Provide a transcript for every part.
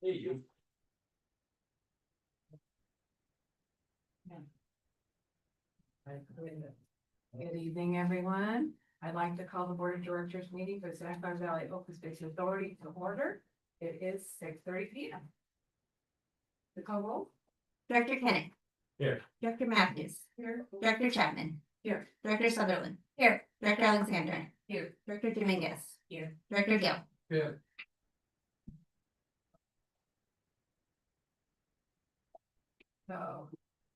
Hey, you. Good evening, everyone. I'd like to call the Board of Directors meeting for the Sapphire Valley Open Space Authority to order. It is 6:30 p.m. The call roll? Director Kenneth. Here. Director Matthews. Here. Director Chapman. Here. Director Sutherland. Here. Director Alexander. Here. Director Dominguez. Here. Director Gill. Yeah. So,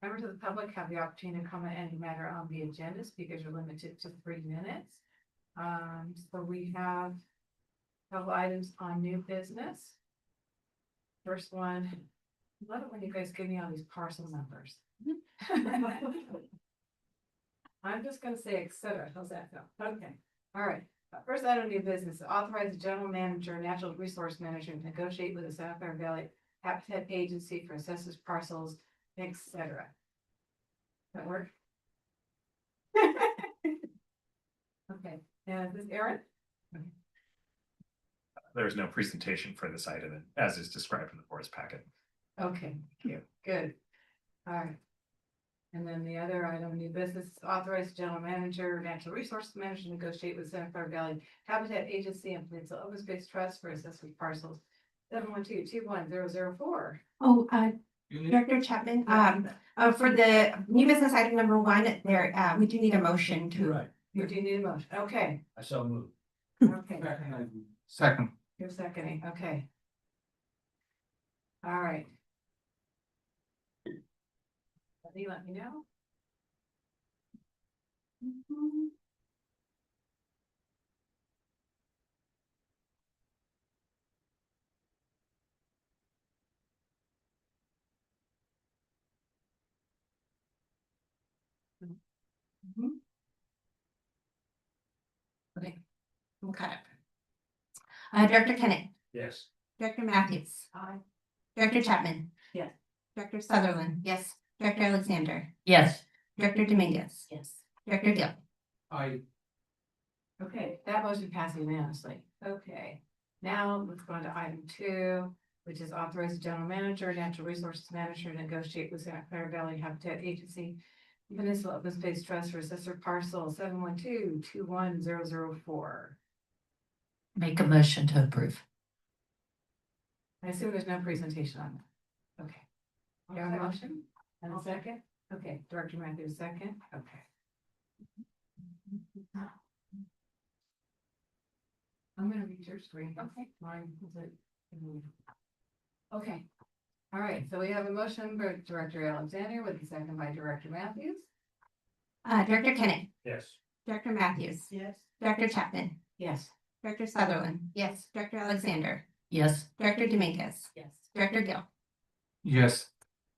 members of the public have the opportunity to comment any matter on the agenda. Speakers are limited to 3 minutes. So we have a couple items on new business. First one, I love it when you guys give me all these parcel numbers. I'm just gonna say et cetera. How's that go? Okay, all right. First item of new business, authorize the general manager, natural resource manager to negotiate with the Sapphire Valley Habitat Agency for assessors parcels, et cetera. That work? Okay, and this is Aaron? There is no presentation for this item as is described in the board's packet. Okay, cute, good. All right. And then the other item, new business, authorize general manager, natural resources manager to negotiate with Sapphire Valley Habitat Agency and Peninsula Open Space Trust for accessory parcels 712-21004. Oh, Director Chapman, for the new business item number 1, there, we do need a motion to. Right, You do need a motion, okay, I shall move. okay, Second. you're seconding, okay. All right. Let me know. Okay, we'll cut it. Director Kenneth. Yes. Director Matthews. Aye. Director Chapman. Yes. Director Sutherland. Yes. Director Alexander. Yes. Director Dominguez. Yes. Director Gill. I. Okay, that motion passed unanimously. Okay, now let's go on to item 2, which is authorize the general manager, natural resources manager to negotiate with Sapphire Valley Habitat Agency, Peninsula Open Space Trust for assessor parcel 712-21004. Make a motion to approve. I assume there's no presentation on that. Okay. You have a motion and a second? Okay, Director Matthews, second, okay. I'm gonna read your screen. Okay. Mine is it. Okay. All right, so we have a motion by Director Alexander with a second by Director Matthews. Director Kenneth. Yes. Director Matthews. Yes. Director Chapman. Yes. Director Sutherland. Yes. Director Alexander. Yes. Director Dominguez. Yes. Director Gill. Yes,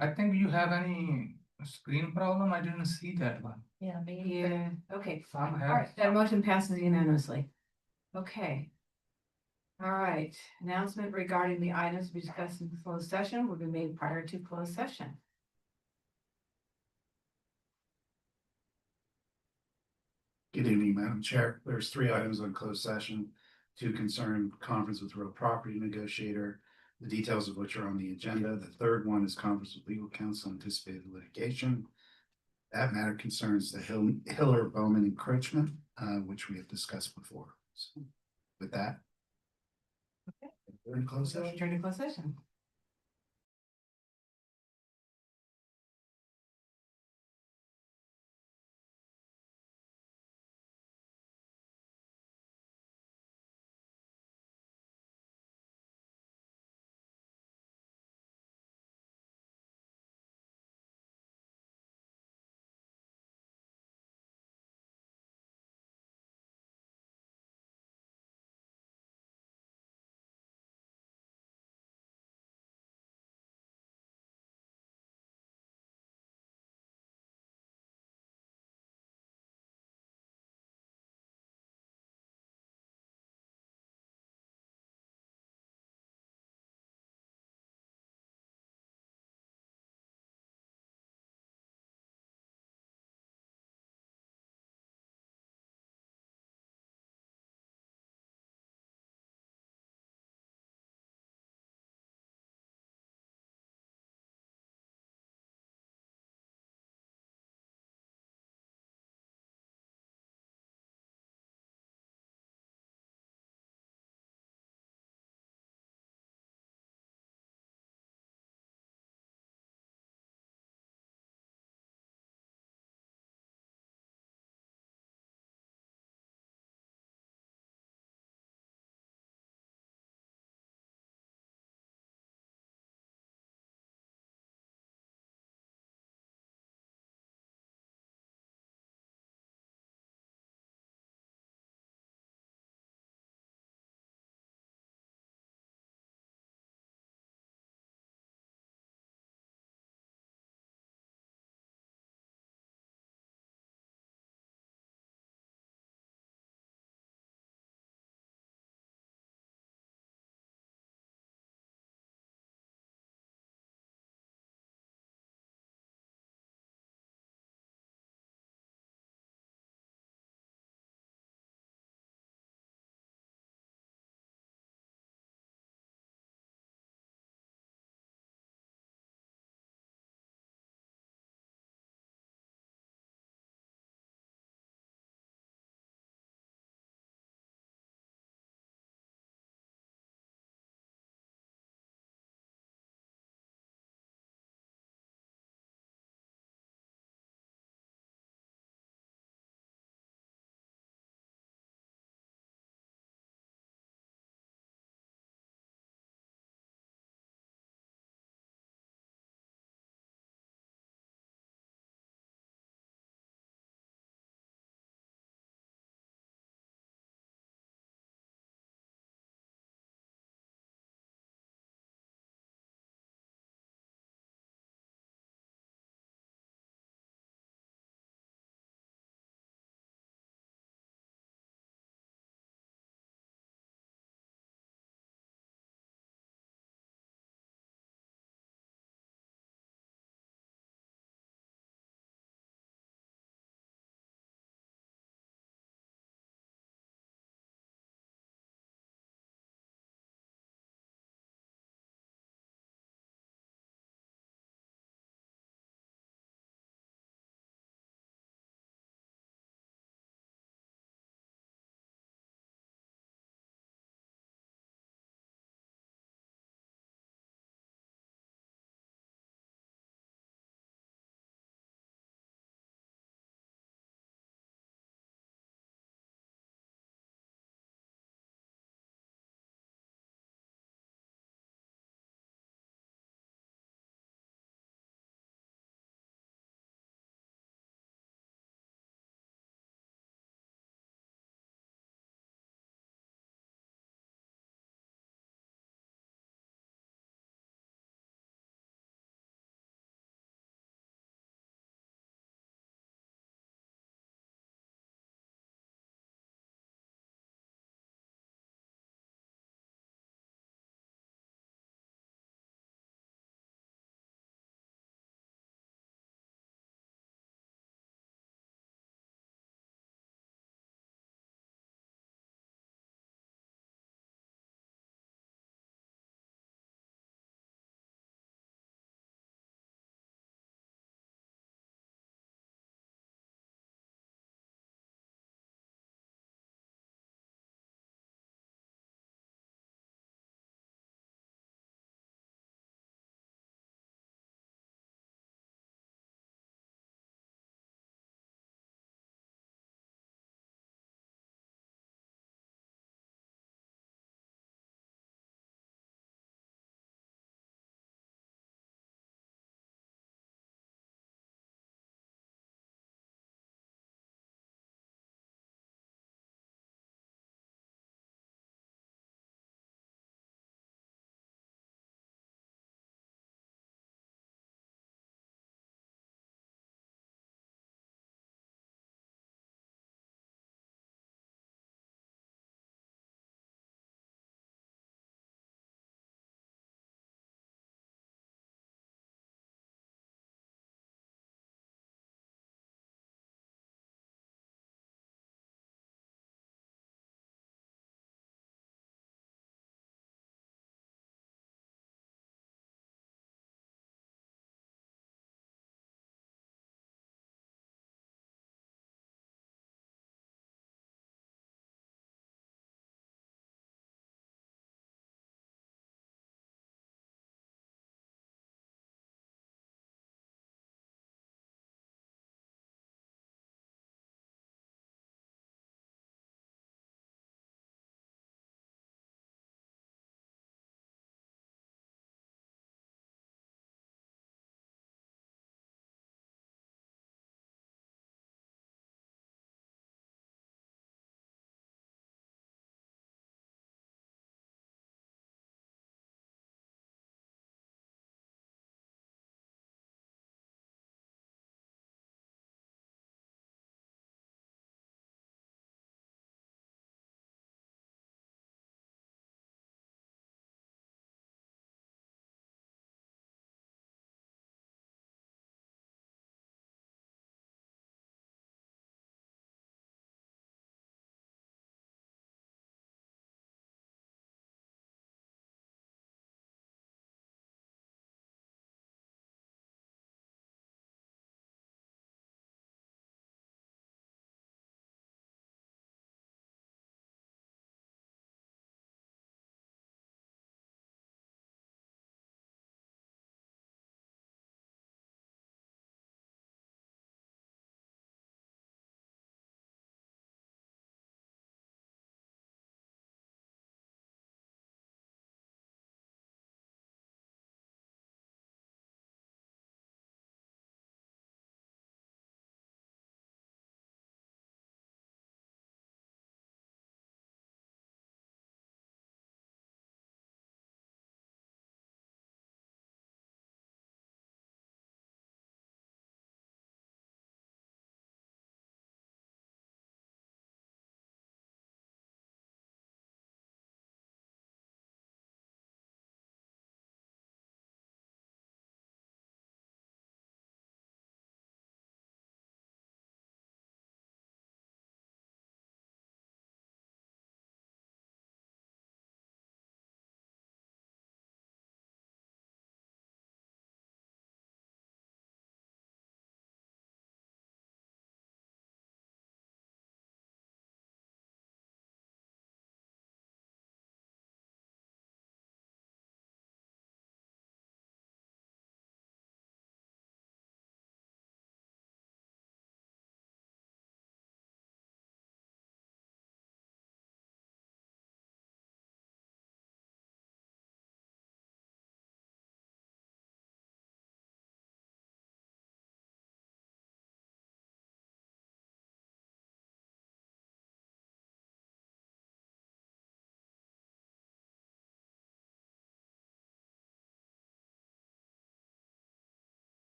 I think you have any screen problem, I didn't see that one. Yeah, Yeah, okay. Some All have. right, that motion passes unanimously. Okay. All right, announcement regarding the items to be discussed in closed session will be made prior to closed session. Good evening, Madam Chair. There's 3 items on closed session. 2 concern conference with real property negotiator, the details of which are on the agenda. The third one is conference with legal counsel anticipated litigation. That matter concerns the Hiller Bowman encroachment, which we have discussed before. So with that. Okay. We're in closed So session. return to closed session.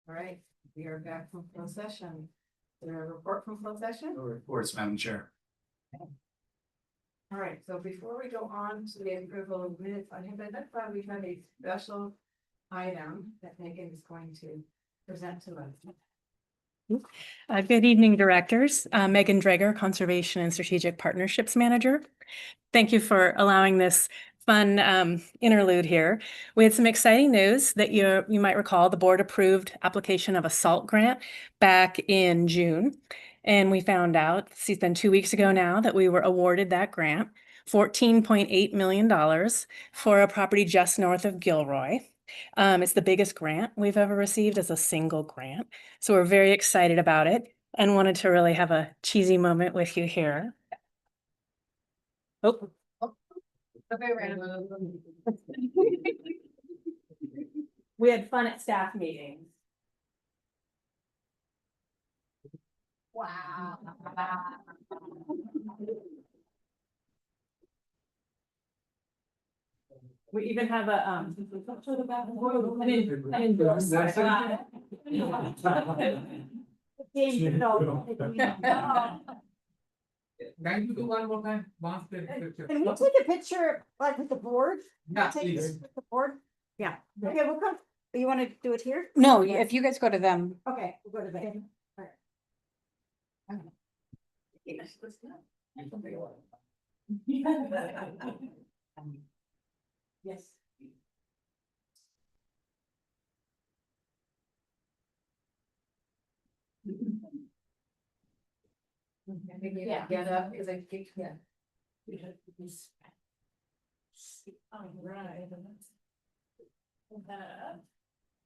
All right, we are back from closed session. Is there a report from closed session? No reports, Madam Chair. All right, so before we go on to the approval of minutes, I have identified we have a special item that Megan is going to present to us. Good evening, directors. Megan Drager, Conservation and Strategic Partnerships Manager. Thank you for allowing this fun interlude here. We had some exciting news that you might recall. The board approved application of a SALT grant back in June. And we found out, it's been 2 weeks ago now, that we were awarded that grant, $14.8 million for a property just north of Gilroy. It's the biggest grant we've ever received as a single grant. So we're very excited about it and wanted to really have a cheesy moment with you here. Oh, Okay, random. we had fun at staff meetings. Wow. We even have a an endorsement. Can you do one more time? Bounce the picture. Can we take a picture like with the board? Yeah, Take please. this with the board? Yeah, okay, we'll come, you wanna do it here? No, if you guys go to them, Okay, we'll go to them. Yes. Yeah, get up, because I think, yeah. All right.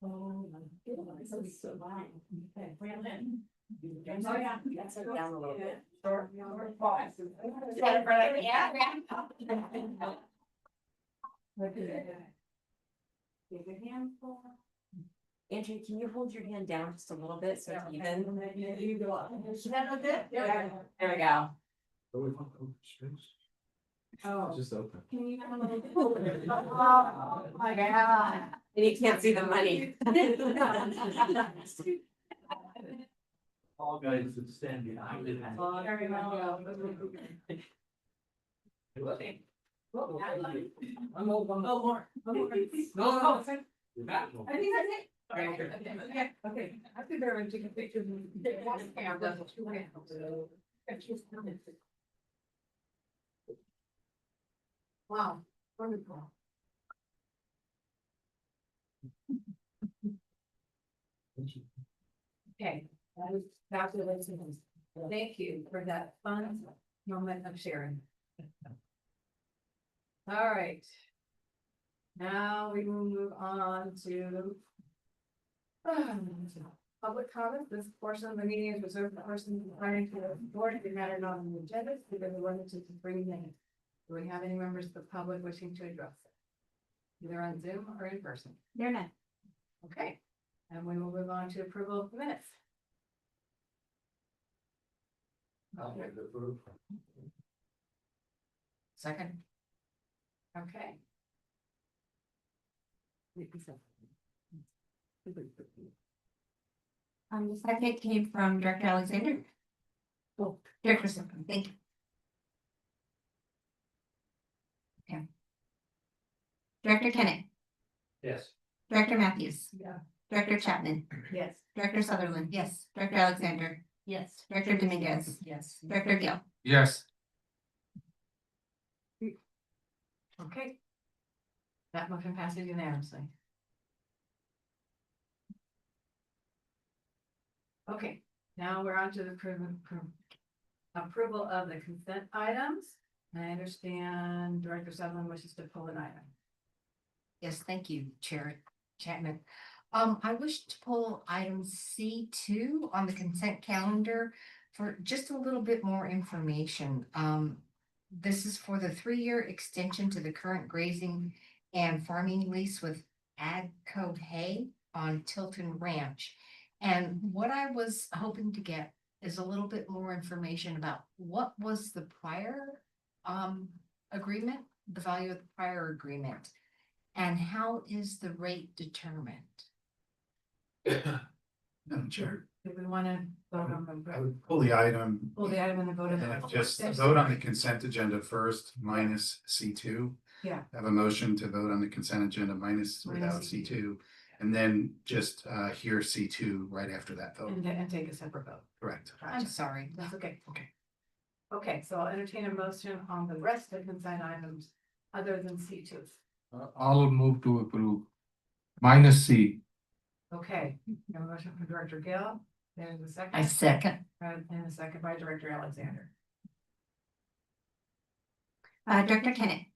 Oh, my goodness, this is so loud. Okay, Brandon. Oh, yeah. That's it, down a little bit. Short, short, five. Give a handful. Andrew, can you hold your hand down just a little bit so it's even? You go up. Yeah. There we go. Oh. Just open. Can you come a little bit? Oh, my God. And you can't see the money. All guys that stand behind it. Oh, there we go. One more. One more. No, I think that's it. Okay. I think they're going to take a picture. Wow, wonderful. Okay, that was fabulous. Thank you for that fun moment of sharing. All right. Now we will move on to public comment. This portion of the meeting is reserved for persons requiring to the board to matter not on the agenda because we're limited to 3 minutes. Do we have any members of the public wishing to address it? Either on Zoom or in person? They're not. Okay, and we will move on to approval of the minutes. Second. Okay. The second came from Director Alexander. Oh, Director Slocum, thank you. Okay. Director Kenneth, Yes. Director Matthews, Yeah. Director Chapman, Yes. Director Sutherland. Yes. Director Alexander, Yes. Director Dominguez, Yes. Director Gill. Yes. Okay. That motion passes unanimously. Okay, now we're on to the approval of the consent items. I understand Director Sutherland wishes to pull an item. Yes, thank you, Chair Chapman. I wish to pull item C2 on the consent calendar for just a little bit more information. This is for the 3-year extension to the current grazing and farming lease with Agco Hay on Tilton Ranch. And what I was hoping to get is a little bit more information about what was the prior agreement, the value of the prior agreement, and how is the rate determined? Madam Chair, Do we want to vote on I the, would pull the item. pull the item and then vote on And the? then just vote on the consent agenda first, minus C2. Yeah. Have a motion to vote on the consent agenda minus without C2. C2. And then just hear C2 right after that vote. And take a separate vote. Correct. I'm sorry. That's okay. Okay. Okay, so I'll entertain a motion on the rest of the consent items other than C2. I'll move to approve. Minus C. Okay, we have a motion from Director Gill. There's a second. I second. And a second by Director Alexander. Director Kenneth,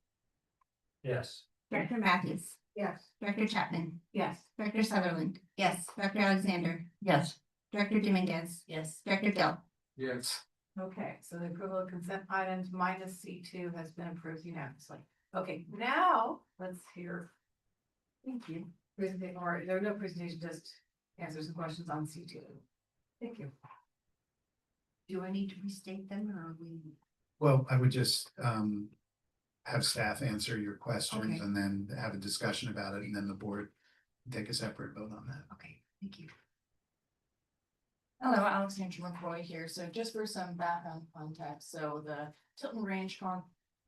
Yes. Director Matthews, Yes. Director Chapman, Yes. Director Sutherland, Yes. Director Alexander, Yes. Director Dominguez, Yes. Director Gill. Yes. Okay, so the approval of consent items minus C2 has been approved unanimously. Okay, now let's hear. Thank you. Presentation, or there are no presentation, just answer some questions on C2. Thank you. Do I need to restate them or are we? Well, I would just have staff answer your questions Okay. and then have a discussion about it, and then the board take a separate vote on that. Okay, thank you. Hello, Alexandra McCoy here. So just for some background context, so the Tilton Ranch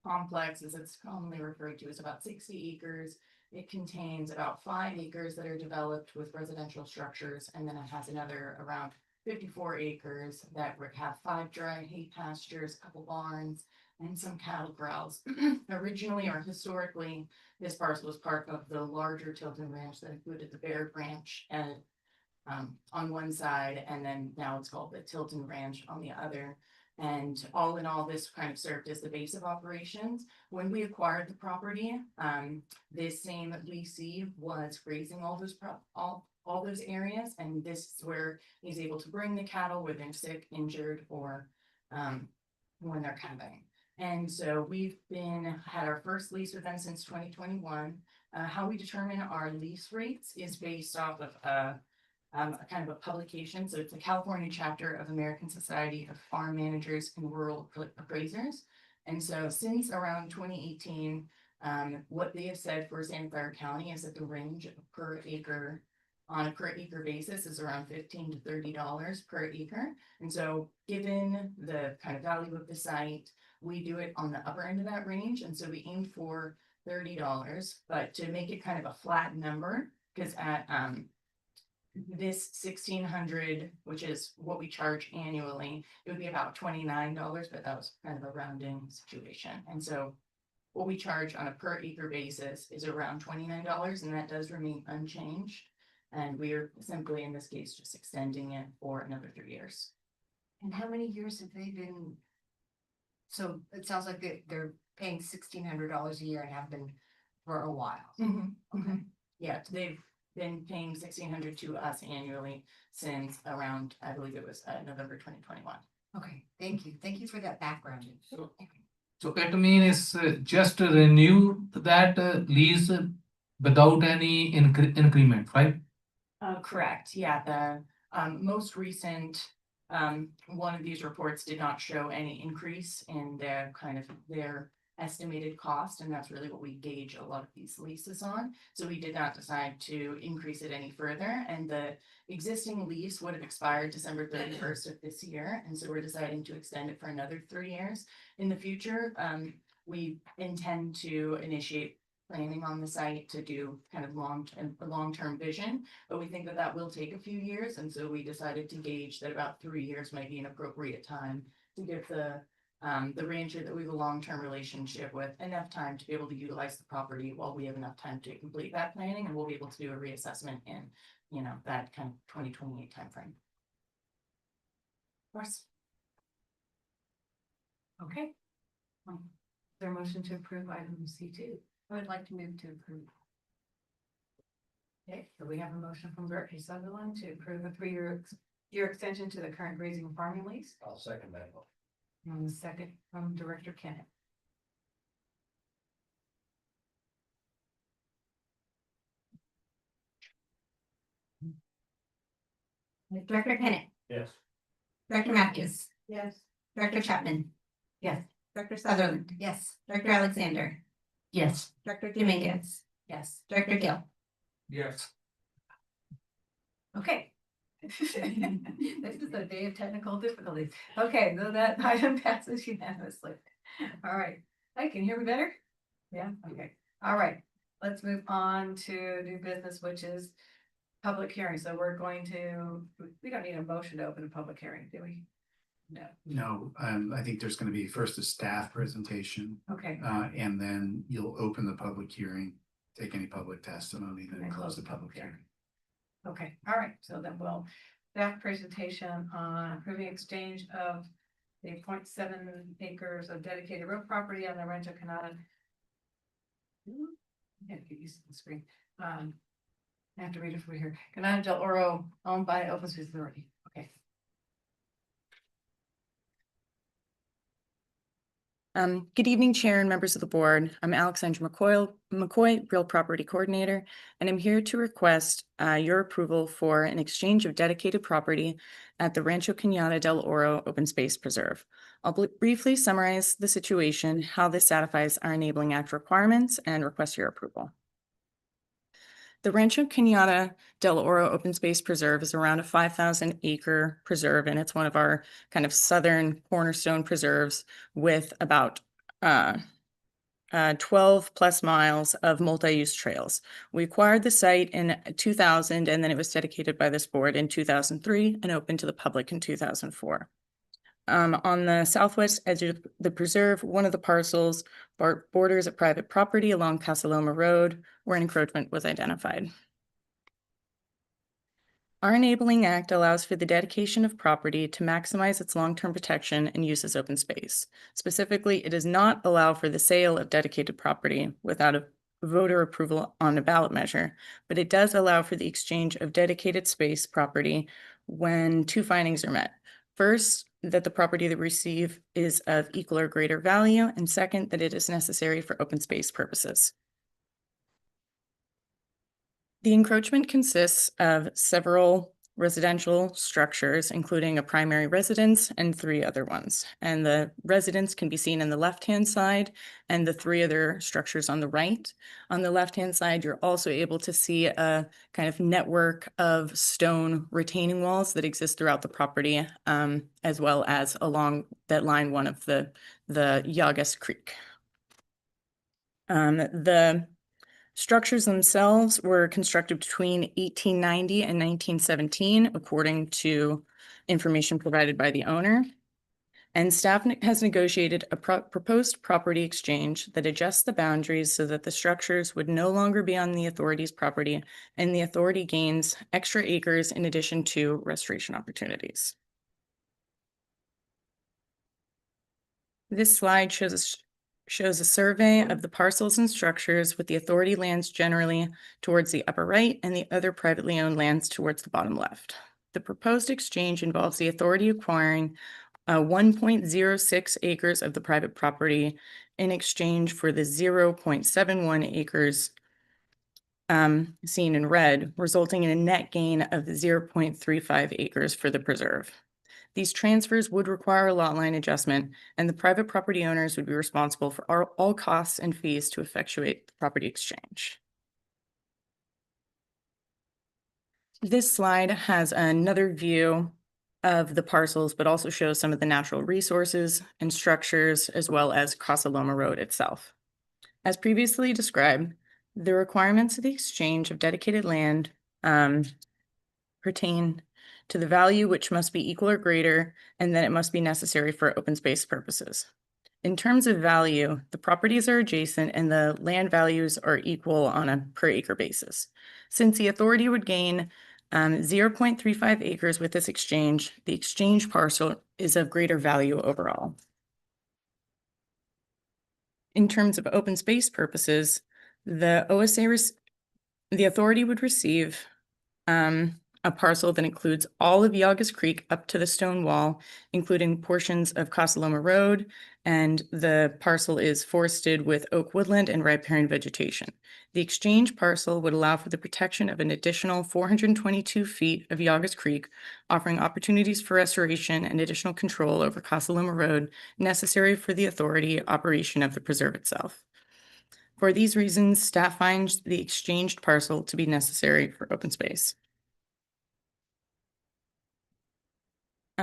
complex, as it's commonly referred to, is about 60 acres. It contains about 5 acres that are developed with residential structures, and then it has another around 54 acres that have 5 dry hay pastures, a couple barns, and some cattle corrals. Originally or historically, this parcel was part of the larger Tilton Ranch that included the Bear Branch and on one side, and then now it's called the Tilton Ranch on the other. And all in all, this kind of served as the base of operations. When we acquired the property, this same leasee was grazing all those all those areas, and this is where he's able to bring the cattle when they're sick, injured, or when they're calving. And so we've had our first lease with them since 2021. How we determine our lease rates is based off of a kind of a publication. So it's a California chapter of American Society of Farm Managers and Rural Appraisers. And so since around 2018, what they have said for Santa Clara County is that the range per acre on a per acre basis is around $15 to $30 per acre. And so given the kind of value of the site, we do it on the upper end of that range. And so we aim for $30, but to make it kind of a flat number, because at this 1,600, which is what we charge annually, it would be about $29, but that was kind of a rounding situation. And so what we charge on a per acre basis is around $29, and that does remain unchanged. And we're simply, in this case, just extending it for another 3 years. And how many years have they been? So it sounds like they're paying $1,600 a year and have been for a while. Okay. Yeah, they've been paying $1,600 to us annually since around, I believe it was November 2021. Okay, thank you. Thank you for that background. So it means just to renew that lease without any increment, right? Correct, yeah, the most recent one of these reports did not show any increase in their estimated cost, and that's really what we gauge a lot of these leases on. So we did not decide to increase it any further, and the existing lease would have expired December 31st of this year, and so we're deciding to extend it for another 3 years. In the future, we intend to initiate planning on the site to do kind of long-term vision, but we think that that will take a few years, and so we decided to gauge that about 3 years might be an appropriate time to give the rancher that we have a long-term relationship with enough time to be able to utilize the property while we have enough time to complete that planning, and we'll be able to do a reassessment in, that kind of 2028 timeframe. Of course. Okay. Is there a motion to approve item C2? I would like to move to approve. Okay, so we have a motion from Director Sutherland to approve a 3-year extension to the current grazing and farming lease. I'll second that. And the second from Director Kenneth. Director Kenneth, Yes. Director Matthews, Yes. Director Chapman. Yes. Director Sutherland, Yes. Director Alexander, Yes. Director Dominguez, Yes. Director Gill. Yes. Okay. This is a day of technical difficulties. Okay, so that item passes unanimously. All right. Hey, can you hear me better? Yeah, okay. All right. Let's move on to new business, which is public hearing. So we're going to, we don't need a motion to open a public hearing, do we? No. No, I think there's gonna be first a staff presentation, Okay. and then you'll open the public hearing, take any public testimony, then And close the public hearing. Okay, all right, so then we'll, staff presentation on approving exchange of the 0.7 acres of dedicated road property on the Rancho Canada. Yeah, get used to the screen. I have to read it from here. Canada del Oro owned by Open Space Authority. Okay. Good evening, Chair and members of the board. I'm Alexandra McCoy, Real Property Coordinator, and I'm here to request your approval for an exchange of dedicated property at the Rancho Cañada del Oro Open Space Preserve. I'll briefly summarize the situation, how this satisfies our Enabling Act requirements, and request your approval. The Rancho Cañada del Oro Open Space Preserve is around a 5,000 acre preserve, and it's one of our kind of southern cornerstone preserves with about 12 plus miles of multi-use trails. We acquired the site in 2000, and then it was dedicated by this board in 2003 and opened to the public in 2004. On the southwest edge of the preserve, one of the parcels borders a private property along Casaloma Road, where an encroachment was identified. Our Enabling Act allows for the dedication of property to maximize its long-term protection and use as open space. Specifically, it does not allow for the sale of dedicated property without a voter approval on a ballot measure, but it does allow for the exchange of dedicated space property when two findings are met. First, that the property they receive is of equal or greater value, and second, that it is necessary for open space purposes. The encroachment consists of several residential structures, including a primary residence and 3 other ones. And the residence can be seen in the left-hand side and the 3 other structures on the right. On the left-hand side, you're also able to see a kind of network of stone retaining walls that exist throughout the property, as well as along that line 1 of the Llagas Creek. The structures themselves were constructed between 1890 and 1917, according to information provided by the owner. And staff has negotiated a proposed property exchange that adjusts the boundaries so that the structures would no longer be on the authority's property, and the authority gains extra acres in addition to restoration opportunities. This slide shows a survey of the parcels and structures with the authority lands generally towards the upper right and the other privately owned lands towards the bottom left. The proposed exchange involves the authority acquiring 1.06 acres of the private property in exchange for the 0.71 acres seen in red, resulting in a net gain of 0.35 acres for the preserve. These transfers would require a lot line adjustment, and the private property owners would be responsible for all costs and fees to effectuate the property exchange. This slide has another view of the parcels, but also shows some of the natural resources and structures, as well as Casaloma Road itself. As previously described, the requirements of the exchange of dedicated land pertain to the value which must be equal or greater, and then it must be necessary for open space purposes. In terms of value, the properties are adjacent and the land values are equal on a per acre basis. Since the authority would gain 0.35 acres with this exchange, the exchange parcel is of greater value overall. In terms of open space purposes, the authority would receive a parcel that includes all of Llagas Creek up to the stone wall, including portions of Casaloma Road, and the parcel is forested with oak woodland and riparian vegetation. The exchange parcel would allow for the protection of an additional 422 feet of Llagas Creek, offering opportunities for restoration and additional control over Casaloma Road necessary for the authority operation of the preserve itself. For these reasons, staff finds the exchanged parcel to be necessary for open space.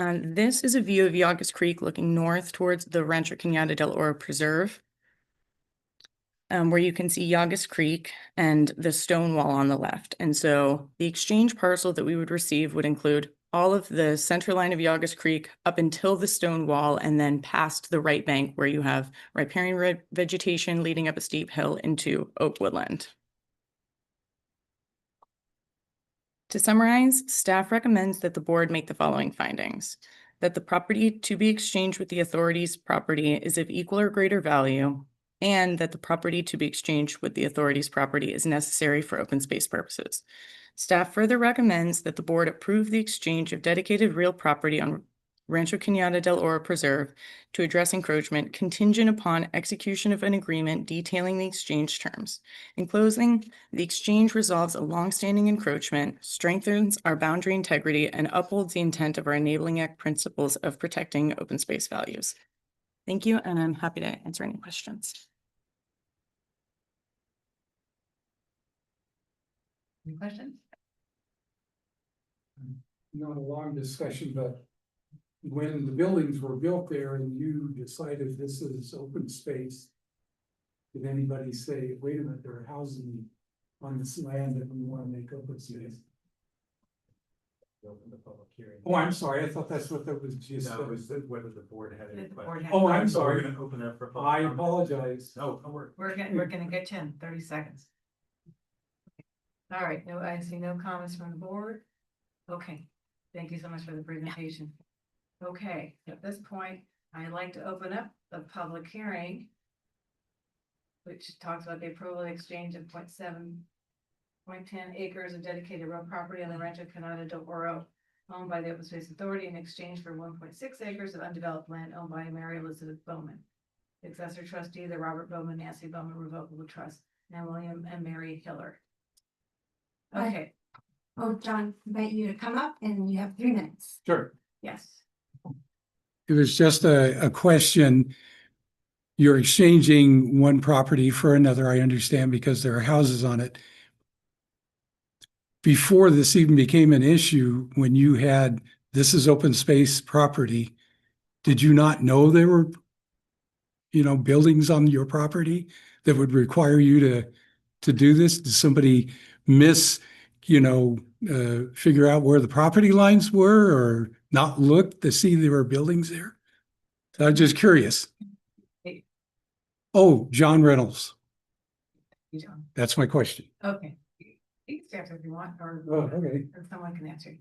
This is a view of Yagas Creek looking north towards the Rancho Cañada del Oro Preserve, where you can see Yagas Creek and the stone wall on the left. And so the exchange parcel that we would receive would include all of the center line of Yagas Creek up until the stone wall and then past the right bank where you have riparian vegetation leading up a steep hill into oak woodland. To summarize, staff recommends that the board make the following findings: that the property to be exchanged with the authority's property is of equal or greater value, and that the property to be exchanged with the authority's property is necessary for open space purposes. Staff further recommends that the board approve the exchange of dedicated real property on Rancho Cañada del Oro Preserve to address encroachment contingent upon execution of an agreement detailing the exchange terms. In closing, the exchange resolves a longstanding encroachment, strengthens our boundary integrity, and upholds the intent of our Enabling Act principles of protecting open space values. Thank you, and I'm happy to answer any questions. Any questions? Not a long discussion, but when the buildings were built there and you decided this is open space, did anybody say, wait a minute, they're housing on this land that we want to make open space? Open the public hearing. Oh, I'm sorry, I thought that's what that was just. No, it was whether the board had any The board questions. had- Oh, I'm So we're sorry, gonna open up for. public I comment. apologize. No, don't worry. We're gonna get you in 30 seconds. All right, no, I see no comments from the board. Okay, thank you so much for the presentation. Okay, at this point, I'd like to open up the public hearing, which talks about the approval and exchange of 0.10 acres of dedicated real property on the Rancho Cañada del Oro owned by the Open Space Authority in exchange for 1.6 acres of undeveloped land owned by Mary Elizabeth Bowman. Successor trustee, the Robert Bowman, Nancy Bowman Revocable Trust, and William and Mary Hiller. Okay, Oh, John, invite you to come up and you have 3 minutes. Sure. yes. It was just a question. You're exchanging one property for another, I understand, because there are houses on it. Before this even became an issue, when you had, this is open space property, did you not know there were, buildings on your property that would require you to do this? Did somebody figure out where the property lines were or not look to see there were buildings there? So I'm just curious. Oh, John Reynolds. You don't. That's my question. Okay. You can answer if you want, or okay. or someone can answer.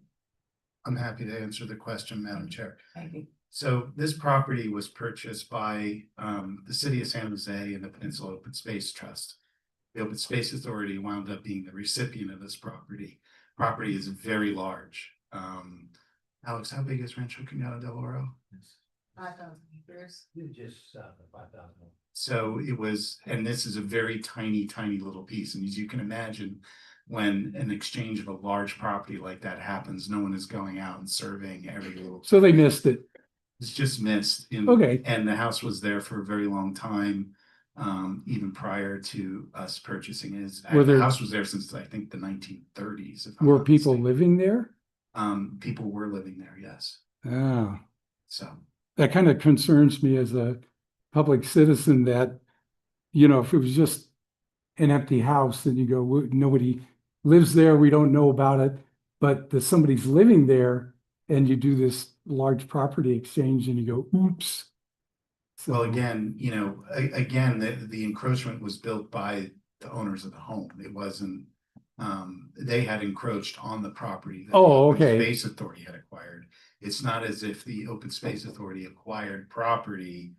I'm happy to answer the question, Madam Chair. Thank you. So this property was purchased by the city of San Jose and the Peninsula Open Space Trust. The Open Space Authority wound up being the recipient of this property. Property is very large. Alex, how big is Rancho Cañada del Oro? 5,000 acres. Just 5,000. So it was, and this is a very tiny, tiny little piece. And as you can imagine, when an exchange of a large property like that happens, no one is going out and surveying every little. So they missed it. It's just missed. Okay. And the house was there for a very long time, even prior to us purchasing it. The house was there since, I think, the 1930s. Were people living there? People were living there, yes. Oh, So, that kind of concerns me as a public citizen that, if it was just an empty house and you go, nobody lives there, we don't know about it, but that somebody's living there and you do this large property exchange and you go, oops. So, well, again, the encroachment was built by the owners of the home. It wasn't, they had encroached on the property that the Oh, Open okay. Space Authority had acquired. It's not as if the Open Space Authority acquired property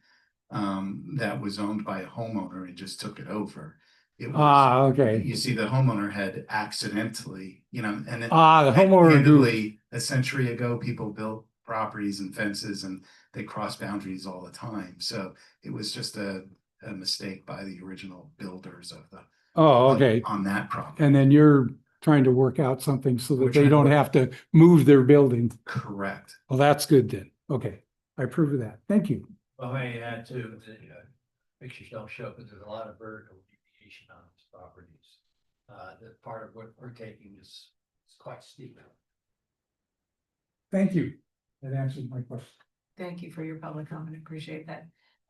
that was owned by a homeowner and just took it over. It was, okay. you see, the homeowner had accidentally, and The homeowner candidly, a century ago, people built properties and fences and they cross boundaries all the time. So it was just a mistake by the original builders of the on that property. And then you're trying to work out something so We're that they trying to don't work- have to move their building. Correct. Well, that's good then. Okay, I approve of that. Thank you. Well, I may add too, the pictures don't show, but there's a lot of vertical deviation on these properties. That part of what we're taking is quite steep. Thank you. That answers my question. Thank you for your public comment. Appreciate that,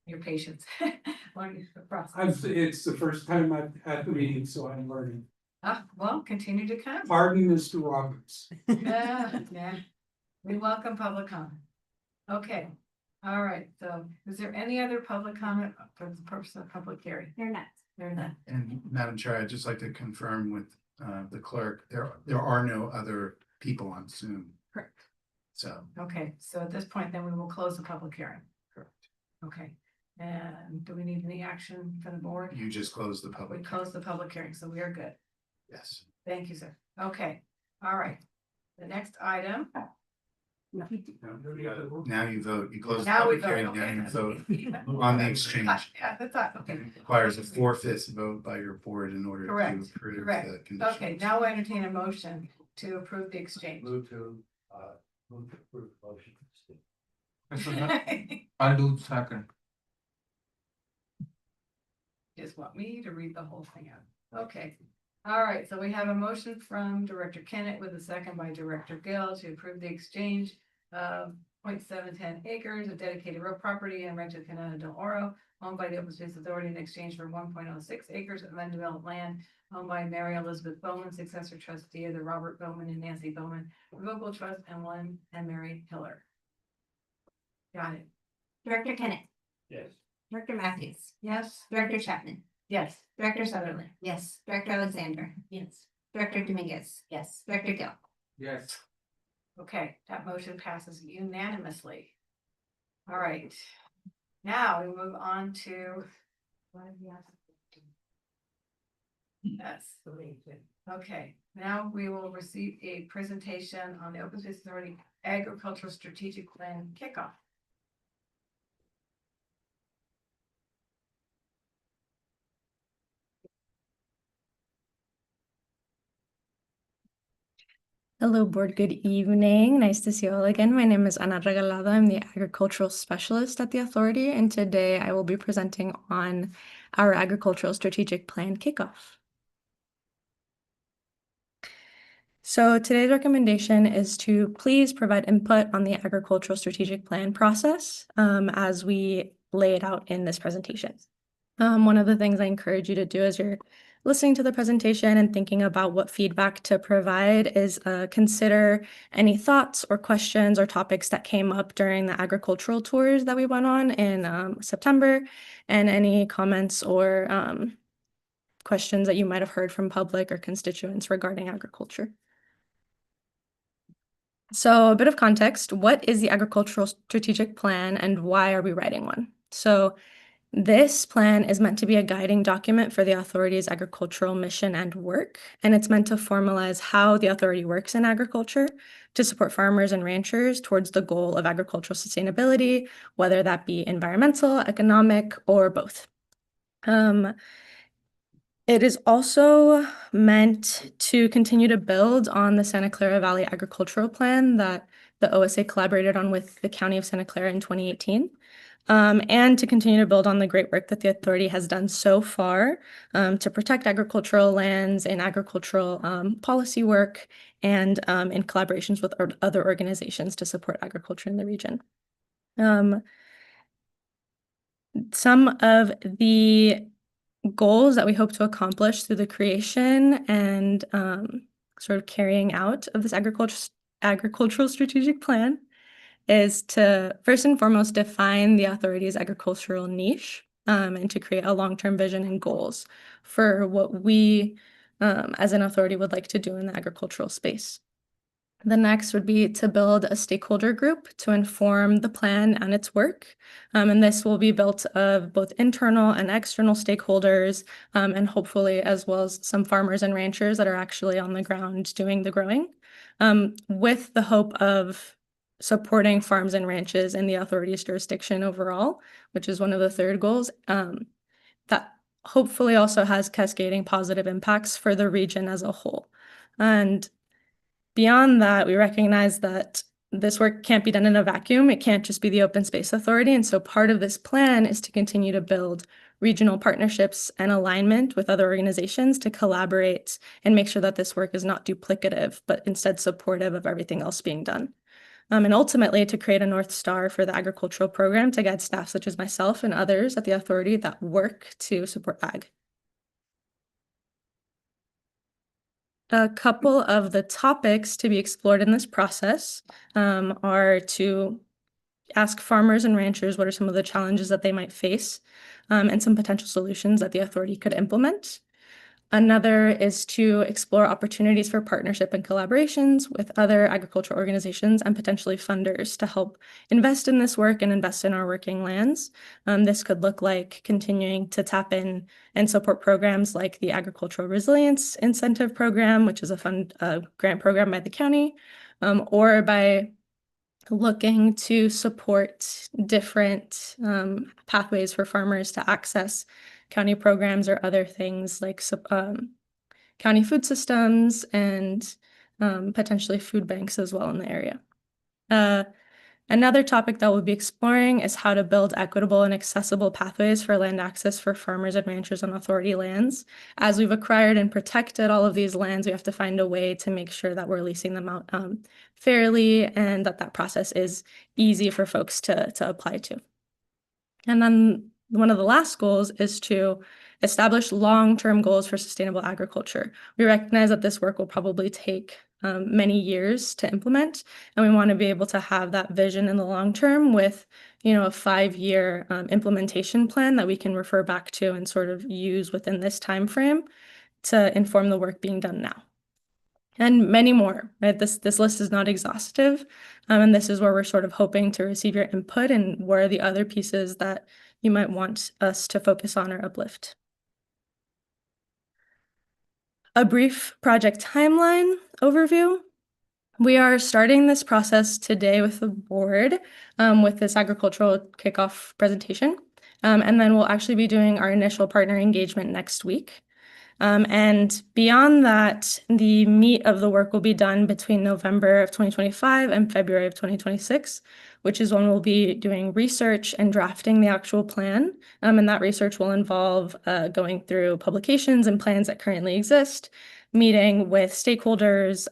your patience. Learning the process. It's the first time I've had the meeting, so I'm learning. Well, continue to come. Pardon, Mr. Roberts. Yeah, yeah. We welcome public comment. Okay, all right, so is there any other public comment for the purpose of public hearing? They're nuts. There none. And Madam Chair, I'd just like to confirm with the clerk, there are no other people on Zoom, Correct. so. Okay, so at this point, then we will close the public hearing. Correct. Okay, and do we need any action from the board? You just closed the We public. closed the public hearing, so we are good. Yes. Thank you, sir. Okay, all right. The next item. Now you vote, you close the Now we public hearing, vote, now you okay. vote on the exchange. Yeah, that's right, okay. It requires a 4/5 vote by your board in order to Correct, approve correct. the conditions. Okay, now we entertain a motion to approve the exchange. Move to approve the motion. I'll do second. Just want me to read the whole thing out. Okay. All right, so we have a motion from Director Kennett with a second by Director Gill to approve the exchange of 0.710 acres of dedicated road property in Rancho Canada del Oro, owned by the Open Space Authority in exchange for 1.06 acres of undeveloped land owned by Mary Elizabeth Bowman, successor trustee of the Robert Bowman and Nancy Bowman Revocable Trust, and Mary Hiller. Got it. Director Kenneth, Yes. Director Matthews, Yes? Director Chapman, Yes. Director Sutherland, Yes. Director Alexander, Yes. Director Dominguez, Yes. Director Gill. Yes. Okay, that motion passes unanimously. All right, now we move on to. Yes. Okay, now we will receive a presentation on the Open Space Authority Agricultural Strategic Plan Kickoff. Hello, board. Good evening. Nice to see you all again. My name is Ana Regalado. I'm the agricultural specialist at the authority, and today I will be presenting on our agricultural strategic plan kickoff. So today's recommendation is to please provide input on the agricultural strategic plan process as we lay it out in this presentation. One of the things I encourage you to do as you're listening to the presentation and thinking about what feedback to provide is consider any thoughts or questions or topics that came up during the agricultural tours that we went on in September, and any comments or questions that you might have heard from public or constituents regarding agriculture. So a bit of context, what is the agricultural strategic plan and why are we writing one? So this plan is meant to be a guiding document for the authority's agricultural mission and work, and it's meant to formalize how the authority works in agriculture to support farmers and ranchers towards the goal of agricultural sustainability, whether that be environmental, economic, or both. It is also meant to continue to build on the Santa Clara Valley Agricultural Plan that the OSA collaborated on with the County of Santa Clara in 2018. And to continue to build on the great work that the authority has done so far to protect agricultural lands and agricultural policy work and in collaborations with other organizations to support agriculture in the region. Some of the goals that we hope to accomplish through the creation and sort of carrying out of this agricultural strategic plan is to first and foremost define the authority's agricultural niche and to create a long-term vision and goals for what we as an authority would like to do in the agricultural space. The next would be to build a stakeholder group to inform the plan and its work. And this will be built of both internal and external stakeholders, and hopefully as well as some farmers and ranchers that are actually on the ground doing the growing, with the hope of supporting farms and ranches in the authority's jurisdiction overall, which is one of the third goals, that hopefully also has cascading positive impacts for the region as a whole. And beyond that, we recognize that this work can't be done in a vacuum. It can't just be the Open Space Authority. And so part of this plan is to continue to build regional partnerships and alignment with other organizations to collaborate and make sure that this work is not duplicative, but instead supportive of everything else being done. and ultimately to create a North Star for the agricultural program to guide staff such as myself and others at the authority that work to support ag. A couple of the topics to be explored in this process are to ask farmers and ranchers what are some of the challenges that they might face and some potential solutions that the authority could implement. Another is to explore opportunities for partnership and collaborations with other agricultural organizations and potentially funders to help invest in this work and invest in our working lands. This could look like continuing to tap in and support programs like the Agricultural Resilience Incentive Program, which is a grant program by the county, or by looking to support different pathways for farmers to access county programs or other things like county food systems and potentially food banks as well in the area. Another topic that we'll be exploring is how to build equitable and accessible pathways for land access for farmers and ranchers on authority lands. As we've acquired and protected all of these lands, we have to find a way to make sure that we're leasing them out fairly and that process is easy for folks to apply to. And then one of the last goals is to establish long-term goals for sustainable agriculture. We recognize that this work will probably take many years to implement, and we want to be able to have that vision in the long term with, a 5-year implementation plan that we can refer back to and sort of use within this time frame to inform the work being done now. And many more, right? This list is not exhaustive, and this is where we're sort of hoping to receive your input and where are the other pieces that you might want us to focus on or uplift. A brief project timeline overview. We are starting this process today with the board with this agricultural kickoff presentation. And then we'll actually be doing our initial partner engagement next week. And beyond that, the meat of the work will be done between November of 2025 and February of 2026, which is when we'll be doing research and drafting the actual plan. And that research will involve going through publications and plans that currently exist, meeting with stakeholders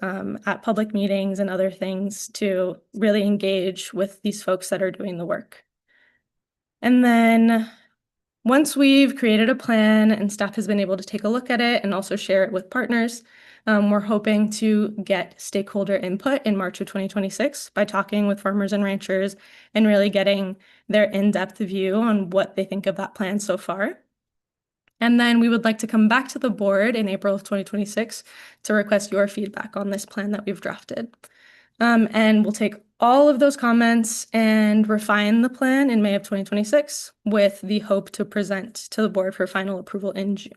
at public meetings and other things to really engage with these folks that are doing the work. And then once we've created a plan and staff has been able to take a look at it and also share it with partners, we're hoping to get stakeholder input in March of 2026 by talking with farmers and ranchers and really getting their in-depth view on what they think of that plan so far. And then we would like to come back to the board in April of 2026 to request your feedback on this plan that we've drafted. And we'll take all of those comments and refine the plan in May of 2026 with the hope to present to the board for final approval in June.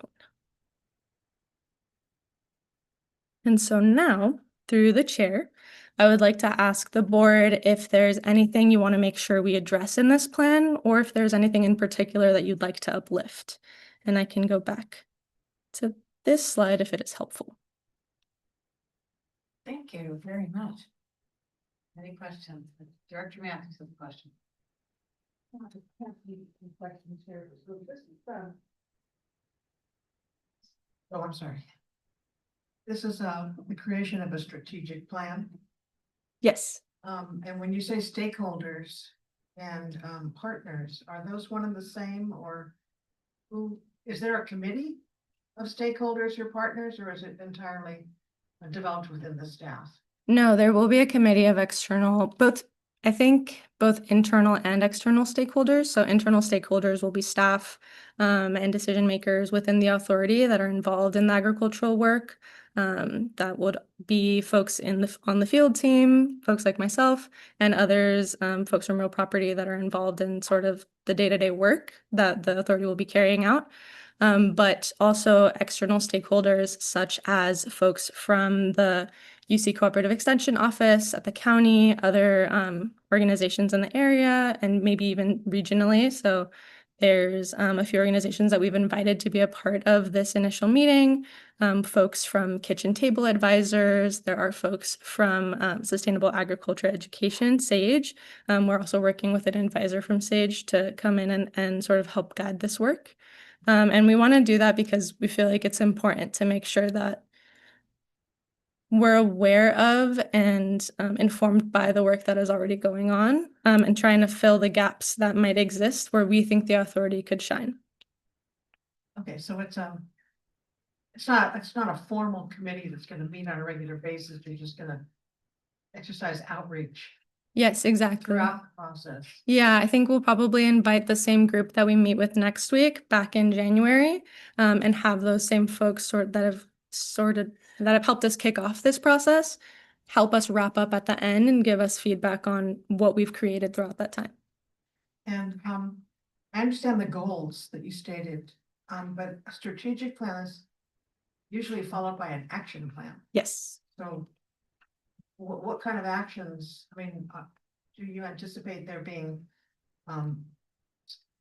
And so now, through the chair, I would like to ask the board if there's anything you want to make sure we address in this plan, or if there's anything in particular that you'd like to uplift. And I can go back to this slide if it is helpful. Thank you very much. Any questions? Director Matthews has a question. Oh, I'm sorry. This is the creation of a strategic plan. Yes. And when you say stakeholders and partners, are those one and the same, or is there a committee of stakeholders or partners, or is it entirely developed within the staff? No, there will be a committee of external, I think both internal and external stakeholders. So internal stakeholders will be staff and decision makers within the authority that are involved in the agricultural work. That would be folks on the field team, folks like myself, and others, folks from real property that are involved in sort of the day-to-day work that the authority will be carrying out. But also external stakeholders such as folks from the UC Cooperative Extension Office at the county, other organizations in the area, and maybe even regionally. So there's a few organizations that we've invited to be a part of this initial meeting, folks from Kitchen Table Advisors. There are folks from Sustainable Agriculture Education, SAGE. We're also working with an advisor from SAGE to come in and sort of help guide this work. And we want to do that because we feel like it's important to make sure that we're aware of and informed by the work that is already going on, and trying to fill the gaps that might exist where we think the authority could shine. Okay, so it's not a formal committee that's gonna meet on a regular basis, you're just gonna exercise outreach Yes, exactly. throughout the process. Yeah, I think we'll probably invite the same group that we meet with next week back in January, and have those same folks that have helped us kick off this process, help us wrap up at the end and give us feedback on what we've created throughout that time. And I understand the goals that you stated, but a strategic plan is usually followed by an action plan. Yes. So what kind of actions, I mean, do you anticipate there being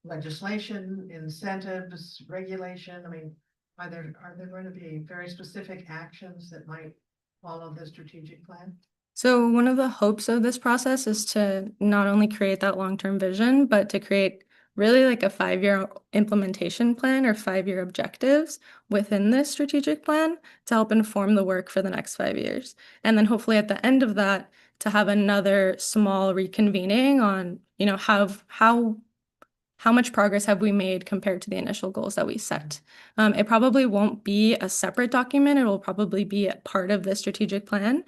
legislation, incentives, regulation? I mean, are there going to be very specific actions that might follow the strategic plan? So one of the hopes of this process is to not only create that long-term vision, but to create really like a 5-year implementation plan or 5-year objectives within this strategic plan to help inform the work for the next 5 years. And then hopefully at the end of that, to have another small reconvening on, how much progress have we made compared to the initial goals that we set? It probably won't be a separate document. It will probably be a part of the strategic plan,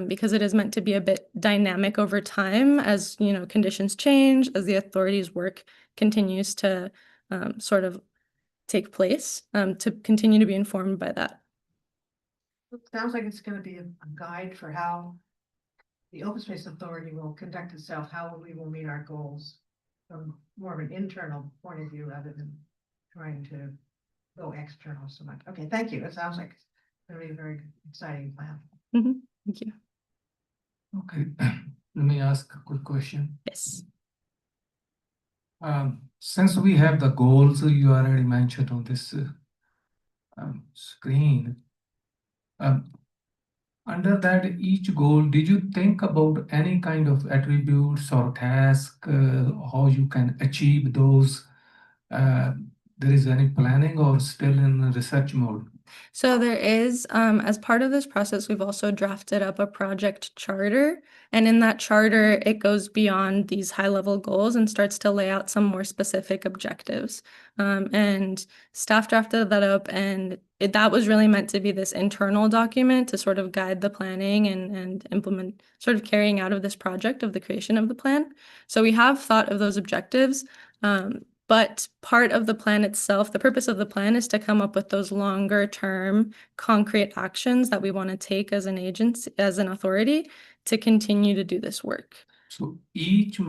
because it is meant to be a bit dynamic over time as, conditions change, as the authority's work continues to sort of take place, to continue to be informed by that. It sounds like it's gonna be a guide for how the Open Space Authority will conduct itself, how we will meet our goals from more of an internal point of view rather than trying to go external so much. Okay, thank you. It sounds like it's gonna be a very exciting plan. Thank you. Okay, let me ask a quick question. Yes. Since we have the goals you already mentioned on this screen, under that each goal, did you think about any kind of attributes or task, how you can achieve those? There is any planning or still in research mode? So there is, as part of this process, we've also drafted up a project charter. And in that charter, it goes beyond these high-level goals and starts to lay out some more specific objectives. And staff drafted that up, and that was really meant to be this internal document to sort of guide the planning and implement, sort of carrying out of this project of the creation of the plan. So we have thought of those objectives. But part of the plan itself, the purpose of the plan is to come up with those longer term concrete actions that we want to take as an agency, as an authority, to continue to do this work. So each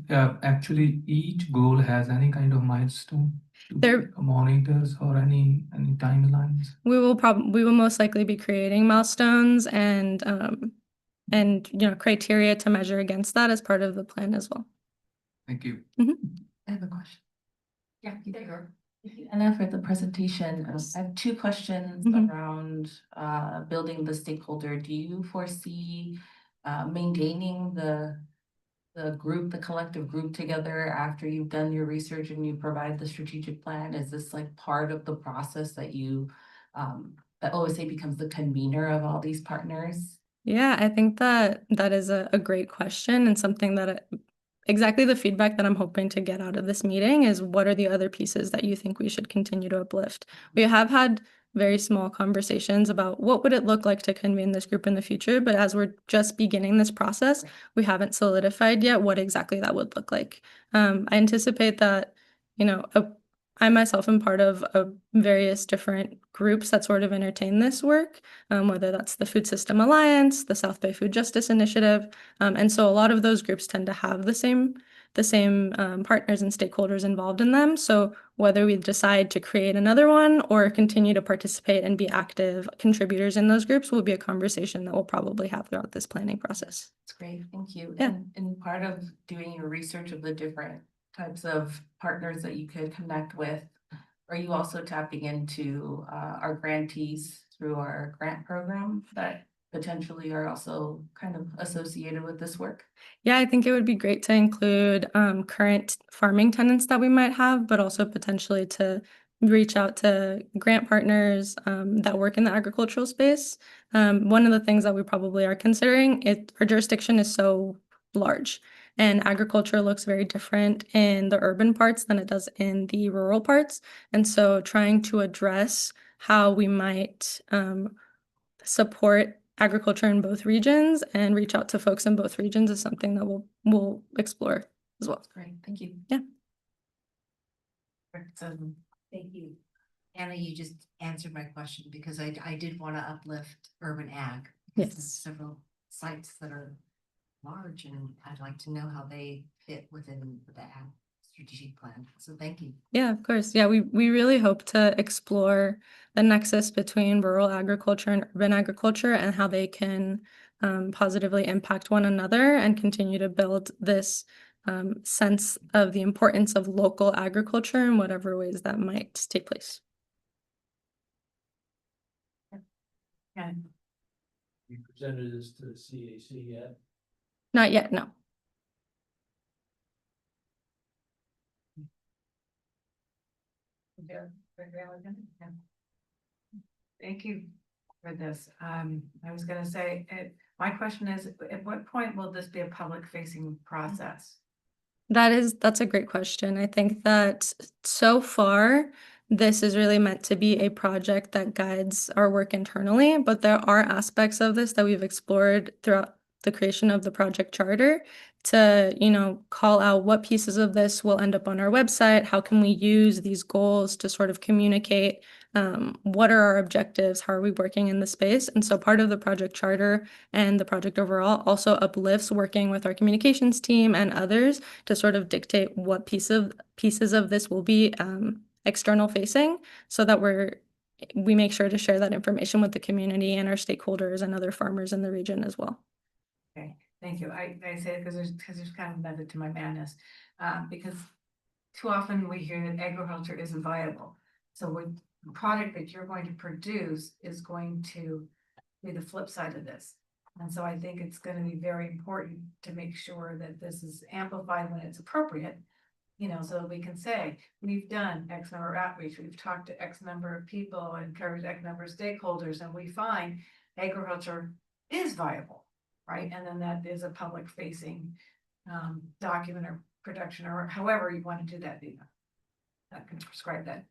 actually each goal has any kind of milestone, There monitors or any timelines? We will most likely be creating milestones and criteria to measure against that as part of the plan as well. Thank you. I have a question. Yeah, there. And then for the presentation, I have 2 questions around building the stakeholder. Do you foresee maintaining the collective group together after you've done your research and you provide the strategic plan? Is this like part of the process that that OSA becomes the convener of all these partners? Yeah, I think that is a great question, and something that exactly the feedback that I'm hoping to get out of this meeting is, what are the other pieces that you think we should continue to uplift? We have had very small conversations about what would it look like to convene this group in the future, but as we're just beginning this process, we haven't solidified yet what exactly that would look like. I anticipate that, I myself am part of various different groups that sort of entertain this work, whether that's the Food System Alliance, the South Bay Food Justice Initiative. And so a lot of those groups tend to have the same partners and stakeholders involved in them. So whether we decide to create another one or continue to participate and be active contributors in those groups will be a conversation that we'll probably have throughout this planning process. That's great, thank you. Yeah. And part of doing your research of the different types of partners that you could connect with, are you also tapping into our grantees through our grant program that potentially are also kind of associated with this work? Yeah, I think it would be great to include current farming tenants that we might have, but also potentially to reach out to grant partners that work in the agricultural space. One of the things that we probably are considering, our jurisdiction is so large, and agriculture looks very different in the urban parts than it does in the rural parts. And so trying to address how we might support agriculture in both regions and reach out to folks in both regions is something that we'll explore as well. Great, thank you. Yeah. Thank you. Anna, you just answered my question because I did want to uplift urban ag. because there's Yes. Several sites that are large and I'd like to know how they fit within the ag strategic plan. So thank you. Yeah, of course. Yeah, we really hope to explore the nexus between rural agriculture and urban agriculture and how they can positively impact one another and continue to build this sense of the importance of local agriculture in whatever ways that might take place. Okay. You presented this to the CAC yet? Not yet, no. Thank you for this. I was gonna say, my question is, at what point will this be a public facing process? That's a great question. I think that so far, this is really meant to be a project that guides our work internally, but there are aspects of this that we've explored throughout the creation of the project charter to, call out what pieces of this will end up on our website, how can we use these goals to sort of communicate what are our objectives, how are we working in the space. And so part of the project charter and the project overall also uplifts working with our communications team and others to sort of dictate what pieces of this will be external facing so that we make sure to share that information with the community and our stakeholders and other farmers in the region as well. Okay, thank you. I say it because there's kind of method to my madness. Because too often we hear that agriculture isn't viable. So the product that you're going to produce is going to be the flip side of this. And so I think it's going to be very important to make sure that this is amplified when it's appropriate. So that we can say, we've done X number of outreach, we've talked to X number of people and encouraged X number of stakeholders, and we find agriculture is viable, right? And then that is a public facing document or production or however you want to do that. That can prescribe that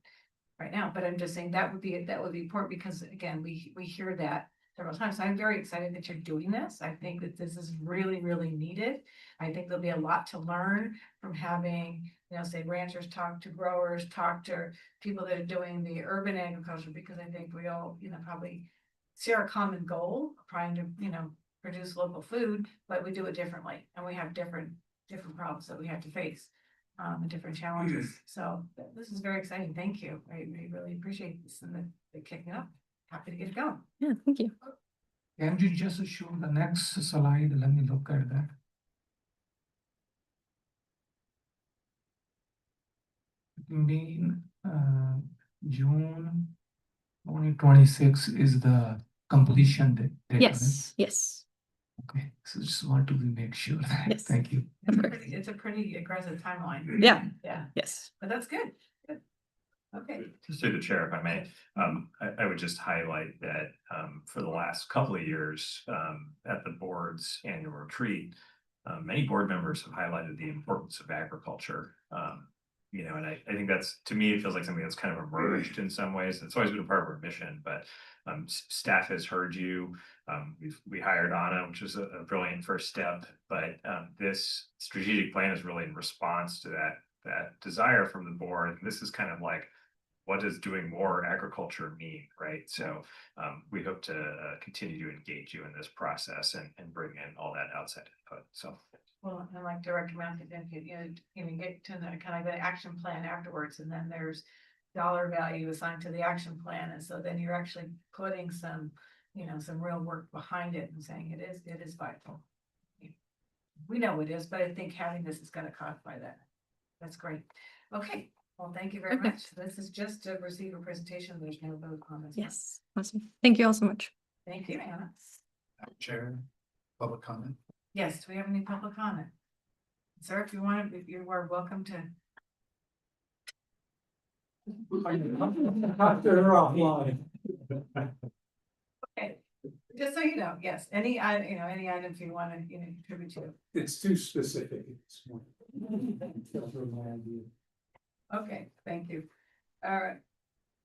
right now, but I'm just saying that would be important because again, we hear that several times. So I'm very excited that you're doing this. I think that this is really, really needed. I think there'll be a lot to learn from having, say ranchers talk to growers, talk to people that are doing the urban agriculture, because I think we all, probably see our common goal of trying to, produce local food, but we do it differently and we have different problems that we have to face. And different challenges. So this is very exciting. Thank you. I really appreciate this and the kicking up. Happy to get it going. Yeah, thank you. Can you just show the next slide? Let me look at that. June 2026 is the completion date. Right? Yes. Okay, so just want to make sure that, Yes. thank you. It's a pretty aggressive timeline. Yeah. Yeah, Yes. but that's good. Good. Okay. Just through the chair, if I may, I would just highlight that for the last couple of years at the board's annual retreat, many board members have highlighted the importance of agriculture. And I think that's, to me, it feels like something that's kind of emerged in some ways. It's always been a part of our mission, but staff has heard you. We hired Anna, which was a brilliant first step, but this strategic plan is really in response to that desire from the board. And this is kind of like, what does doing more agriculture mean, right? So we hope to continue to engage you in this process and bring in all that outside input. So. Well, and like Director Matthews, you get to the kind of the action plan afterwards, and then there's dollar value assigned to the action plan, and so then you're actually putting some real work behind it and saying it is vital. We know it is, but I think having this is going to codify that. That's great. Okay, well, thank you very Okay. much. This is just to receive a presentation. There's no vote on this. Yes. Awesome. Thank you all so much. Thank you, Anna. Chair, public comment. Yes, do we have any public comment? Sir, if you want, you are welcome to Talk to her offline. Okay, just so you know, yes, any items you want to, contribute to. It's too specific at this point. Okay, thank you. All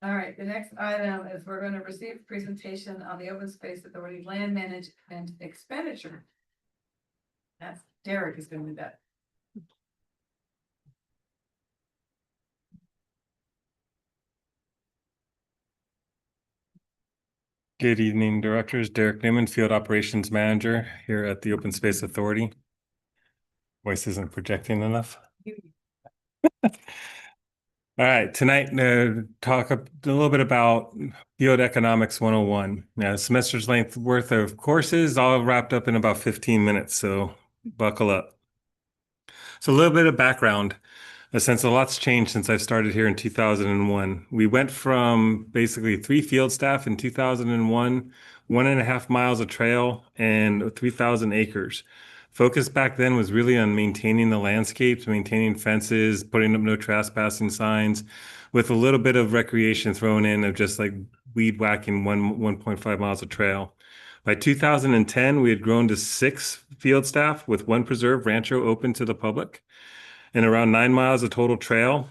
right, the next item is we're gonna receive a presentation on the Open Space Authority Land Management Expenditure. That's Derek is gonna do that. Good evening, directors. Derek Newman, Field Operations Manager here at the Open Space Authority. Voice isn't projecting enough. All right, tonight, talk a little bit about Field Economics 101. Now, semester's length worth of courses, all wrapped up in about 15 minutes, so buckle up. So a little bit of background. Since a lot's changed since I started here in 2001. We went from basically 3 field staff in 2001, 1.5 miles of trail, and 3,000 acres. Focus back then was really on maintaining the landscapes, maintaining fences, putting up no trespassing signs, with a little bit of recreation thrown in of just like weed whacking 1.5 miles of trail. By 2010, we had grown to 6 field staff with 1 preserve rancho open to the public and around 9 miles of total trail.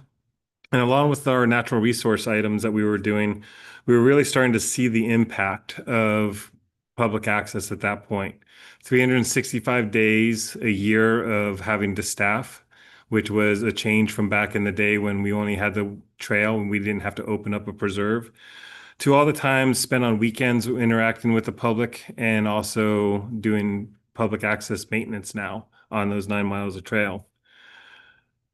And along with our natural resource items that we were doing, we were really starting to see the impact of public access at that point. 365 days a year of having to staff, which was a change from back in the day when we only had the trail and we didn't have to open up a preserve, to all the time spent on weekends interacting with the public and also doing public access maintenance now on those 9 miles of trail.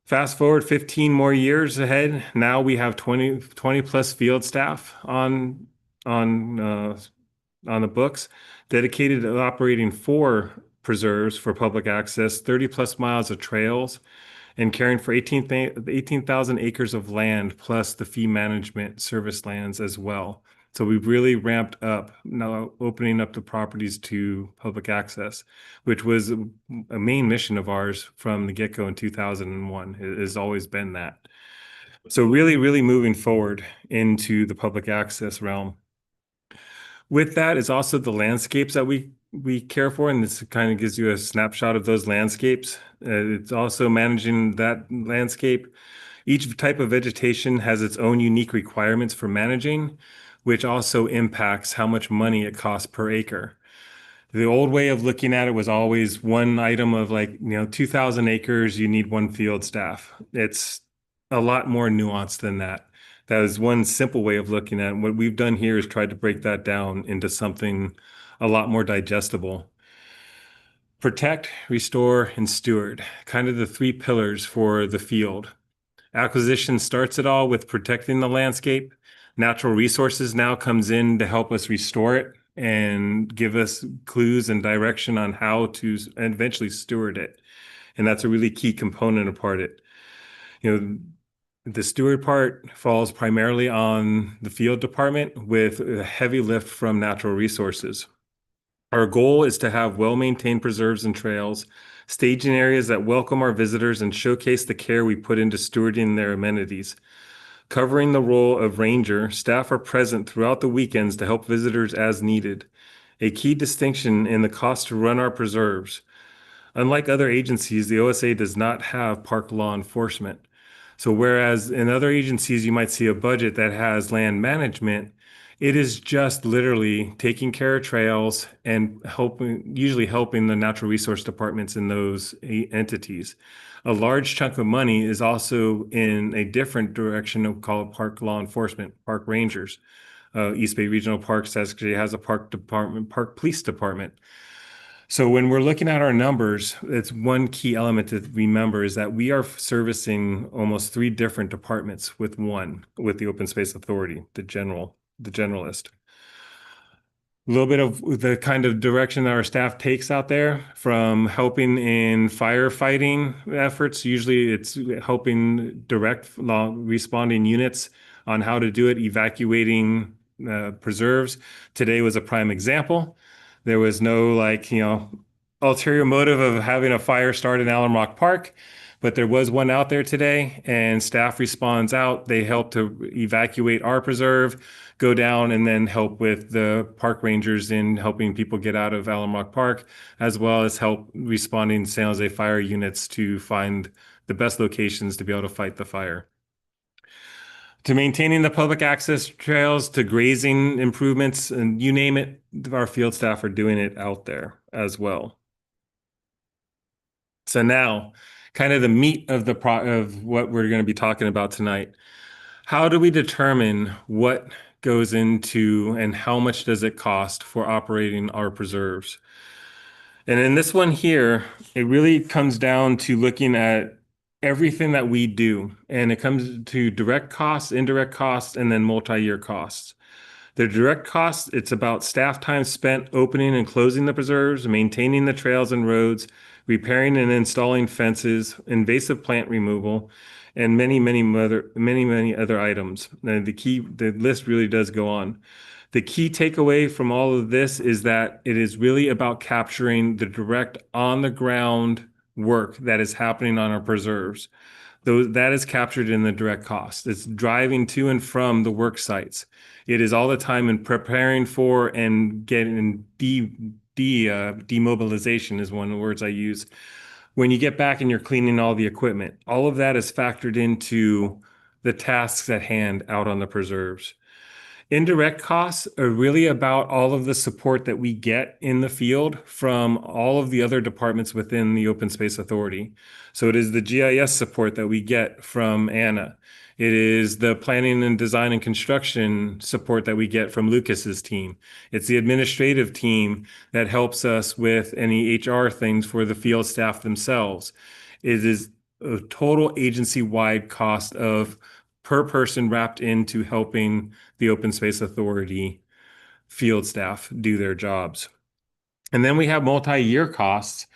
Fast forward 15 more years ahead. Now we have 20 plus field staff on the books, dedicated to operating 4 preserves for public access, 30 plus miles of trails, and caring for 18,000 acres of land, plus the fee management service lands as well. So we've really ramped up now, opening up the properties to public access, which was a main mission of ours from the get-go in 2001. It has always been that. So really, really moving forward into the public access realm. With that is also the landscapes that we care for, and this kind of gives you a snapshot of those landscapes. It's also managing that landscape. Each type of vegetation has its own unique requirements for managing, which also impacts how much money it costs per acre. The old way of looking at it was always one item of 2,000 acres, you need 1 field staff. It's a lot more nuanced than that. That is one simple way of looking at it. What we've done here is tried to break that down into something a lot more digestible. Protect, restore, and steward, kind of the 3 pillars for the field. Acquisition starts it all with protecting the landscape. Natural resources now comes in to help us restore it and give us clues and direction on how to eventually steward it. And that's a really key component of it. The steward part falls primarily on the field department with a heavy lift from natural resources. Our goal is to have well-maintained preserves and trails, staging areas that welcome our visitors and showcase the care we put into stewarding their amenities. Covering the role of ranger, staff are present throughout the weekends to help visitors as needed. A key distinction in the cost to run our preserves. Unlike other agencies, the OSA does not have park law enforcement. So whereas in other agencies, you might see a budget that has land management, it is just literally taking care of trails and usually helping the natural resource departments in those entities. A large chunk of money is also in a different direction of called park law enforcement, park rangers. East Bay Regional Parks actually has a park department, park police department. So when we're looking at our numbers, it's one key element to remember is that we are servicing almost 3 different departments with the Open Space Authority, the generalist. A little bit of the kind of direction that our staff takes out there, from helping in firefighting efforts. Usually it's helping direct responding units on how to do it, evacuating preserves. Today was a prime example. There was no ulterior motive of having a fire start in Allen Rock Park, but there was one out there today, and staff responds out. They help to evacuate our preserve, go down, and then help with the park rangers in helping people get out of Alum Rock Park, as well as help responding San Jose fire units to find the best locations to be able to fight the fire. To maintaining the public access trails, to grazing improvements, and you name it, our field staff are doing it out there as well. So now, kind of the meat of of what we're going to be talking about tonight. How do we determine what goes into and how much does it cost for operating our preserves? And in this one here, it really comes down to looking at everything that we do, and it comes to direct costs, indirect costs, and then multi-year costs. The direct costs, it's about staff time spent opening and closing the preserves, maintaining the trails and roads, repairing and installing fences, invasive plant removal, and many other items. And the list really does go on. The key takeaway from all of this is that it is really about capturing the direct on the ground work that is happening on our preserves. That is captured in the direct cost. It's driving to and from the work sites. It is all the time in preparing for and getting demobilization is one of the words I use. When you get back and you're cleaning all the equipment, all of that is factored into the tasks at hand out on the preserves. Indirect costs are really about all of the support that we get in the field from all of the other departments within the Open Space Authority. So it is the GIS support that we get from Anna. It is the planning and design and construction support that we get from Lucas's team. It's the administrative team that helps us with any HR things for the field staff themselves. It is a total agency-wide cost of per person wrapped into helping the Open Space Authority field staff do their jobs. And then we have multi-year costs,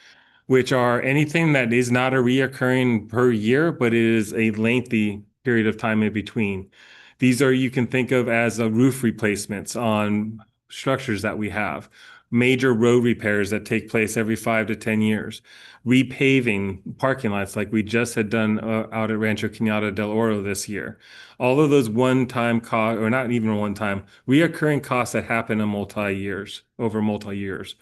which are anything that is not a reoccurring per year, but it is a lengthy period of time in between. These are, you can think of as a roof replacements on structures that we have, major road repairs that take place every 5 to 10 years, repaving parking lots like we just had done out at Rancho Cañada del Oro this year. All of those one-time costs, or not even one-time, reoccurring costs that happen in over multi-years.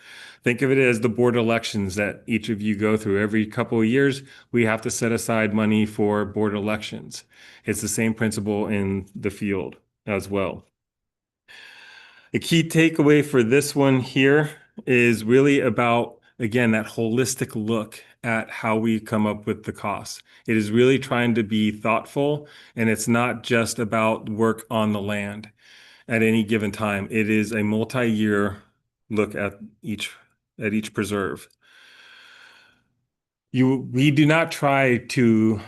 Think of it as the board elections that each of you go through. Every couple of years, we have to set aside money for board elections. It's the same principle in the field as well. A key takeaway for this one here is really about, again, that holistic look at how we come up with the costs. It is really trying to be thoughtful, and it's not just about work on the land at any given time. It is a multi-year look at each preserve. We do not try to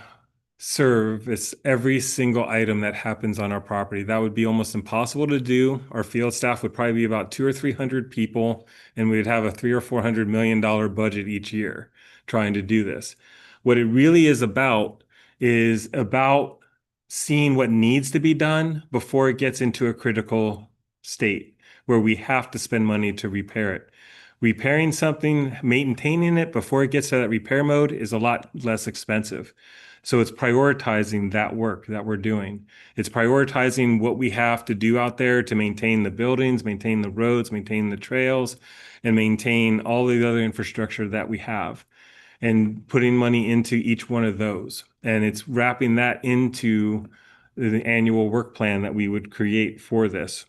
service every single item that happens on our property. That would be almost impossible to do. Our field staff would probably be about 200 or 300 people, and we'd have a $300 or $400 million budget each year trying to do this. What it really is about seeing what needs to be done before it gets into a critical state where we have to spend money to repair it. Repairing something, maintaining it before it gets to that repair mode is a lot less expensive. So it's prioritizing that work that we're doing. It's prioritizing what we have to do out there to maintain the buildings, maintain the roads, maintain the trails, and maintain all the other infrastructure that we have, and putting money into each one of those. And it's wrapping that into the annual work plan that we would create for this.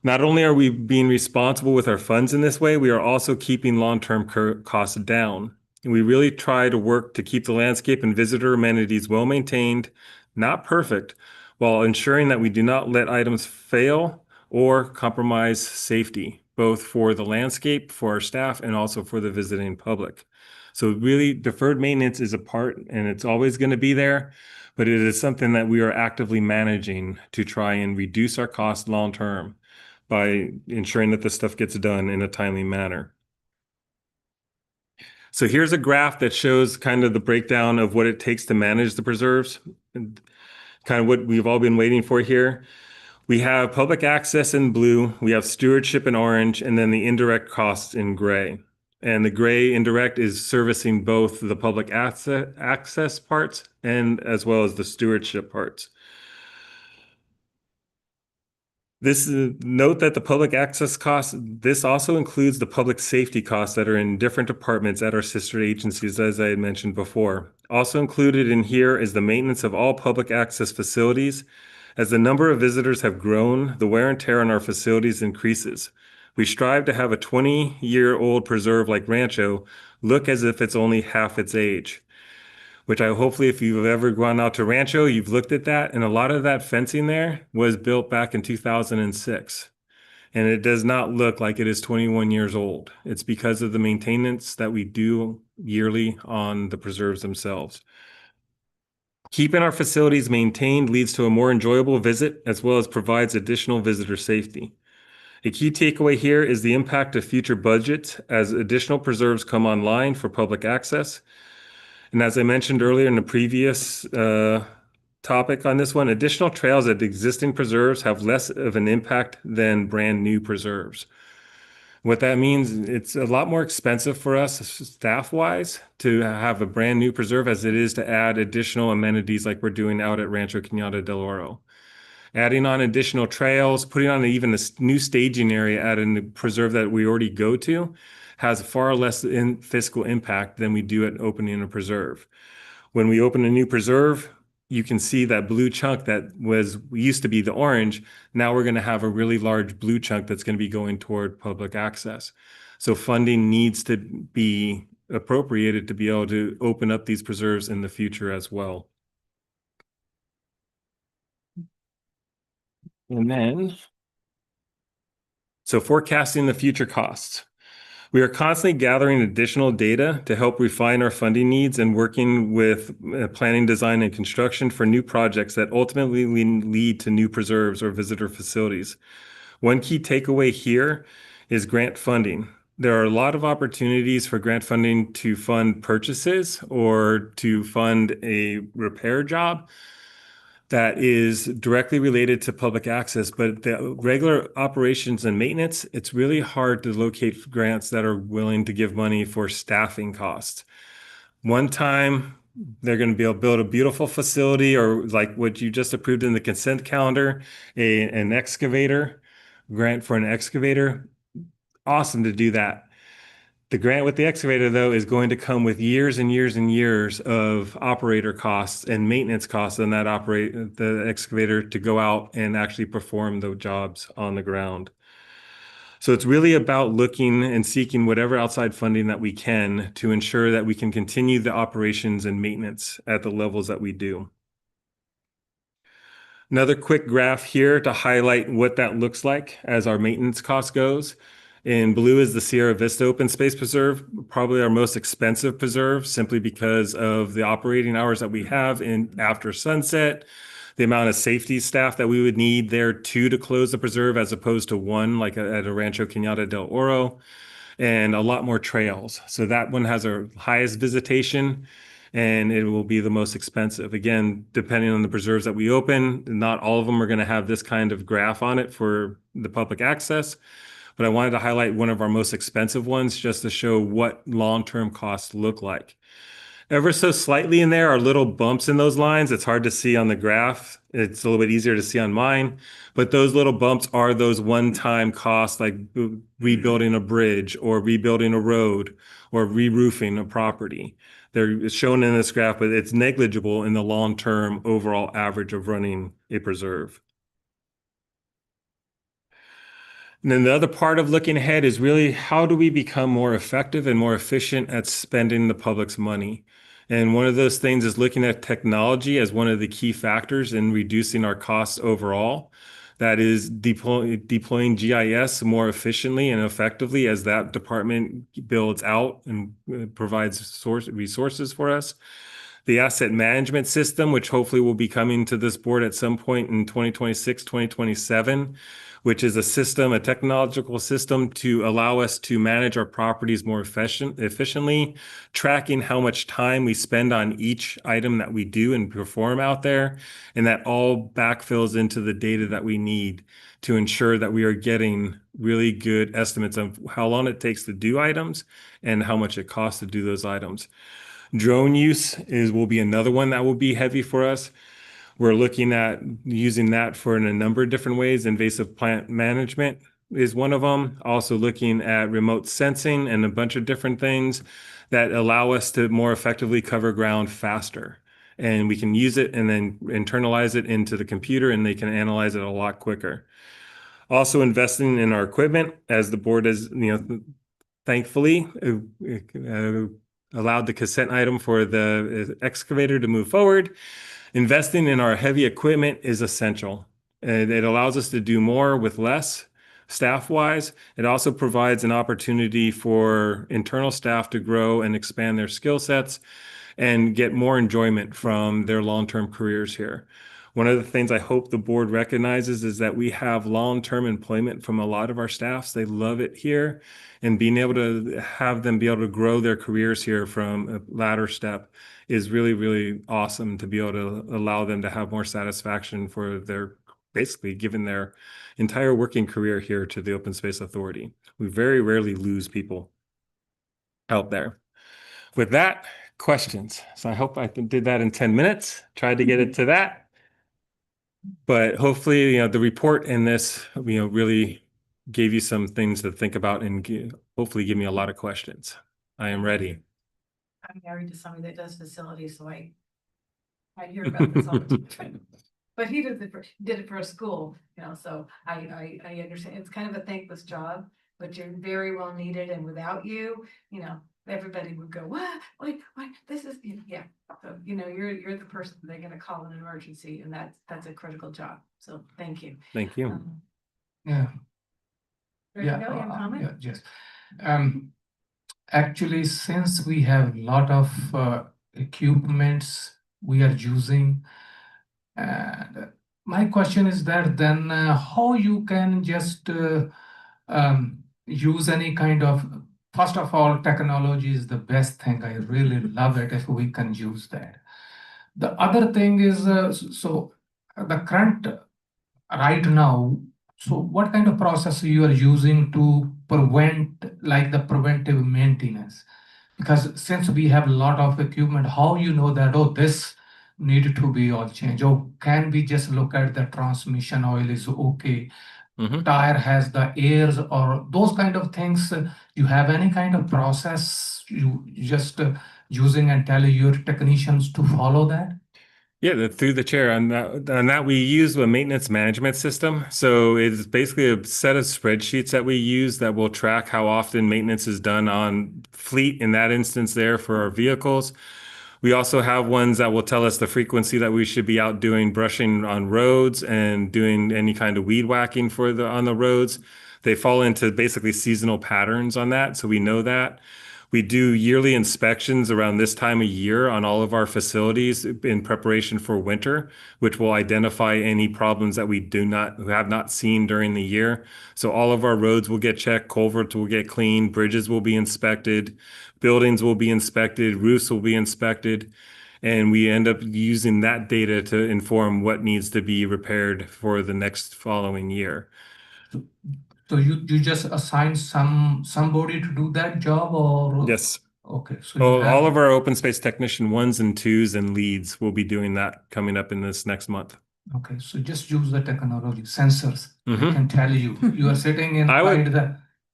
Not only are we being responsible with our funds in this way, we are also keeping long-term costs down. And we really try to work to keep the landscape and visitor amenities well maintained, not perfect, while ensuring that we do not let items fail or compromise safety, both for the landscape, for our staff, and also for the visiting public. So really, deferred maintenance is a part, and it's always going to be there, but it is something that we are actively managing to try and reduce our costs long-term by ensuring that this stuff gets done in a timely manner. So here's a graph that shows kind of the breakdown of what it takes to manage the preserves, and kind of what we've all been waiting for here. We have public access in blue, we have stewardship in orange, and then the indirect costs in gray. And the gray indirect is servicing both the public access parts and as well as the stewardship parts. Note that the public access costs, this also includes the public safety costs that are in different departments at our sister agencies, as I had mentioned before. Also included in here is the maintenance of all public access facilities. As the number of visitors have grown, the wear and tear on our facilities increases. We strive to have a 20-year-old preserve like Rancho look as if it's only half its age, which I hopefully, if you've ever gone out to Rancho, you've looked at that, and a lot of that fencing there was built back in 2006. And it does not look like it is 21 years old. It's because of the maintenance that we do yearly on the preserves themselves. Keeping our facilities maintained leads to a more enjoyable visit, as well as provides additional visitor safety. A key takeaway here is the impact of future budgets as additional preserves come online for public access. And as I mentioned earlier in the previous topic on this one, additional trails at existing preserves have less of an impact than brand new preserves. What that means, it's a lot more expensive for us staff-wise to have a brand new preserve as it is to add additional amenities like we're doing out at Rancho Cañada del Oro. Adding on additional trails, putting on even a new staging area at a preserve that we already go to has far less fiscal impact than we do at opening a preserve. When we open a new preserve, you can see that blue chunk that used to be the orange. Now we're going to have a really large blue chunk that's going to be going toward public access. So funding needs to be appropriated to be able to open up these preserves in the future as well. And then, so forecasting the future costs. We are constantly gathering additional data to help refine our funding needs and working with planning, design, and construction for new projects that ultimately lead to new preserves or visitor facilities. One key takeaway here is grant funding. There are a lot of opportunities for grant funding to fund purchases or to fund a repair job that is directly related to public access, but the regular operations and maintenance, it's really hard to locate grants that are willing to give money for staffing costs. One time, they're going to be able to build a beautiful facility or like what you just approved in the consent calendar, an excavator, grant for an excavator. Awesome to do that. The grant with the excavator, though, is going to come with years and years and years of operator costs and maintenance costs on that the excavator to go out and actually perform the jobs on the ground. So it's really about looking and seeking whatever outside funding that we can to ensure that we can continue the operations and maintenance at the levels that we do. Another quick graph here to highlight what that looks like as our maintenance cost goes. In blue is the Sierra Vista Open Space Preserve, probably our most expensive preserve, simply because of the operating hours that we have in after sunset, the amount of safety staff that we would need there to close the preserve as opposed to one like at a Rancho Cañada del Oro, and a lot more trails. So that one has our highest visitation and it will be the most expensive. Again, depending on the preserves that we open, not all of them are going to have this kind of graph on it for the public access. But I wanted to highlight one of our most expensive ones just to show what long-term costs look like. Ever so slightly in there are little bumps in those lines. It's hard to see on the graph. It's a little bit easier to see on mine. But those little bumps are those one-time costs like rebuilding a bridge or rebuilding a road or re-roofing a property. They're shown in this graph, but it's negligible in the long-term overall average of running a preserve. And then the other part of looking ahead is really how do we become more effective and more efficient at spending the public's money? And one of those things is looking at technology as one of the key factors in reducing our costs overall. That is deploying GIS more efficiently and effectively as that department builds out and provides resources for us. the asset management system, which hopefully will be coming to this board at some point in 2026, 2027, which is a system, a technological system to allow us to manage our properties more efficiently, tracking how much time we spend on each item that we do and perform out there. And that all backfills into the data that we need to ensure that we are getting really good estimates of how long it takes to do items and how much it costs to do those items. Drone use will be another one that will be heavy for us. We're looking at using that for in a number of different ways. Invasive plant management is one of them. Also looking at remote sensing and a bunch of different things that allow us to more effectively cover ground faster. And we can use it and then internalize it into the computer, and they can analyze it a lot quicker. Also investing in our equipment, as the board has, thankfully allowed the consent item for the excavator to move forward. Investing in our heavy equipment is essential. It allows us to do more with less staff-wise. It also provides an opportunity for internal staff to grow and expand their skill sets and get more enjoyment from their long-term careers here. One of the things I hope the board recognizes is that we have long-term employment from a lot of our staffs. They love it here, and being able to have them be able to grow their careers here from a latter step is really, really awesome, to be able to allow them to have more satisfaction for their, basically given their entire working career here to the Open Space Authority. We very rarely lose people out there. With that, questions. So I hope I did that in 10 minutes, tried to get it to that. But hopefully, the report in this, really gave you some things to think about and hopefully give me a lot of questions. I am ready. I'm married to somebody that does facilities, so I hear about this all the time. But he did it for a school, so I understand. It's kind of a thankless job, but you're very well needed, and without you, everybody would go, what, wait, this is, yeah. So, you're the person they're gonna call in an emergency, and that's a critical job. So thank you. Thank you. Yeah. Ready to go? You have a comment? Yes. Actually, since we have a lot of equipments we are using, and my question is that then how you can just use any kind of, first of all, technology is the best thing. I really love it if we can use that. The other thing is, so the current right now, so what kind of process you are using to prevent, like the preventive maintenance? Because since we have a lot of equipment, how you know that, oh, this needed to be all changed? Or can we just look at the transmission oil is okay? Tire has the airs, or those kind of things. You have any kind of process you just using and tell your technicians to follow that? Yeah, through the chair on that we use a maintenance management system. So it's basically a set of spreadsheets that we use that will track how often maintenance is done on fleet, in that instance there, for our vehicles. We also have ones that will tell us the frequency that we should be out doing brushing on roads and doing any kind of weed whacking on the roads. They fall into basically seasonal patterns on that, so we know that. We do yearly inspections around this time of year on all of our facilities in preparation for winter, which will identify any problems that we have not seen during the year. So all of our roads will get checked, culverts will get cleaned, bridges will be inspected, buildings will be inspected, roofs will be inspected, and we end up using that data to inform what needs to be repaired for the next following year. So you just assign somebody to do that job, or? Yes. Okay. So all of our open space technician 1s and 2s and leads will be doing that coming up in this next month. Okay, so just use the technology, sensors. Mm-hmm. I can tell you are sitting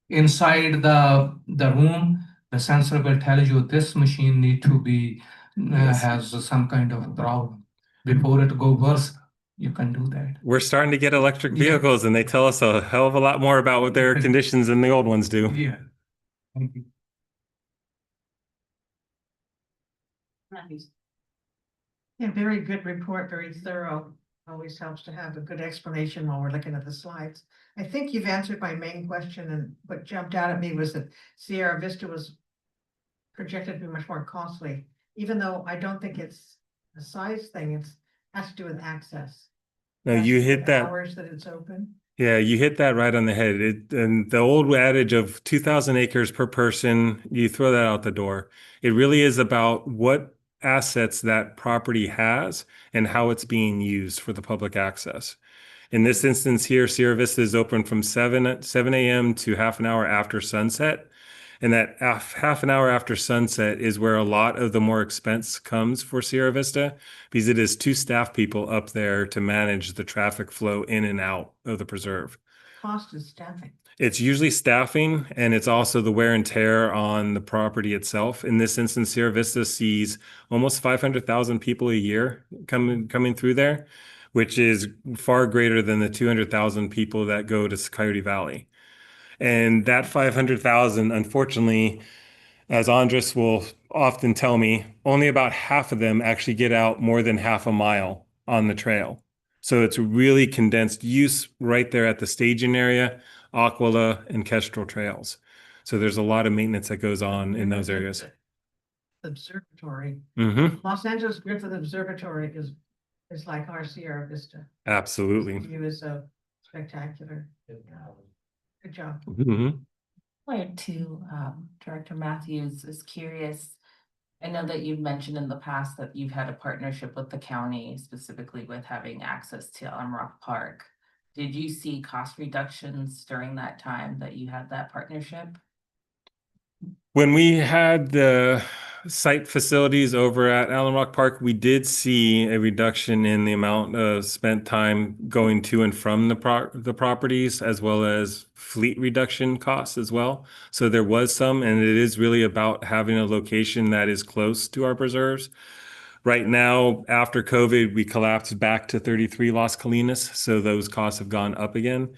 inside the room. The sensor will tell you this machine need to be has some kind of problem before it go worse. You can do that. We're starting to get electric vehicles, and they tell us a hell of a lot more about what their conditions than the old ones do. Yeah. Thank you. Yeah, very good report, very thorough. Always helps to have a good explanation while we're looking at the slides. I think you've answered my main question, and what jumped out at me was that Sierra Vista was projected to be much more costly even though I don't think it's a size thing, it's, has to do with access. No, Has to you do hit with that. Hours that it's open. Yeah, you hit that right on the head. And the old adage of 2,000 acres per person, you throw that out the door. It really is about what assets that property has and how it's being used for the public access. In this instance here, Sierra Vista is open from 7 a.m. to half an hour after sunset. And that half an hour after sunset is where a lot of the more expense comes for Sierra Vista, because it is 2 staff people up there to manage the traffic flow in and out of the preserve. Cost is staffing. It's usually staffing, and it's also the wear and tear on the property itself. In this instance, Sierra Vista sees almost 500,000 people a year coming through there, which is far greater than the 200,000 people that go to Coyote Valley. And that 500,000, unfortunately, as Andres will often tell me, only about half of them actually get out more than half a mile on the trail. So it's really condensed use right there at the staging area, Aquila and Kestrel trails. So there's a lot of maintenance that goes on in those areas. Observatory. Mm-hmm. Los Angeles Griffith Observatory is like our Sierra Vista. Absolutely. The view is so spectacular. Good job. Mm-hmm. Point to Director Matthews is curious. I know that you've mentioned in the past that you've had a partnership with the county, specifically with having access to Alum Rock Park. Did you see cost reductions during that time that you had that partnership? When we had the site facilities over at Alum Rock Park, we did see a reduction in the amount of spent time going to and from the properties, as well as fleet reduction costs as well. So there was some, and it is really about having a location that is close to our preserves. Right now, after COVID, we collapsed back to 33 Las Colinas, so those costs have gone up again.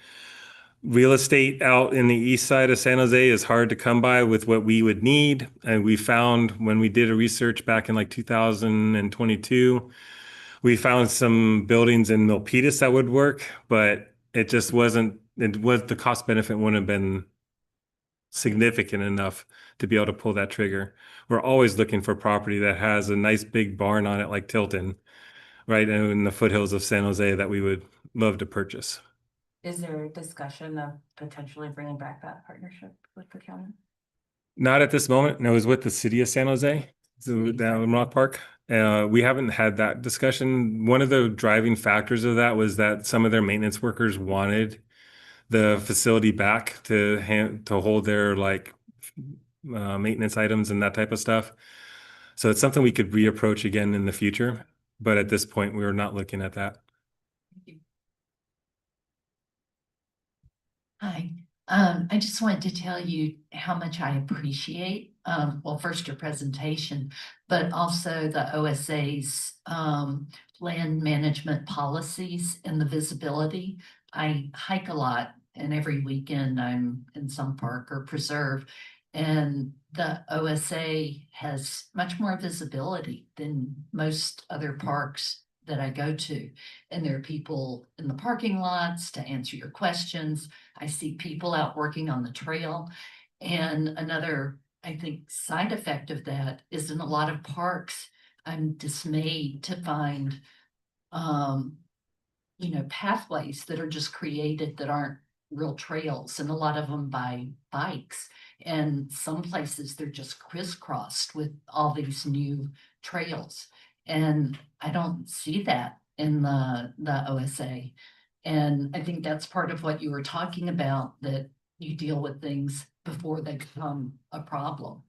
Real estate out in the east side of San Jose is hard to come by with what we would need. And we found when we did a research back in like 2022, we found some buildings in Milpitas that would work, but it just wasn't, the cost benefit wouldn't have been significant enough to be able to pull that trigger. We're always looking for property that has a nice big barn on it like Tilton, right in the foothills of San Jose that we would love to purchase. Is there a discussion of potentially bringing back that partnership with the county? Not at this moment. No, it was with the city of San Jose, down in Rock Park. We haven't had that discussion. One of the driving factors of that was that some of their maintenance workers wanted the facility back to hold their maintenance items and that type of stuff. So it's something we could reapproach again in the future. But at this point, we're not looking at that. Hi, I just wanted to tell you how much I appreciate, well, first your presentation, but also the OSA's land management policies and the visibility. I hike a lot, and every weekend I'm in some park or preserve, and the OSA has much more visibility than most other parks that I go to. And there are people in the parking lots to answer your questions. I see people out working on the trail. And another, I think, side effect of that is in a lot of parks, I'm dismayed to find, pathways that are just created that aren't real trails, and a lot of them by bikes. And some places they're just crisscrossed with all these new trails. And I don't see that in the OSA. And I think that's part of what you were talking about, that you deal with things before they become a problem.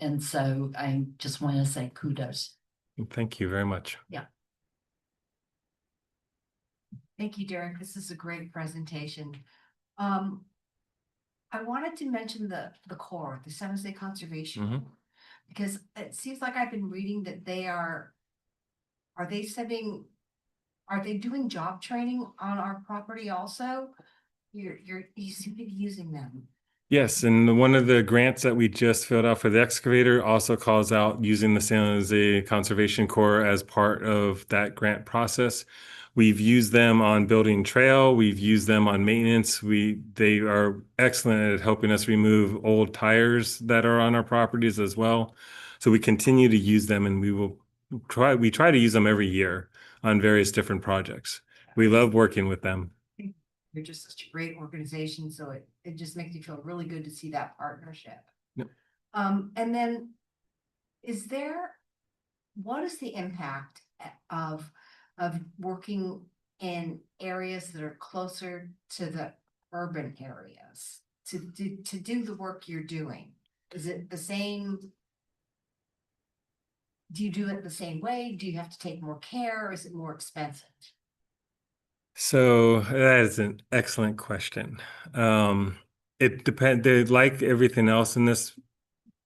And so I just want to say kudos. Thank you very much. Yeah. Thank you, Derek. This is a great presentation. I wanted to mention the Corps, the San Jose Conservation, Mm-hmm. Corps, because it seems like I've been reading that they are they doing job training on our property also? You seem to be using them. Yes, and one of the grants that we just filled out for the excavator also calls out using the San Jose Conservation Corps as part of that grant process. We've used them on building trail. We've used them on maintenance. They are excellent at helping us remove old tires that are on our properties as well. So we continue to use them, and we try to use them every year on various different projects. We love working with them. You're just such a great organization, so it just makes me feel really good to see that partnership. Yep. And then what is the impact of working in areas that are closer to the urban areas to do the work you're doing? Is it the same? Do you do it the same way? Do you have to take more care, or is it more expensive? So that is an excellent question. It depends. Like everything else in this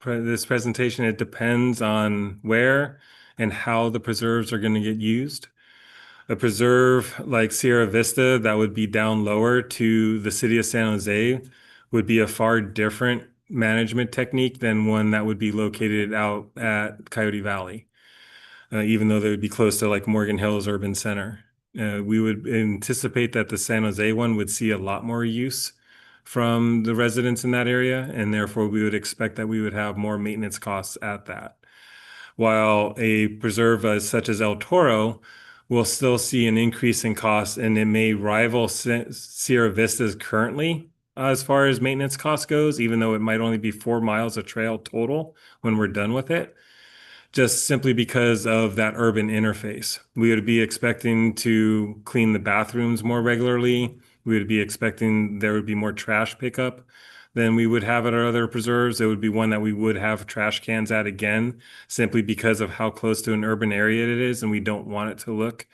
presentation, it depends on where and how the preserves are going to get used. A preserve like Sierra Vista that would be down lower to the city of San Jose would be a far different management technique than one that would be located out at Coyote Valley, even though they would be close to like Morgan Hills Urban Center. We would anticipate that the San Jose one would see a lot more use from the residents in that area, and therefore we would expect that we would have more maintenance costs at that. While a preserve such as El Toro will still see an increase in costs, and it may rival Sierra Vista's currently as far as maintenance cost goes, even though it might only be 4 miles of trail total when we're done with it, just simply because of that urban interface. We would be expecting to clean the bathrooms more regularly. We would be expecting there would be more trash pickup than we would have at our other preserves. It would be one that we would have trash cans at again, simply because of how close to an urban area it is, and we don't want it to look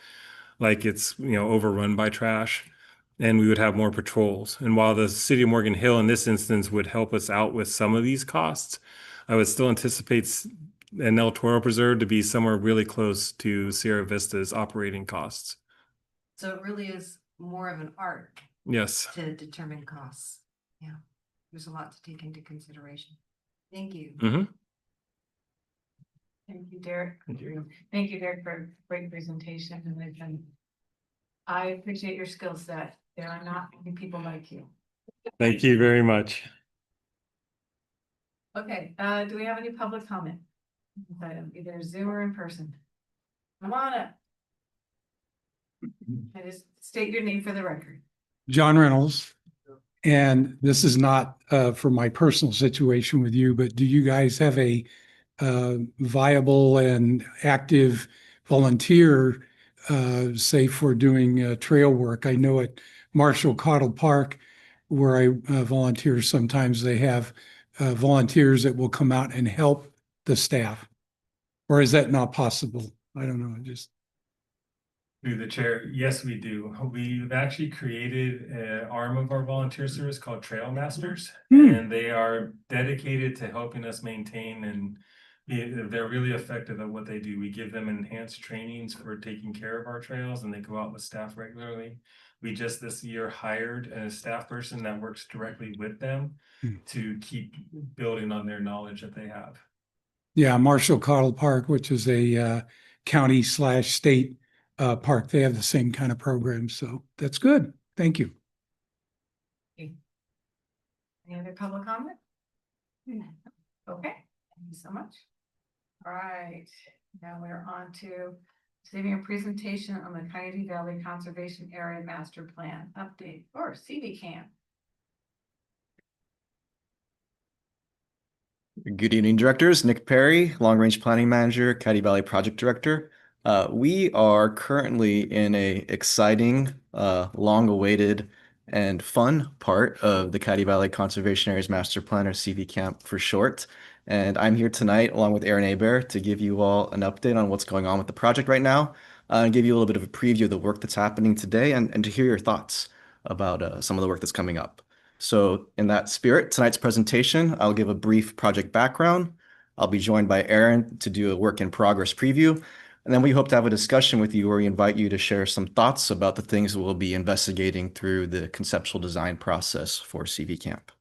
like it's, overrun by trash. And we would have more patrols. And while the city of Morgan Hill in this instance would help us out with some of these costs, I would still anticipate an El Toro preserve to be somewhere really close to Sierra Vista's operating costs. So it really is more of an art. Yes. To determine costs. Yeah, there's a lot to take into consideration. Thank you. Mm-hmm. Thank you, Derek. Thank you, Derek, for a great presentation. And I appreciate your skill set. There are not many people like you. Thank you very much. Okay, do we have any public comment? Either Zoom or in person? Come on up. And just state your name for the record. John Reynolds. And this is not for my personal situation with you, but do you guys have a viable and active volunteer, say for doing trail work? I know at Marshall Cottle Park, where I volunteer, sometimes they have volunteers that will come out and help the staff. Or is that not possible? I don't know. Through the chair, yes, we do. We've actually created an arm of our volunteer service called Trail Masters, and they are dedicated to helping us maintain, and they're really effective at what they do. We give them enhanced trainings for taking care of our trails, and they go out with staff regularly. We just this year hired a staff person that works directly with them to keep building on their knowledge that they have. Yeah, Marshall Cottle Park, which is a county/state park, they have the same kind of program. So that's good. Thank you. Any other public comment? Okay, thank you so much. All right, now we're on to receiving a presentation on the Coyote Valley Conservation Area Master Plan update, or CV Camp. Good evening, directors. Nick Perry, Long Range Planning Manager, Coyote Valley Project Director. We are currently in a exciting, long-awaited, and fun part of the Coyote Valley Conservation Areas Master Plan, or CV Camp for short. And I'm here tonight, along with Aaron Hebert, to give you all an update on what's going on with the project right now, and give you a little bit of a preview of the work that's happening today, and to hear your thoughts about some of the work that's coming up. So in that spirit, tonight's presentation, I'll give a brief project background. I'll be joined by Aaron to do a work in progress preview. And then we hope to have a discussion with you where we invite you to share some thoughts about the things we'll be investigating through the conceptual design process for CV Camp.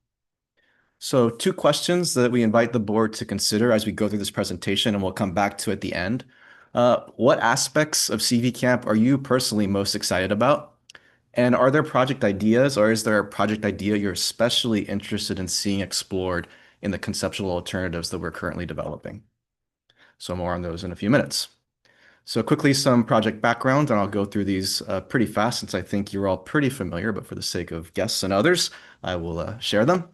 So 2 questions that we invite the board to consider as we go through this presentation, and we'll come back to at the end. What aspects of CV Camp are you personally most excited about? And are there project ideas, or is there a project idea you're especially interested in seeing explored in the conceptual alternatives that we're currently developing? So more on those in a few minutes. So quickly, some project background, and I'll go through these pretty fast since I think you're all pretty familiar, but for the sake of guests and others, I will share them.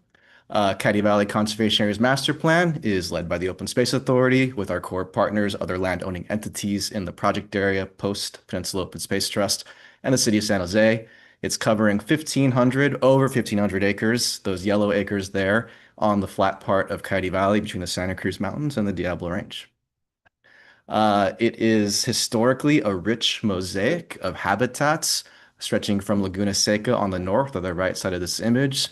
Caddy Valley Conservation Areas Master Plan is led by the Open Space Authority with our core partners, other land-owning entities in the project area, Post Peninsula Open Space Trust, and the City of San Jose. It's covering over 1,500 acres, those yellow acres there on the flat part of Caddy Valley between the Santa Cruz Mountains and the Diablo Range. It is historically a rich mosaic of habitats stretching from Laguna Seca on the north or the right side of this image,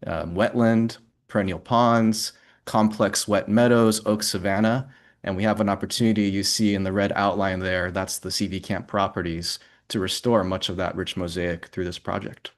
wetland, perennial ponds, complex wet meadows, oak savanna, and we have an opportunity you see in the red outline there, that's the CV Camp properties, to restore much of that rich mosaic through this project.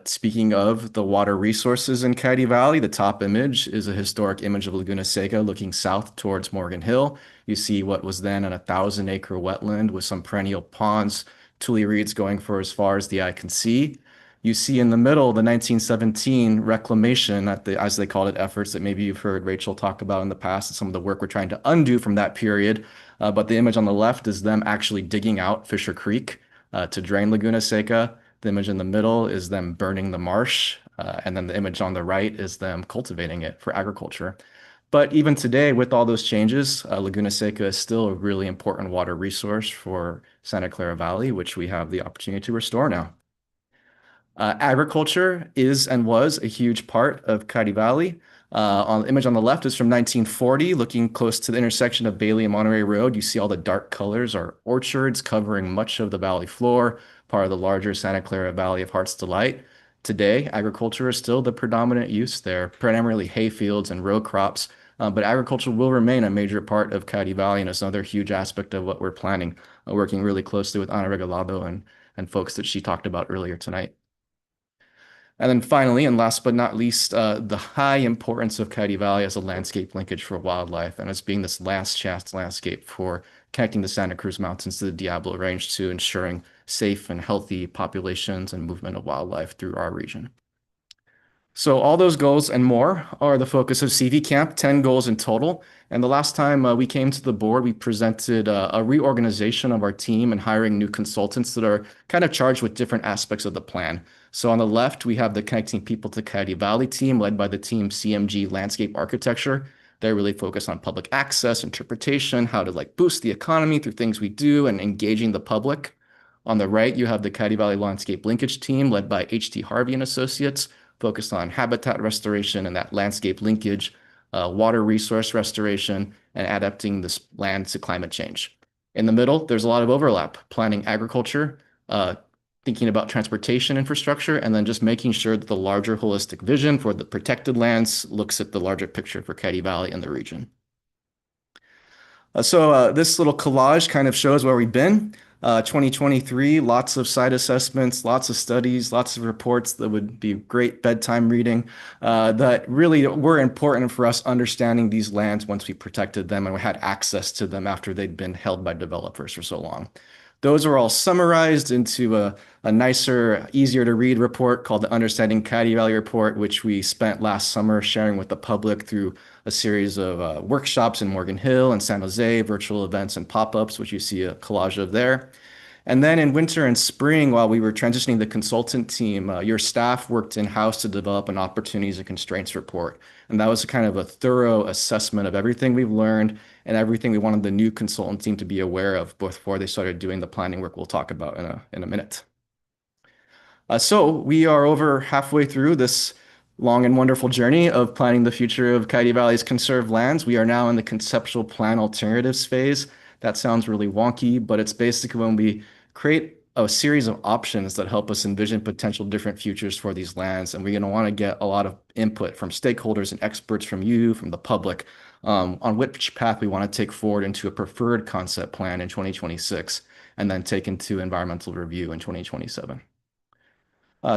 Speaking of the water resources in Caddy Valley, the top image is a historic image of Laguna Seca looking south towards Morgan Hill. You see what was then an 1,000-acre wetland with some perennial ponds, tule reeds going for as far as the eye can see. You see in the middle the 1917 reclamation, as they called it, efforts that maybe you've heard Rachel talk about in the past, and some of the work we're trying to undo from that period. But the image on the left is them actually digging out Fisher Creek to drain Laguna Seca. The image in the middle is them burning the marsh, and then the image on the right is them cultivating it for agriculture. But even today, with all those changes, Laguna Seca is still a really important water resource for Santa Clara Valley, which we have the opportunity to restore now. Agriculture is and was a huge part of Caddy Valley. On the image on the left is from 1940, looking close to the intersection of Bailey and Monterey Road. You see all the dark colors are orchards covering much of the valley floor, part of the larger Santa Clara Valley of Heart's Delight. Today, agriculture is still the predominant use there, primarily hay fields and row crops, but agriculture will remain a major part of Caddy Valley, and it's another huge aspect of what we're planning, working really closely with Ana Regalado and folks that she talked about earlier tonight. And then finally, and last but not least, the high importance of Caddy Valley as a landscape linkage for wildlife and as being this last chance landscape for connecting the Santa Cruz Mountains to the Diablo Range to ensuring safe and healthy populations and movement of wildlife through our region. So all those goals and more are the focus of CV Camp, 10 goals in total. And the last time we came to the board, we presented a reorganization of our team and hiring new consultants that are kind of charged with different aspects of the plan. So on the left, we have the Connecting People to Caddy Valley team led by the team CMG Landscape Architecture. They're really focused on public access, interpretation, how to boost the economy through things we do and engaging the public. On the right, you have the Caddy Valley Landscape Linkage team led by H.T. Harvey and Associates, focused on habitat restoration and that landscape linkage, water resource restoration, and adapting this land to climate change. In the middle, there's a lot of overlap, planning agriculture, thinking about transportation infrastructure, and then just making sure that the larger holistic vision for the protected lands looks at the larger picture for Caddy Valley and the region. So this little collage kind of shows where we've been. 2023, lots of site assessments, lots of studies, lots of reports that would be great bedtime reading that really were important for us understanding these lands once we protected them and we had access to them after they'd been held by developers for so long. Those are all summarized into a nicer, easier to read report called the Understanding Caddy Valley Report, which we spent last summer sharing with the public through a series of workshops in Morgan Hill and San Jose, virtual events and pop-ups, which you see a collage of there. And then in winter and spring, while we were transitioning the consultant team, your staff worked in-house to develop an opportunities and constraints report. And that was kind of a thorough assessment of everything we've learned and everything we wanted the new consultant team to be aware of before they started doing the planning work we'll talk about in a minute. So we are over halfway through this long and wonderful journey of planning the future of Caddy Valley's conserved lands. We are now in the conceptual plan alternatives phase. That sounds really wonky, but it's basically when we create a series of options that help us envision potential different futures for these lands. And we're going to want to get a lot of input from stakeholders and experts from you, from the public, on which path we want to take forward into a preferred concept plan in 2026, and then take into environmental review in 2027.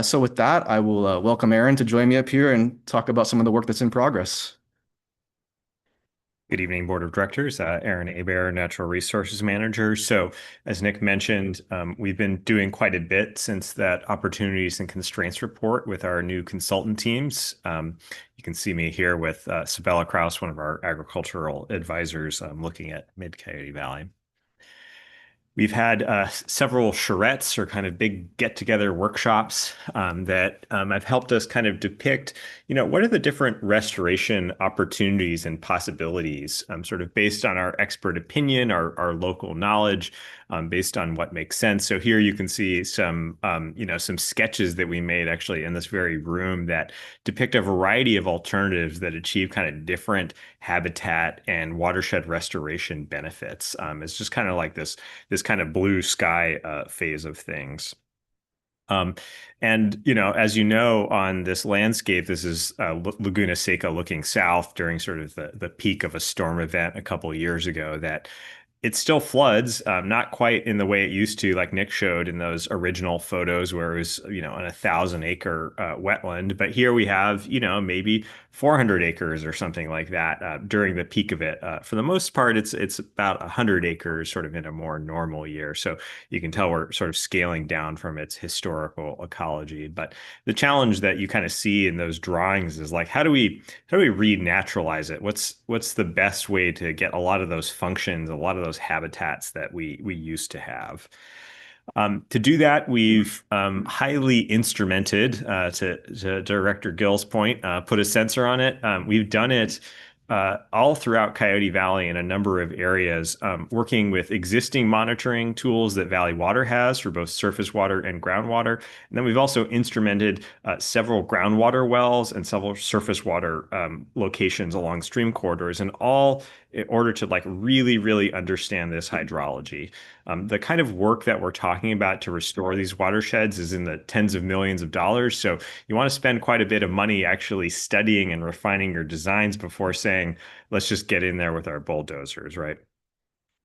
So with that, I will welcome Aaron to join me up here and talk about some of the work that's in progress. Good evening, Board of Directors. Aaron Abear, Natural Resources Manager. So as Nick mentioned, we've been doing quite a bit since that Opportunities and Constraints report with our new consultant teams. You can see me here with Sabella Kraus, one of our agricultural advisors, looking at Mid-Coyote Valley. We've had several charrettes or kind of big get-together workshops that have helped us kind of depict, what are the different restoration opportunities and possibilities, sort of based on our expert opinion, our local knowledge, based on what makes sense. So here you can see some, some sketches that we made actually in this very room that depict a variety of alternatives that achieve kind of different habitat and watershed restoration benefits. It's just kind of like this kind of blue sky phase of things. And, as you know, on this landscape, this is Laguna Seca looking south during sort of the peak of a storm event a couple of years ago that it still floods, not quite in the way it used to, like Nick showed in those original photos where it was, an 1,000-acre wetland. But here we have, maybe 400 acres or something like that during the peak of it. For the most part, it's about 100 acres sort of in a more normal year. So you can tell we're sort of scaling down from its historical ecology. But the challenge that you kind of see in those drawings is like, how do we renaturalize it? What's the best way to get a lot of those functions, a lot of those habitats that we used to have? To do that, we've highly instrumented, to Director Gill's point, put a sensor on it. We've done it all throughout Coyote Valley in a number of areas, working with existing monitoring tools that Valley Water has for both surface water and groundwater. And then we've also instrumented several groundwater wells and several surface water locations along stream corridors, and all in order to really, really understand this hydrology. The kind of work that we're talking about to restore these watersheds is in the tens of millions of dollars. So you want to spend quite a bit of money actually studying and refining your designs before saying, let's just get in there with our bulldozers, right?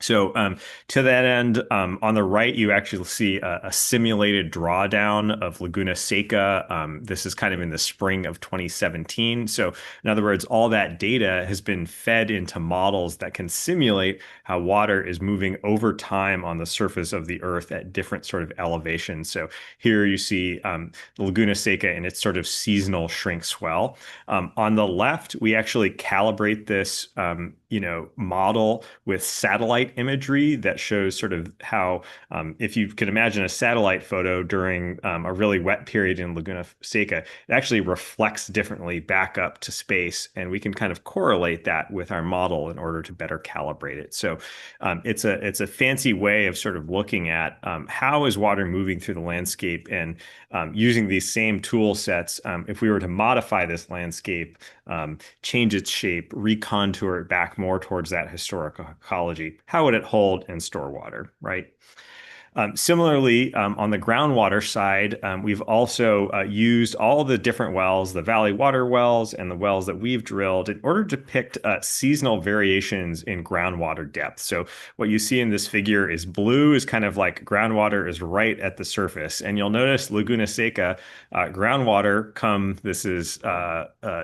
So to that end, on the right, you actually see a simulated drawdown of Laguna Seca. This is kind of in the spring of 2017. So in other words, all that data has been fed into models that can simulate how water is moving over time on the surface of the earth at different sort of elevations. So here you see the Laguna Seca in its sort of seasonal shrink swell. On the left, we actually calibrate this model with satellite imagery that shows sort of how, if you can imagine a satellite photo during a really wet period in Laguna Seca, it actually reflects differently back up to space. And we can kind of correlate that with our model in order to better calibrate it. So it's a fancy way of sort of looking at how is water moving through the landscape, and using these same tool sets, if we were to modify this landscape, change its shape, recontour it back more towards that historical ecology, how would it hold and store water, right? Similarly, on the groundwater side, we've also used all the different wells, the Valley Water wells and the wells that we've drilled, in order to depict seasonal variations in groundwater depth. So what you see in this figure is blue is kind of like groundwater is right at the surface. And you'll notice Laguna Seca groundwater this is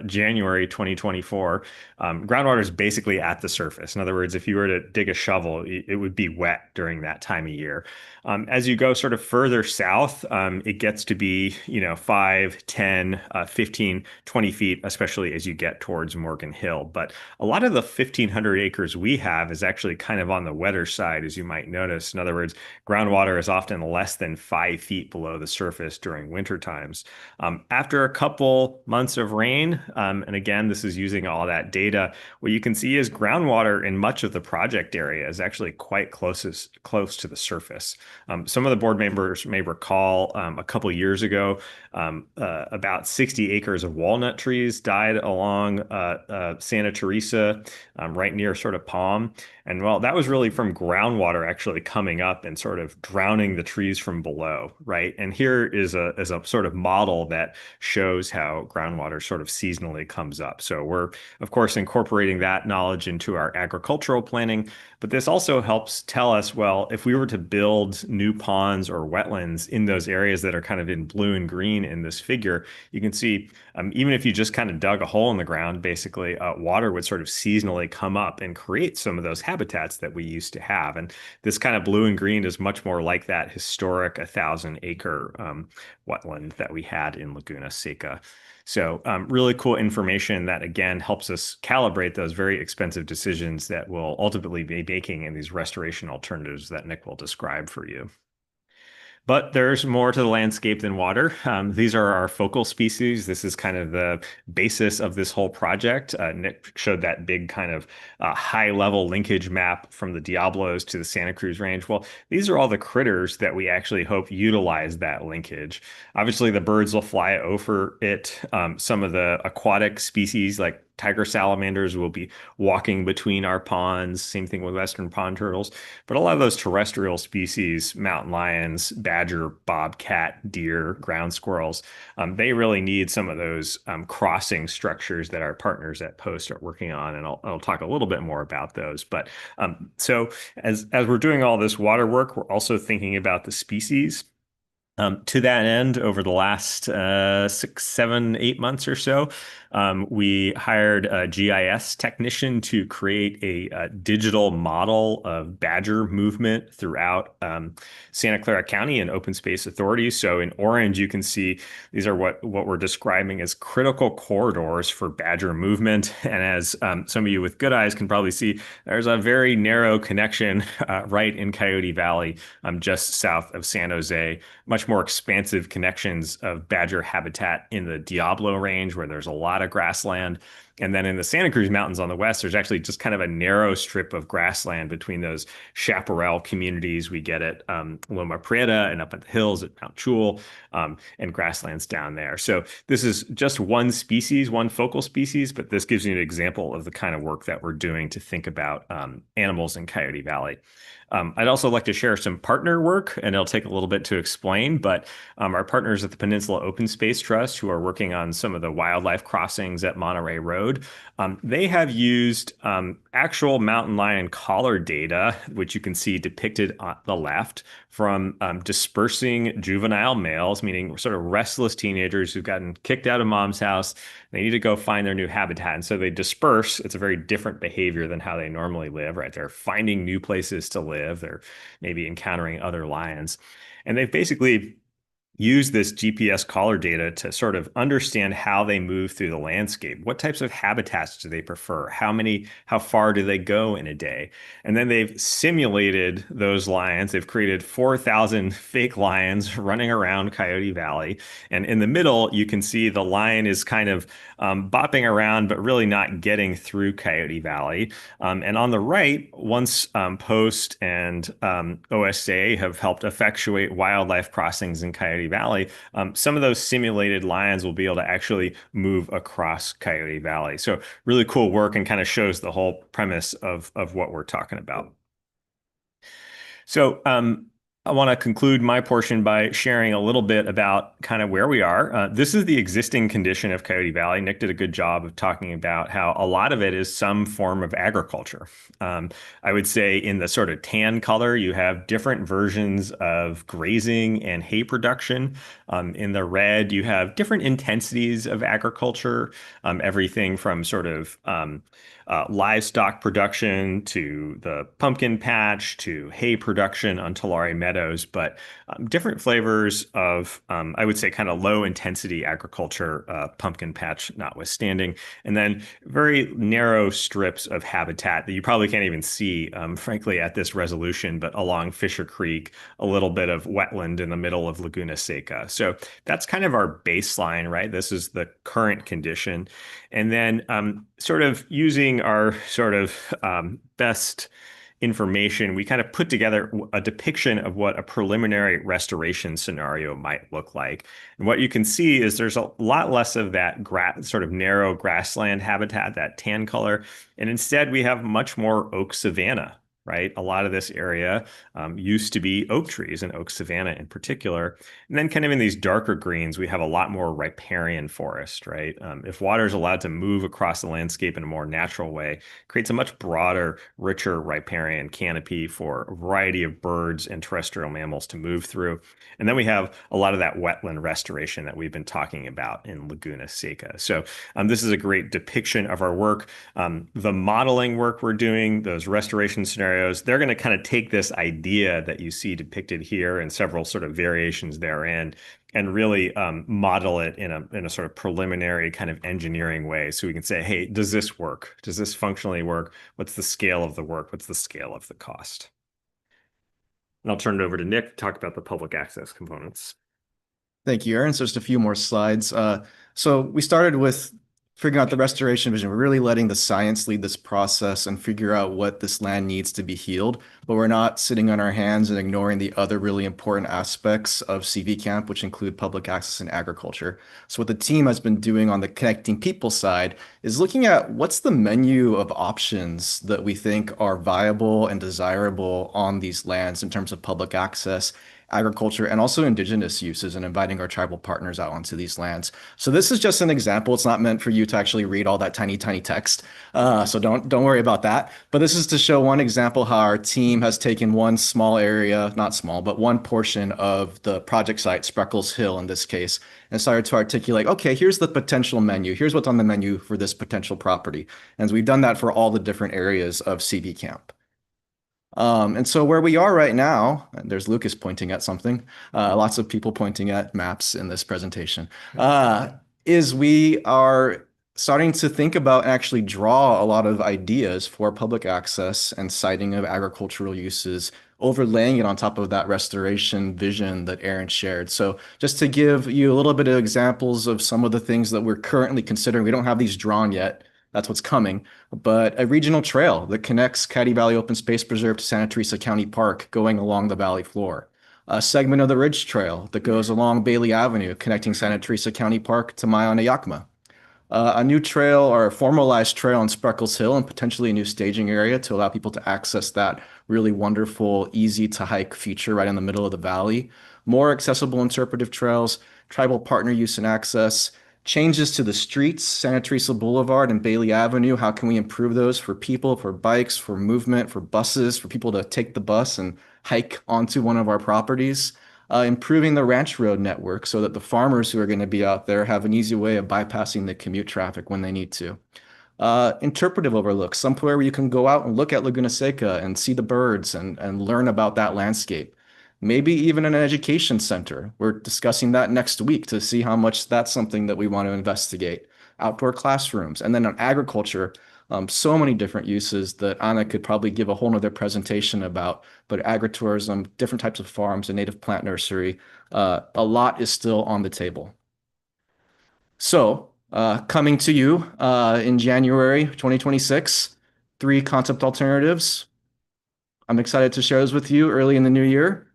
January 2024, groundwater is basically at the surface. In other words, if you were to dig a shovel, it would be wet during that time of year. As you go sort of further south, it gets to be, 5, 10, 15, 20 feet, especially as you get towards Morgan Hill. But a lot of the 1,500 acres we have is actually kind of on the wetter side, as you might notice. In other words, groundwater is often less than 5 feet below the surface during winter times. After a couple months of rain, and again, this is using all that data, what you can see is groundwater in much of the project area is actually quite close to the surface. Some of the board members may recall a couple of years ago, about 60 acres of walnut trees died along Santa Teresa, right near sort of Palm. And well, that was really from groundwater actually coming up and sort of drowning the trees from below, right? And here is a sort of model that shows how groundwater sort of seasonally comes up. So we're, of course, incorporating that knowledge into our agricultural planning, but this also helps tell us, well, if we were to build new ponds or wetlands in those areas that are kind of in blue and green in this figure, you can see even if you just kind of dug a hole in the ground, basically, water would sort of seasonally come up and create some of those habitats that we used to have. And this kind of blue and green is much more like that historic 1,000-acre wetland that we had in Laguna Seca. So really cool information that, again, helps us calibrate those very expensive decisions that we'll ultimately be making in these restoration alternatives that Nick will describe for you. But there's more to the landscape than water. These are our focal species. This is kind of the basis of this whole project. Nick showed that big kind of high-level linkage map from the Diablos to the Santa Cruz Range. Well, these are all the critters that we actually hope utilize that linkage. Obviously, the birds will fly over it. Some of the aquatic species like tiger salamanders will be walking between our ponds. Same thing with western pond turtles. But a lot of those terrestrial species, mountain lions, badger, bobcat, deer, ground squirrels, they really need some of those crossing structures that our partners at Post are working on. And I'll talk a little bit more about those. But so as we're doing all this water work, we're also thinking about the species. To that end, over the last 6, 7, 8 months or so, we hired a GIS technician to create a digital model of badger movement throughout Santa Clara County and open space authorities. So in orange, you can see these are what we're describing as critical corridors for badger movement. And as some of you with good eyes can probably see, there's a very narrow connection right in Coyote Valley, just south of San Jose. Much more expansive connections of badger habitat in the Diablo Range, where there's a lot of grassland. And then in the Santa Cruz Mountains on the west, there's actually just kind of a narrow strip of grassland between those chaparral communities we get at Loma Prieta and up at the hills at Mount Chul, and grasslands down there. So this is just one species, one focal species, but this gives you an example of the kind of work that we're doing to think about animals in Coyote Valley. I'd also like to share some partner work, and it'll take a little bit to explain, but our partners at the Peninsula Open Space Trust, who are working on some of the wildlife crossings at Monterey Road, they have used actual mountain lion collar data, which you can see depicted on the left, from dispersing juvenile males, meaning sort of restless teenagers who've gotten kicked out of mom's house. They need to go find their new habitat. And so they disperse. It's a very different behavior than how they normally live, right? They're finding new places to live. They're maybe encountering other lions. And they've basically use this GPS collar data to sort of understand how they move through the landscape. What types of habitats do they prefer? How far do they go in a day? And then they've simulated those lions. They've created 4,000 fake lions running around Coyote Valley. And in the middle, you can see the lion is kind of bopping around, but really not getting through Coyote Valley. And on the right, once Post and OSA have helped effectuate wildlife crossings in Coyote Valley, some of those simulated lions will be able to actually move across Coyote Valley. So really cool work, and kind of shows the whole premise of what we're talking about. So I want to conclude my portion by sharing a little bit about kind of where we are. This is the existing condition of Coyote Valley. Nick did a good job of talking about how a lot of it is some form of agriculture. I would say in the sort of tan color, you have different versions of grazing and hay production. In the red, you have different intensities of agriculture, everything from sort of livestock production to the pumpkin patch to hay production on Tulare Meadows, but different flavors of, I would say, kind of low intensity agriculture, pumpkin patch notwithstanding, and then very narrow strips of habitat that you probably can't even see, frankly, at this resolution, but along Fisher Creek, a little bit of wetland in the middle of Laguna Seca. So that's kind of our baseline, right? This is the current condition. And then sort of using our sort of best information, we kind of put together a depiction of what a preliminary restoration scenario might look like. And what you can see is there's a lot less of that sort of narrow grassland habitat, that tan color. And instead, we have much more oak savanna, right? A lot of this area used to be oak trees and oak savanna in particular. And then kind of in these darker greens, we have a lot more riparian forest, right? If water is allowed to move across the landscape in a more natural way, it creates a much broader, richer riparian canopy for a variety of birds and terrestrial mammals to move through. And then we have a lot of that wetland restoration that we've been talking about in Laguna Seca. So this is a great depiction of our work. The modeling work we're doing, those restoration scenarios, they're going to kind of take this idea that you see depicted here and several sort of variations therein and really model it in a sort of preliminary kind of engineering way. So we can say, hey, does this work? Does this functionally work? What's the scale of the work? What's the scale of the cost? And I'll turn it over to Nick to talk about the public access components. Thank you, Aaron. So just a few more slides. So we started with figuring out the restoration vision. We're really letting the science lead this process and figure out what this land needs to be healed, but we're not sitting on our hands and ignoring the other really important aspects of CV Camp, which include public access and agriculture. So what the team has been doing on the connecting people side is looking at what's the menu of options that we think are viable and desirable on these lands in terms of public access, agriculture, and also indigenous uses, and inviting our tribal partners out onto these lands. So this is just an example. It's not meant for you to actually read all that tiny text. So don't worry about that. But this is to show one example how our team has taken one small area, not small, but one portion of the project site, Spreckles Hill in this case, and started to articulate, okay, here's the potential menu. Here's what's on the menu for this potential property. And we've done that for all the different areas of CV Camp. And so where we are right now, and there's Lucas pointing at something, lots of people pointing at maps in this presentation, is we are starting to think about and actually draw a lot of ideas for public access and siting of agricultural uses, overlaying it on top of that restoration vision that Aaron shared. So just to give you a little bit of examples of some of the things that we're currently considering, we don't have these drawn yet. That's what's coming, but a regional trail that connects Caddy Valley Open Space Preserve to Santa Teresa County Park going along the valley floor. A segment of the Ridge Trail that goes along Bailey Avenue, connecting Santa Teresa County Park to Mayana Yakima. A new trail or a formalized trail on Spreckles Hill and potentially a new staging area to allow people to access that really wonderful, easy to hike feature right in the middle of the valley. More accessible interpretive trails, tribal partner use and access, changes to the streets, Santa Teresa Boulevard and Bailey Avenue. How can we improve those for people, for bikes, for movement, for buses, for people to take the bus and hike onto one of our properties? Improving the ranch road network so that the farmers who are going to be out there have an easy way of bypassing the commute traffic when they need to. Interpretive overlook, somewhere where you can go out and look at Laguna Seca and see the birds and learn about that landscape. Maybe even an education center. We're discussing that next week to see how much that's something that we want to investigate. Outdoor classrooms. And then on agriculture, so many different uses that Anna could probably give a whole nother presentation about, but agritourism, different types of farms, a native plant nursery, a lot is still on the table. So coming to you in January 2026, 3 concept alternatives. I'm excited to share those with you early in the new year.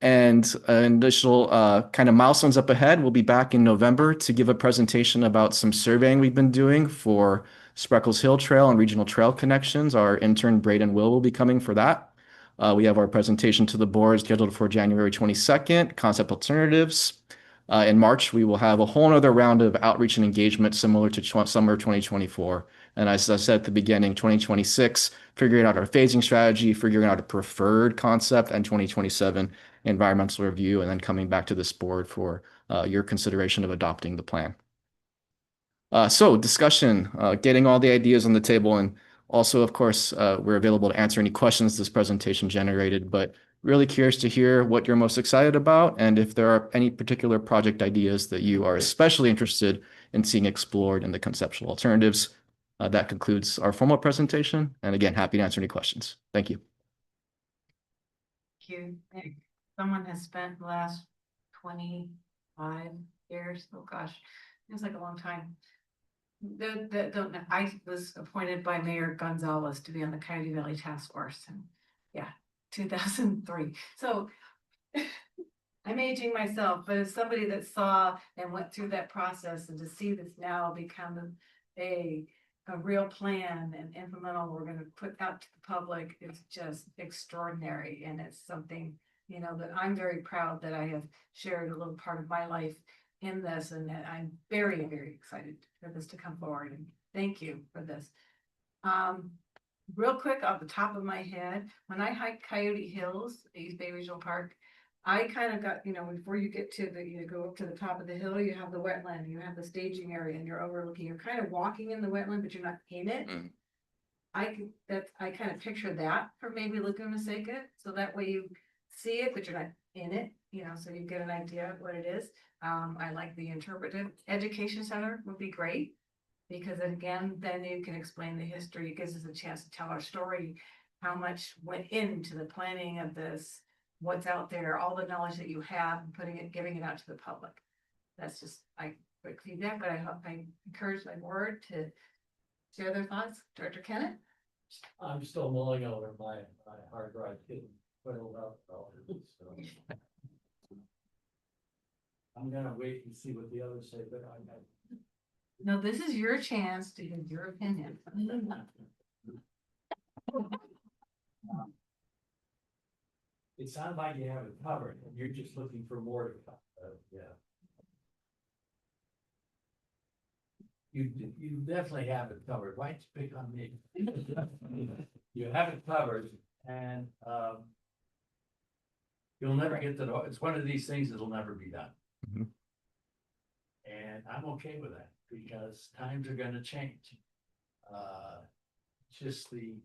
And additional kind of milestones up ahead. We'll be back in November to give a presentation about some surveying we've been doing for Spreckles Hill Trail and regional trail connections. Our intern Braden Will be coming for that. We have our presentation to the board scheduled for January 22nd, concept alternatives. In March, we will have a whole other round of outreach and engagement similar to summer 2024. And as I said at the beginning, 2026, figuring out our phasing strategy, figuring out a preferred concept, and 2027 environmental review, and then coming back to this board for your consideration of adopting the plan. So discussion, getting all the ideas on the table, and also, of course, we're available to answer any questions this presentation generated, but really curious to hear what you're most excited about and if there are any particular project ideas that you are especially interested in seeing explored in the conceptual alternatives. That concludes our formal presentation. And again, happy to answer any questions. Thank you. Thank you. Someone has spent the last 25 years, oh gosh, feels like a long time, don't know. I was appointed by Mayor Gonzalez to be on the Coyote Valley Task Force and yeah, 2003. So I'm aging myself, but as somebody that saw and went through that process and to see this now become a real plan and implemental we're gonna put out to the public is just extraordinary. And it's something, you know, that I'm very proud that I have shared a little part of my life in this, and that I'm very, very excited for this to come forward. And thank you for this. Real quick off the top of my head, when I hiked Coyote Hills, East Bay Regional Park, I kind of got, you know, before you get to the, you go up to the top of the hill, you have the wetland, you have the staging area, and you're overlooking, you're kind of walking in the wetland, but you're not in it. I kind of picture that for maybe Laguna Seca, so that way you see it, but you're not in it, you know, so you get an idea of what it is. I like the interpretive education center would be great, because again, then you can explain the history. It gives us a chance to tell our story, how much went into the planning of this, what's out there, all the knowledge that you have, and giving it out to the public. That's just, I quick feedback, but I encourage my board to share their thoughts. Director Kennett? I'm still mulling over my hard drive getting whittled up. So I'm gonna wait and see what the others say, but No, this is your chance to give your opinion. it sounds like you have it covered, and you're just looking for more to come. Yeah. You definitely have it covered. Why don't you pick on me? You have it covered, and you'll never get to know. It's one of these things that'll never be done. And I'm okay with that because times are gonna change. Just the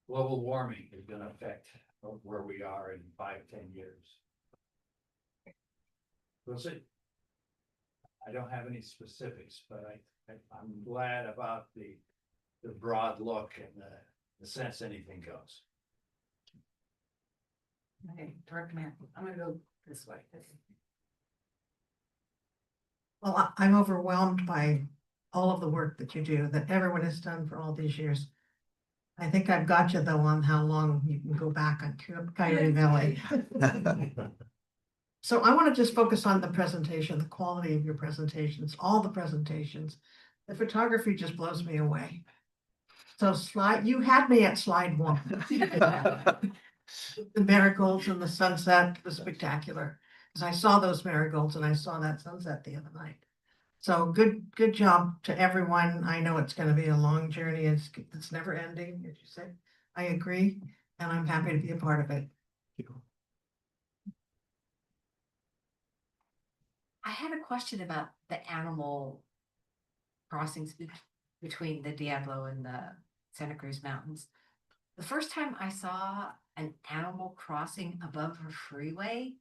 global warming is gonna affect where we are in 5-10 years. We'll see. I don't have any specifics, but I'm glad about the broad look and the sense anything goes. Okay, Director Mayor, I'm gonna go this way. Well, I'm overwhelmed by all of the work that you do, that everyone has done for all these years. I think I've got you though on how long you can go back on Coyote Valley. So I want to just focus on the presentation, the quality of your presentations, all the presentations. The photography just blows me away. So you had me at slide 1. The marigolds and the sunset was spectacular. Because I saw those marigolds and I saw that sunset the other night. So good job to everyone. I know it's going to be a long journey. It's never ending, as you said. I agree, and I'm happy to be a part of it. I had a question about the animal crossings between the Diablo and the Santa Cruz Mountains. The first time I saw an animal crossing above a freeway,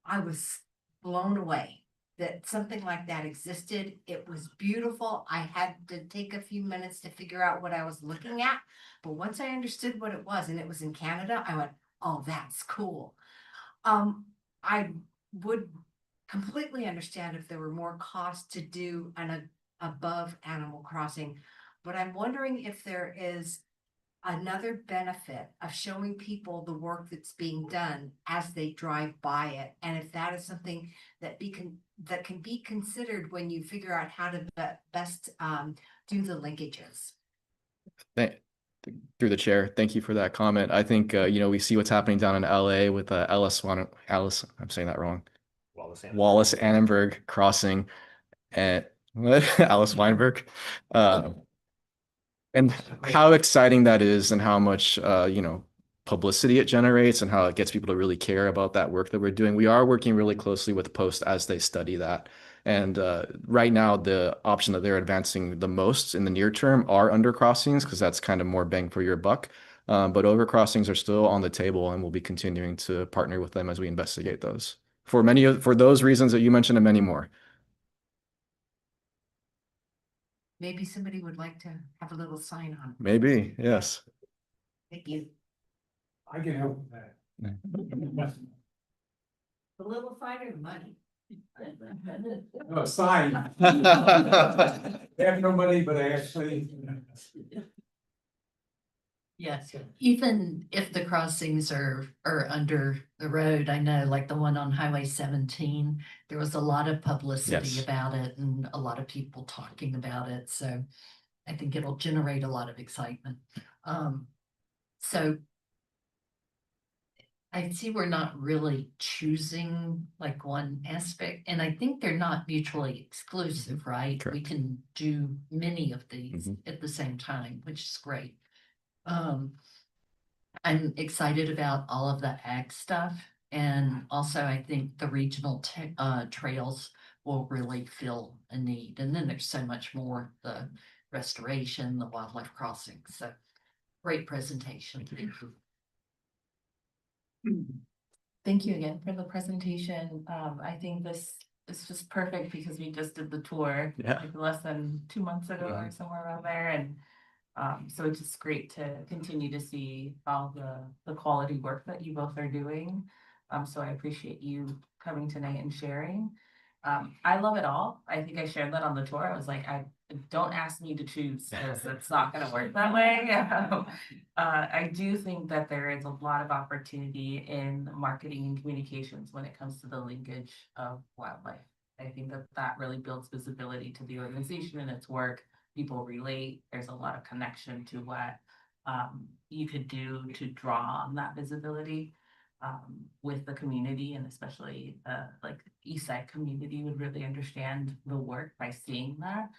I was blown away that something like that existed. It was beautiful. I had to take a few minutes to figure out what I was looking at. But once I understood what it was, and it was in Canada, I went, oh, that's cool. I would completely understand if there were more costs to do an above animal crossing, but I'm wondering if there is another benefit of showing people the work that's being done as they drive by it, and if that is something that can be considered when you figure out how to best do the linkages. Through the chair, thank you for that comment. I think we see what's happening down in LA with Alice, I'm saying that wrong. Wallace Annenberg crossing at Alice Weinberg. And how exciting that is, and how much publicity it generates, and how it gets people to really care about that work that we're doing. We are working really closely with Post as they study that. And right now, the option that they're advancing the most in the near term are undercrossings, because that's kind of more bang for your buck. But overcrossings are still on the table, and we'll be continuing to partner with them as we investigate those. For those reasons that you mentioned and many more. Maybe somebody would like to have a little sign on. Maybe, yes. Thank you. I can help with that. A little fighter money. A sign. They have no money, but I actually. Yes, even if the crossings are under the road, I know like the one on Highway 17, there was a lot of publicity Yes. about it and a lot of people talking about it, so I think it'll generate a lot of excitement. So I see we're not really choosing like one aspect, and I think they're not mutually exclusive, right? We Correct. can do many of these Mhm. at the same time, which is great. I'm excited about all of the ag stuff, and also I think the regional trails will really fill a need. And then there's so much more, the restoration, the wildlife crossings. So great presentation. Thank you again for the presentation. I think this was perfect because we just did the tour. Yeah. Like less than 2 months ago or somewhere around there, and so it's just great to continue to see all the quality work that you both are doing. So I appreciate you coming tonight and sharing. I love it all. I think I shared that on the tour. I was like, don't ask me to choose because it's not going to work that way. I do think that there is a lot of opportunity in marketing and communications when it comes to the linkage of wildlife. I think that really builds visibility to the organization and its work. People relate. There's a lot of connection to what you could do to draw on that visibility with the community, and especially like Eastside community would really understand the work by seeing that.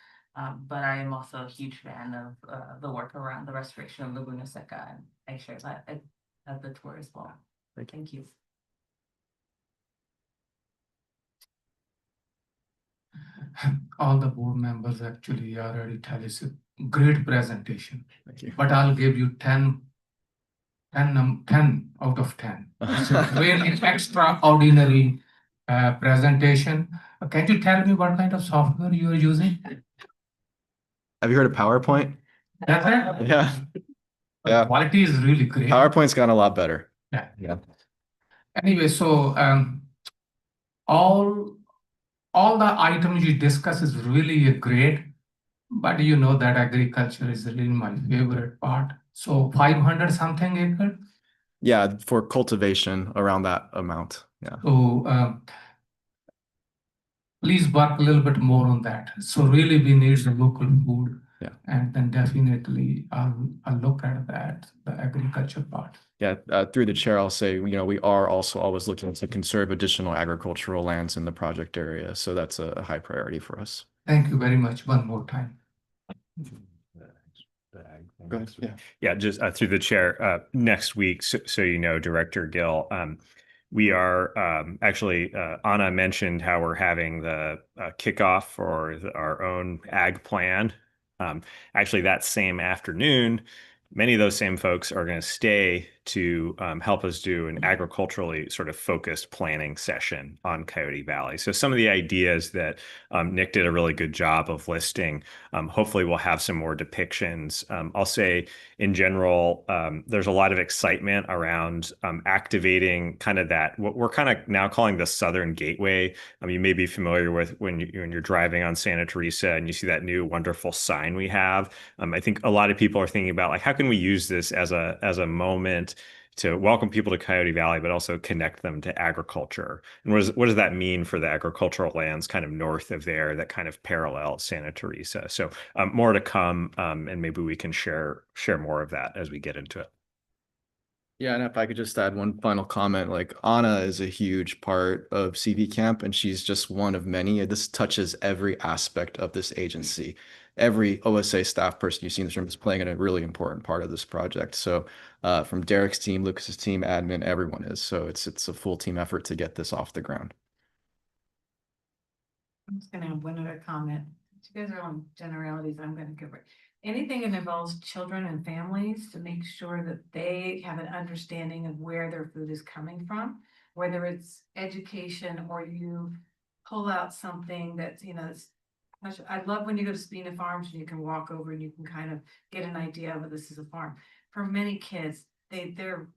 But I am also a huge fan of the work around the restoration of Laguna Seca, and I share that at the tour as well. Thank you. All the board members actually already tell us a great presentation. Thank you. But I'll give you 10 out of 10. It's a really extraordinary presentation. Can you tell me what kind of software you are using? Have you heard of PowerPoint? That's it? Yeah. Yeah. Quality is really great. PowerPoint's gotten a lot better. Yeah. Yeah. Anyway, so all the items you discuss is really great, but you know that agriculture is really my favorite part. So 500 something acre. Yeah, for cultivation around that amount. Yeah. So please work a little bit more on that. So really we need the local food. Yeah. And then definitely I'll look at that, the agriculture part. Yeah, through the chair, I'll say, we are also always looking to conserve additional agricultural lands in the project area. So that's a high priority for us. Thank you very much one more time. Go ahead. Yeah. Yeah, just through the chair, next week, so you know, Director Gill, we are actually, Anna mentioned how we're having the kickoff for our own ag plan. Actually, that same afternoon, many of those same folks are going to stay to help us do an agriculturally sort of focused planning session on Coyote Valley. So some of the ideas that Nick did a really good job of listing, hopefully we'll have some more depictions. I'll say in general, there's a lot of excitement around activating kind of that, what we're kind of now calling the Southern Gateway. You may be familiar with when you're driving on Santa Teresa and you see that new wonderful sign we have. I think a lot of people are thinking about like, how can we use this as a moment to welcome people to Coyote Valley, but also connect them to agriculture. And what does that mean for the agricultural lands kind of north of there that kind of parallel Santa Teresa? So more to come, and maybe we can share more of that as we get into it. Yeah, and if I could just add one final comment, like Anna is a huge part of CV Camp, and she's just one of many. This touches every aspect of this agency. Every OSA staff person you see in this room is playing a really important part of this project. So from Derek's team, Lucas's team, admin, everyone is. So it's a full team effort to get this off the ground. I'm just gonna have one other comment. You guys are on generalities, I'm gonna give it. Anything that involves children and families to make sure that they have an understanding of where their food is coming from, whether it's education or you pull out something that's, I love when you go to Spina Farms and you can walk over and you can kind of get an idea of this is a farm. For many kids, their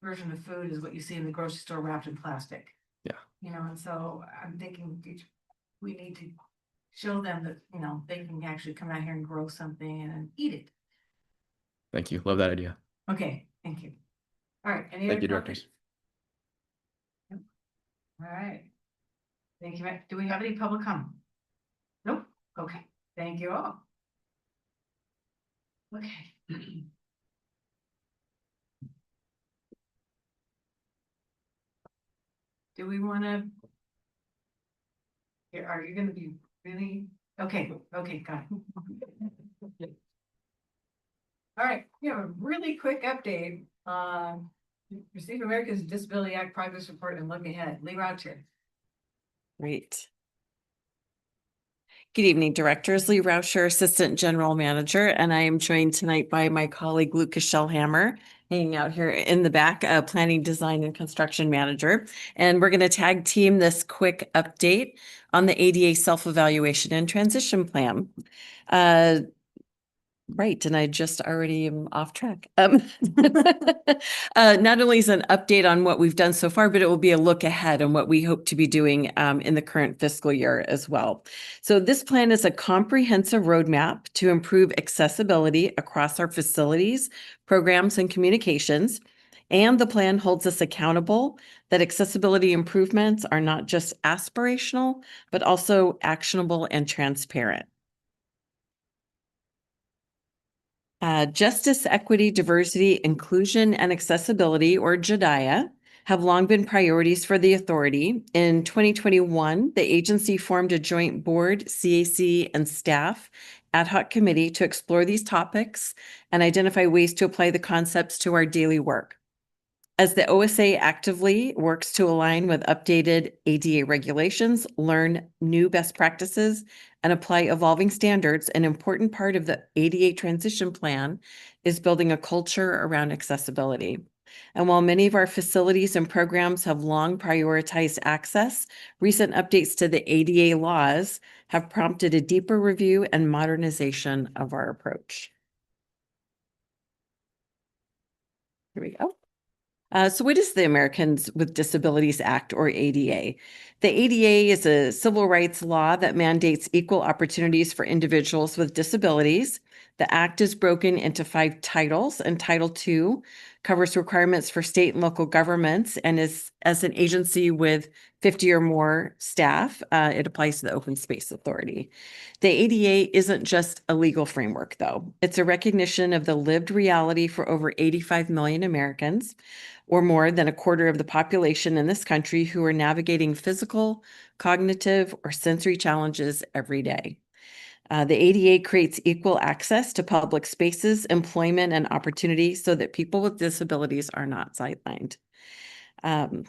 version of food is what you see in the grocery store wrapped in plastic. Yeah. and so I'm thinking we need to show them that, they can actually come out here and grow something and eat it. Thank you. Love that idea. Okay, thank you. All right. Any Thank other you, directors. comments? All right. Thank you. Do we have any public comment? Nope. Okay. Thank you all. Okay. Do we want to? Are you going to be really? Okay, okay, got it. All right, we have a really quick update on Receive America's Disability Act progress report and look ahead. Lee Roucher. Great. Good evening, directors. Lee Rauscher, Assistant General Manager, and I am joined tonight by my colleague Lucas Shellhammer, hanging out here in the back, Planning, Design, and Construction Manager. And we're going to tag team this quick update on the ADA self-evaluation and transition plan. Right, and I just already am off track. Not only is an update on what we've done so far, but it will be a look ahead on what we hope to be doing in the current fiscal year as well. So this plan is a comprehensive roadmap to improve accessibility across our facilities, programs, and communications. And the plan holds us accountable that accessibility improvements are not just aspirational, but also actionable and transparent. Justice, equity, diversity, inclusion, and accessibility, or JEDIA, have long been priorities for the authority. In 2021, the agency formed a joint board, CAC, and staff ad hoc committee to explore these topics and identify ways to apply the concepts to our daily work. As the OSA actively works to align with updated ADA regulations, learn new best practices, and apply evolving standards, an important part of the ADA transition plan is building a culture around accessibility. And while many of our facilities and programs have long prioritized access, recent updates to the ADA laws have prompted a deeper review and modernization of our approach. Here we go. So what is the Americans with Disabilities Act, or ADA? The ADA is a civil rights law that mandates equal opportunities for individuals with disabilities. The act is broken into 5 titles, and Title II covers requirements for state and local governments, and is as an agency with 50 or more staff, it applies to the Open Space Authority. The ADA isn't just a legal framework, though. It's a recognition of the lived reality for over 85 million Americans, or more than a quarter of the population in this country, who are navigating physical, cognitive, or sensory challenges every day. The ADA creates equal access to public spaces, employment, and opportunity so that people with disabilities are not sidelined. And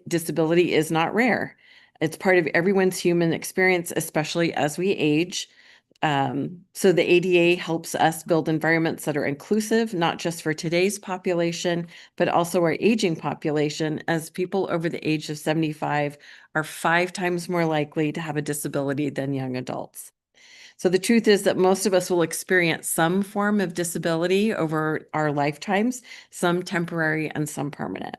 disability is not rare. It's part of everyone's human experience, especially as we age. So the ADA helps us build environments that are inclusive, not just for today's population, but also our aging population, as people over the age of 75 are 5 times more likely to have a disability than young adults. So the truth is that most of us will experience some form of disability over our lifetimes, some temporary and some permanent.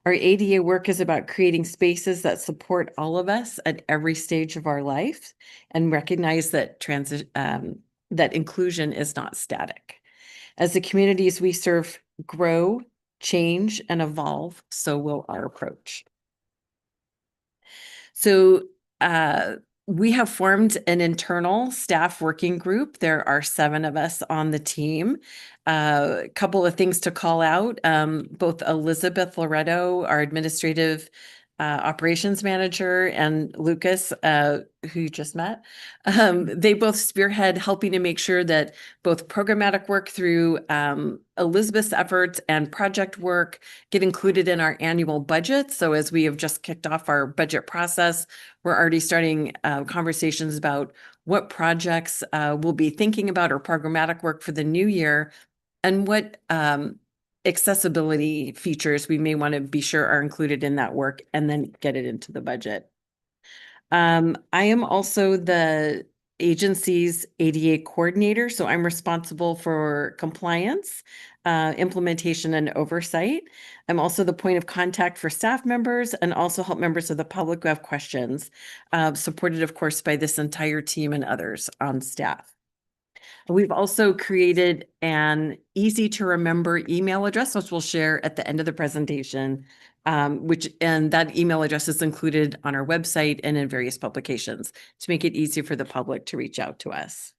Our ADA work is about creating spaces that support all of us at every stage of our life, and recognize that that inclusion is not static. As the communities we serve grow, change, and evolve, so will our approach. So we have formed an internal staff working group. There are 7 of us on the team. A couple of things to call out. Both Elizabeth Loretto, our administrative operations manager, and Lucas, who you just met, they both spearhead helping to make sure that both programmatic work through Elizabeth's efforts and project work get included in our annual budget. So as we have just kicked off our budget process, we're already starting conversations about what projects we'll be thinking about, or programmatic work for the new year, and what accessibility features we may want to be sure are included in that work, and then get it into the budget. I am also the agency's ADA coordinator, so I'm responsible for compliance, implementation and oversight. I'm also the point of contact for staff members and also help members of the public who have questions, supported of course by this entire team and others on staff. We've also created an easy to remember email address, which we'll share at the end of the presentation, and that email address is included on our website and in various publications to make it easy for the public to reach out to us.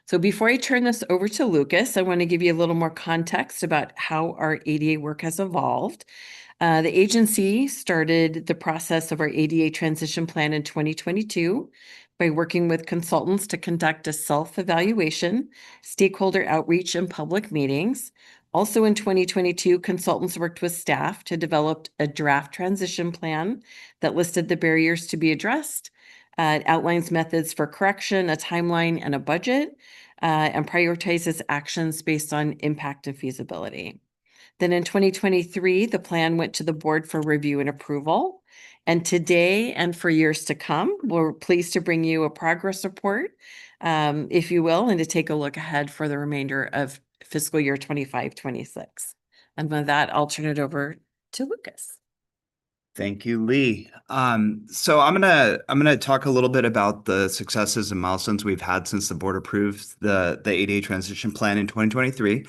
So before I turn this over to Lucas, I want to give you a little more context about how our ADA work has evolved. The agency started the process of our ADA transition plan in 2022 by working with consultants to conduct a self-evaluation, stakeholder outreach, and public meetings. Also in 2022, consultants worked with staff to develop a draft transition plan that listed the barriers to be addressed. It outlines methods for correction, a timeline, and a budget, and prioritizes actions based on impact and feasibility. Then in 2023, the plan went to the board for review and approval. And today and for years to come, we're pleased to bring you a progress report, if you will, and to take a look ahead for the remainder of fiscal year 25-26. And with that, I'll turn it over to Lucas. Thank you, Lee. So I'm gonna talk a little bit about the successes and milestones we've had since the board approved the ADA transition plan in 2023,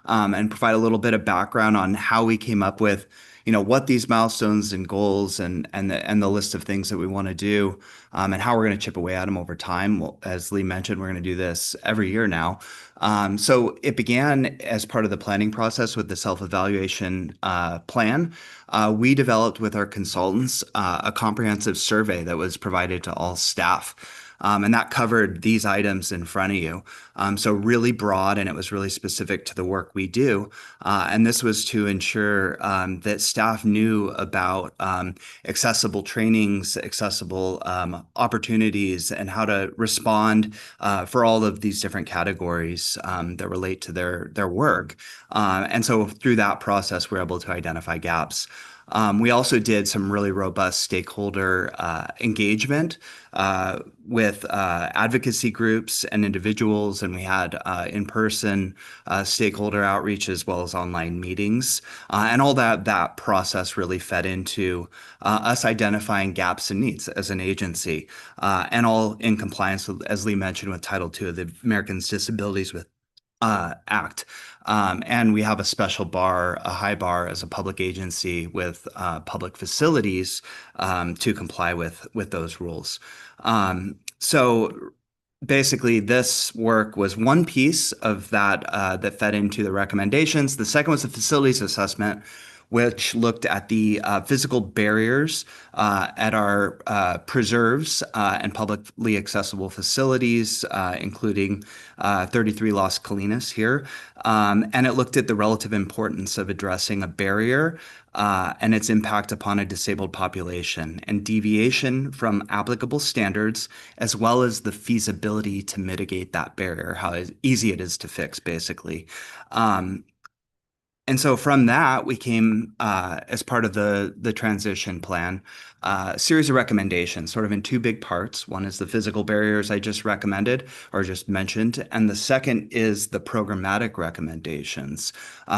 and provide a little bit of background on how we came up with, what these milestones and goals and the list of things that we want to do, and how we're going to chip away at them over time. Well, as Lee mentioned, we're going to do this every year now. So it began as part of the planning process with the self-evaluation plan. We developed with our consultants a comprehensive survey that was provided to all staff. And that covered these items in front of you. So really broad, and it was really specific to the work we do. And this was to ensure that staff knew about accessible trainings, accessible opportunities, and how to respond for all of these different categories that relate to their work. And so through that process, we're able to identify gaps. We also did some really robust stakeholder engagement with advocacy groups and individuals, and we had in-person stakeholder outreach as well as online meetings. And all that process really fed into us identifying gaps and needs as an agency, and all in compliance with, as Lee mentioned, with Title II of the Americans with Disabilities Act. And we have a special bar, a high bar as a public agency with public facilities to comply with those rules. So basically this work was one piece of that that fed into the recommendations. The second was the facilities assessment, which looked at the physical barriers at our preserves and publicly accessible facilities, including 33 Las Colinas here. And it looked at the relative importance of addressing a barrier and its impact upon a disabled population, and deviation from applicable standards, as well as the feasibility to mitigate that barrier, how easy it is to fix, basically. And so from that, we came, as part of the transition plan, a series of recommendations, sort of in two big parts. One is the physical barriers I just recommended or just mentioned, and the second is the programmatic recommendations,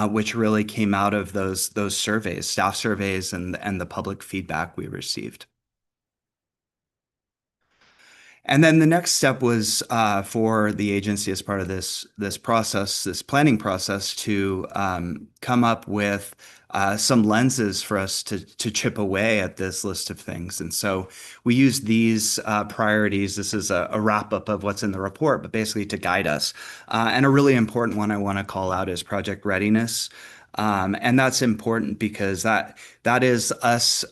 which really came out of those surveys, staff surveys, and the public feedback we received. And then the next step was for the agency, as part of this process, this planning process, to come up with some lenses for us to chip away at this list of things. And so we used these priorities. This is a wrap up of what's in the report, but basically to guide us. And a really important one I want to call out is project readiness. And that's important because that is us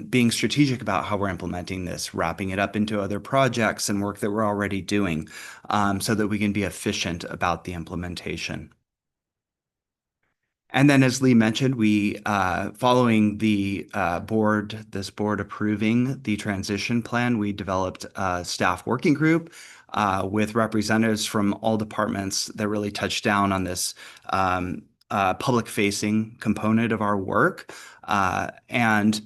being strategic about how we're implementing this, wrapping it up into other projects and work that we're already doing, so that we can be efficient about the implementation. And then, as Lee mentioned, we, following the this board approving the transition plan, we developed a staff working group with representatives from all departments that really touched down on this public facing component of our work. And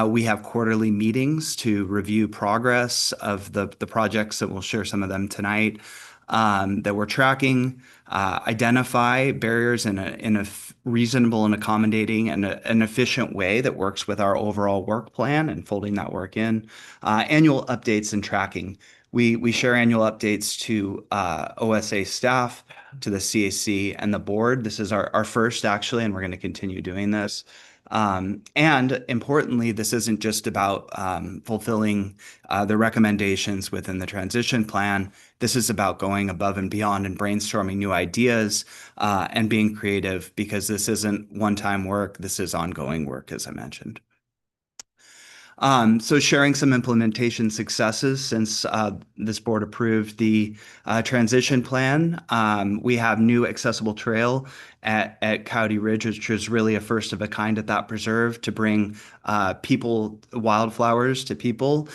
we have quarterly meetings to review progress of the projects that we'll share some of them tonight that we're tracking, identify barriers in a reasonable and accommodating and an efficient way that works with our overall work plan and folding that work in. Annual updates and tracking. We share annual updates to OSA staff, to the CAC and the board. This is our first actually, and we're going to continue doing this. And importantly, this isn't just about fulfilling the recommendations within the transition plan. This is about going above and beyond and brainstorming new ideas and being creative, because this isn't one-time work. This is ongoing work, as I mentioned. So sharing some implementation successes since this board approved the transition plan. We have new accessible trail at Coyote Ridge, which is really a first of a kind at that preserve to bring wildflowers to people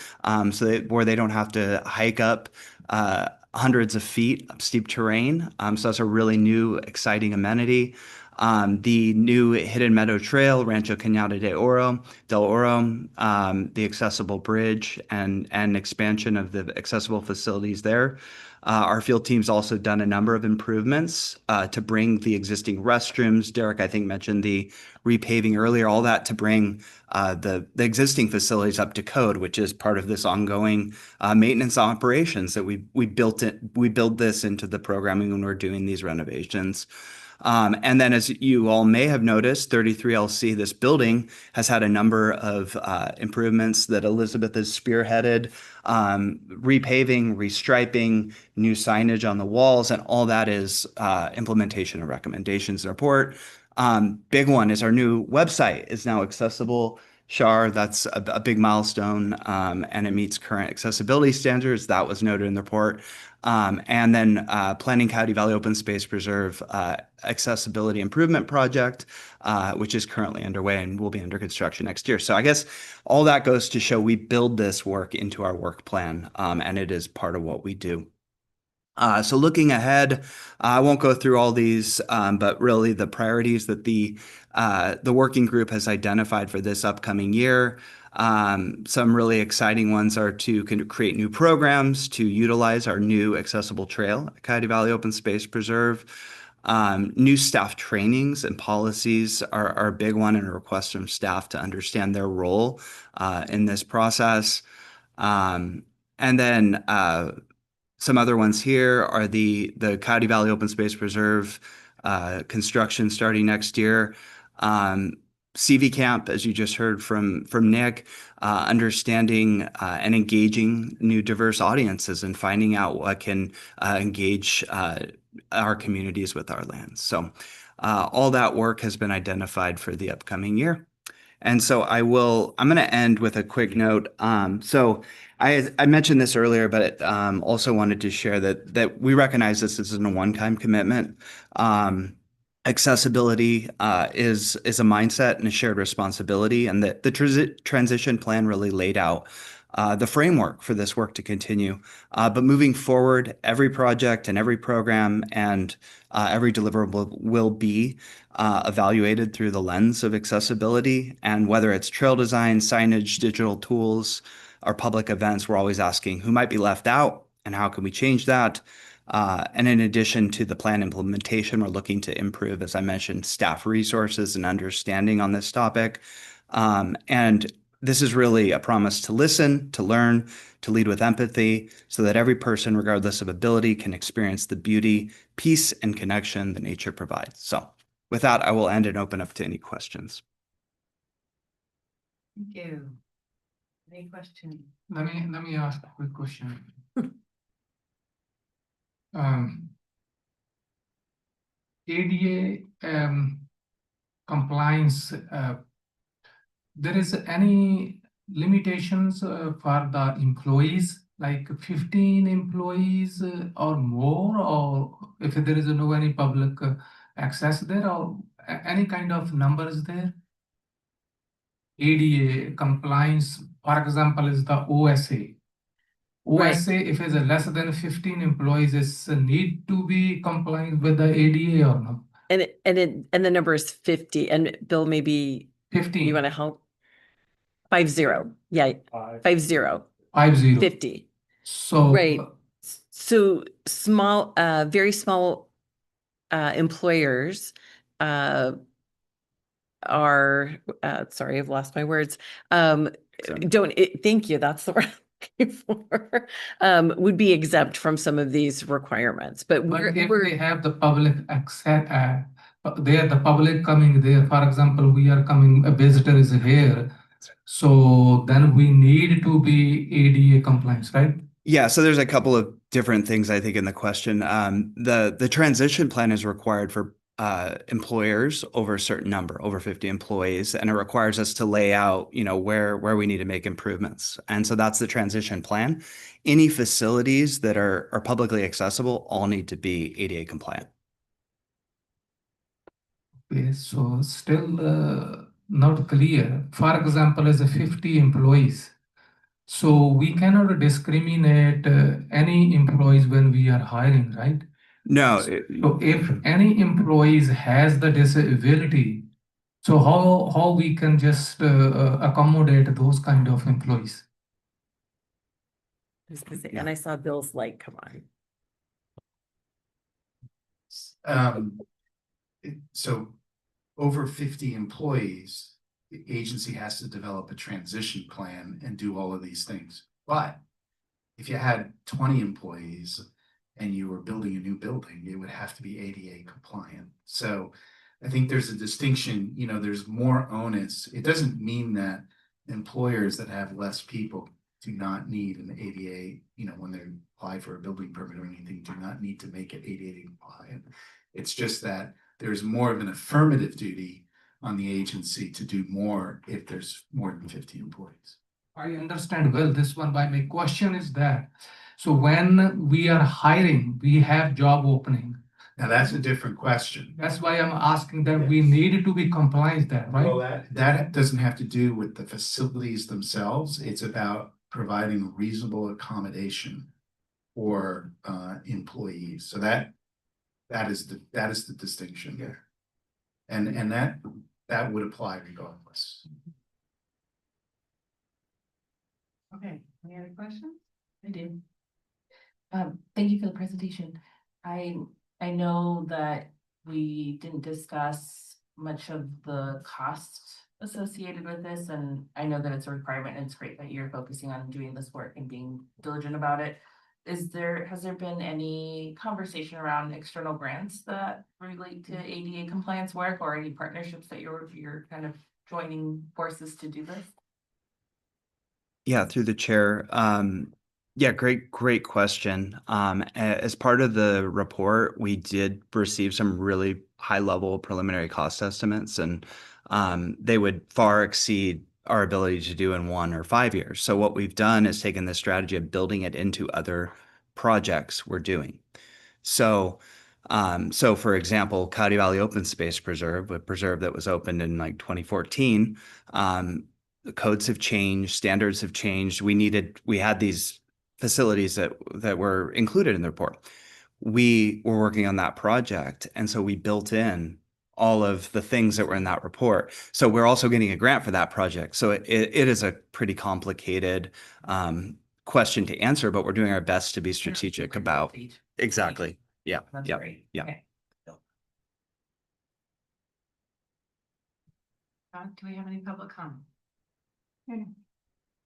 where they don't have to hike up hundreds of feet of steep terrain. So that's a really new, exciting amenity. The new Hidden Meadow Trail, Rancho Cañada del Oro, the accessible bridge and expansion of the accessible facilities there. Our field team's also done a number of improvements to bring the existing restrooms. Derek, I think, mentioned the repaving earlier, all that to bring the existing facilities up to code, which is part of this ongoing maintenance operations that we build this into the programming when we're doing these renovations. And then, as you all may have noticed, 33LC, this building, has had a number of improvements that Elizabeth has spearheaded, repaving, restriping, new signage on the walls, and all that is implementation of recommendations and report. Big one is our new website is now accessible. Shar, that's a big milestone, and it meets current accessibility standards. That was noted in the report. And then planning Coyote Valley Open Space Preserve accessibility improvement project, which is currently underway and will be under construction next year. So I guess all that goes to show we build this work into our work plan, and it is part of what we do. So looking ahead, I won't go through all these, but really the priorities that the working group has identified for this upcoming year. Some really exciting ones are to create new programs to utilize our new accessible trail at Coyote Valley Open Space Preserve. New staff trainings and policies are a big one, and a request from staff to understand their role in this process. And then some other ones here are the Coyote Valley Open Space Preserve construction starting next year. CV Camp, as you just heard from Nick, understanding and engaging new diverse audiences and finding out what can engage our communities with our lands. So all that work has been identified for the upcoming year. And so I'm going to end with a quick note. So I mentioned this earlier, but also wanted to share that we recognize this isn't a one-time commitment. Accessibility is a mindset and a shared responsibility, and the transition plan really laid out the framework for this work to continue. But moving forward, every project and every program and every deliverable will be evaluated through the lens of accessibility. And whether it's trail design, signage, digital tools, or public events, we're always asking who might be left out and how can we change that. And in addition to the plan implementation, we're looking to improve, as I mentioned, staff resources and understanding on this topic. And this is really a promise to listen, to learn, to lead with empathy, so that every person, regardless of ability, can experience the beauty, peace, and connection that nature provides. So with that, I will end and open up to any questions. Thank you. Any questions? Let me ask a quick question. ADA compliance, there is any limitations for the employees, like 15 employees or more, or if there is no any public access there, or any kind of numbers there? ADA compliance, for example, is the OSA. OSA, if it's less than 15 employees, is need to be compliant with the ADA or no? And the number is 50, and Bill, maybe 15. you want to help? 50, yeah, 50, 50. 50. So Right. So small, very small employers are, sorry, I've lost my words. Thank you, that's the word I'm looking for. Would be exempt from some of these requirements, but But if we're they have the public access, they are the public coming there, for example, we are coming, a visitor is here. So then we need to be ADA compliance, right? Yeah, so there's a couple of different things I think in the question. The transition plan is required for employers over a certain number, over 50 employees, and it requires us to lay out, where we need to make improvements. And so that's the transition plan. Any facilities that are publicly accessible all need to be ADA compliant. Okay, so still not clear. For example, as a 50 employees. So we cannot discriminate any employees when we are hiring, right? No. So if any employees has the disability, so how we can just accommodate those kind of employees? and I saw Bill's light come on. So over 50 employees, the agency has to develop a transition plan and do all of these things. But if you had 20 employees and you were building a new building, it would have to be ADA compliant. So I think there's a distinction, there's more onus. It doesn't mean that employers that have less people do not need an ADA, when they apply for a building permit or anything, do not need to make it ADA compliant. It's just that there's more of an affirmative duty on the agency to do more if there's more than 50 employees. I understand well this one, but my question is that, so when we are hiring, we have job opening. Now that's a different question. That's why I'm asking that we need to be compliant there, right? Well, that doesn't have to do with the facilities themselves. It's about providing reasonable accommodation for employees. So that is the distinction there. And that would apply regardless. Okay, any other questions? I do. Thank you for the presentation. I know that we didn't discuss much of the cost associated with this, and I know that it's a requirement, and it's great that you're focusing on doing this work and being diligent about it. Has there been any conversation around external grants that relate to ADA compliance work, or any partnerships that you're kind of joining forces to do this? Yeah, through the chair. Yeah, great question. As part of the report, we did receive some really high level preliminary cost estimates, and they would far exceed our ability to do in 1 or 5 years. So what we've done is taken the strategy of building it into other projects we're doing. So for example, Coyote Valley Open Space Preserve, a preserve that was opened in like 2014, the codes have changed, standards have changed. We had these facilities that were included in the report. We were working on that project, and so we built in all of the things that were in that report. So we're also getting a grant for that project. So it is a pretty complicated question to answer, but we're doing our best to be strategic about. Exactly. Yeah. That's Yeah. great. Yeah. Okay. Do we have any public comment? All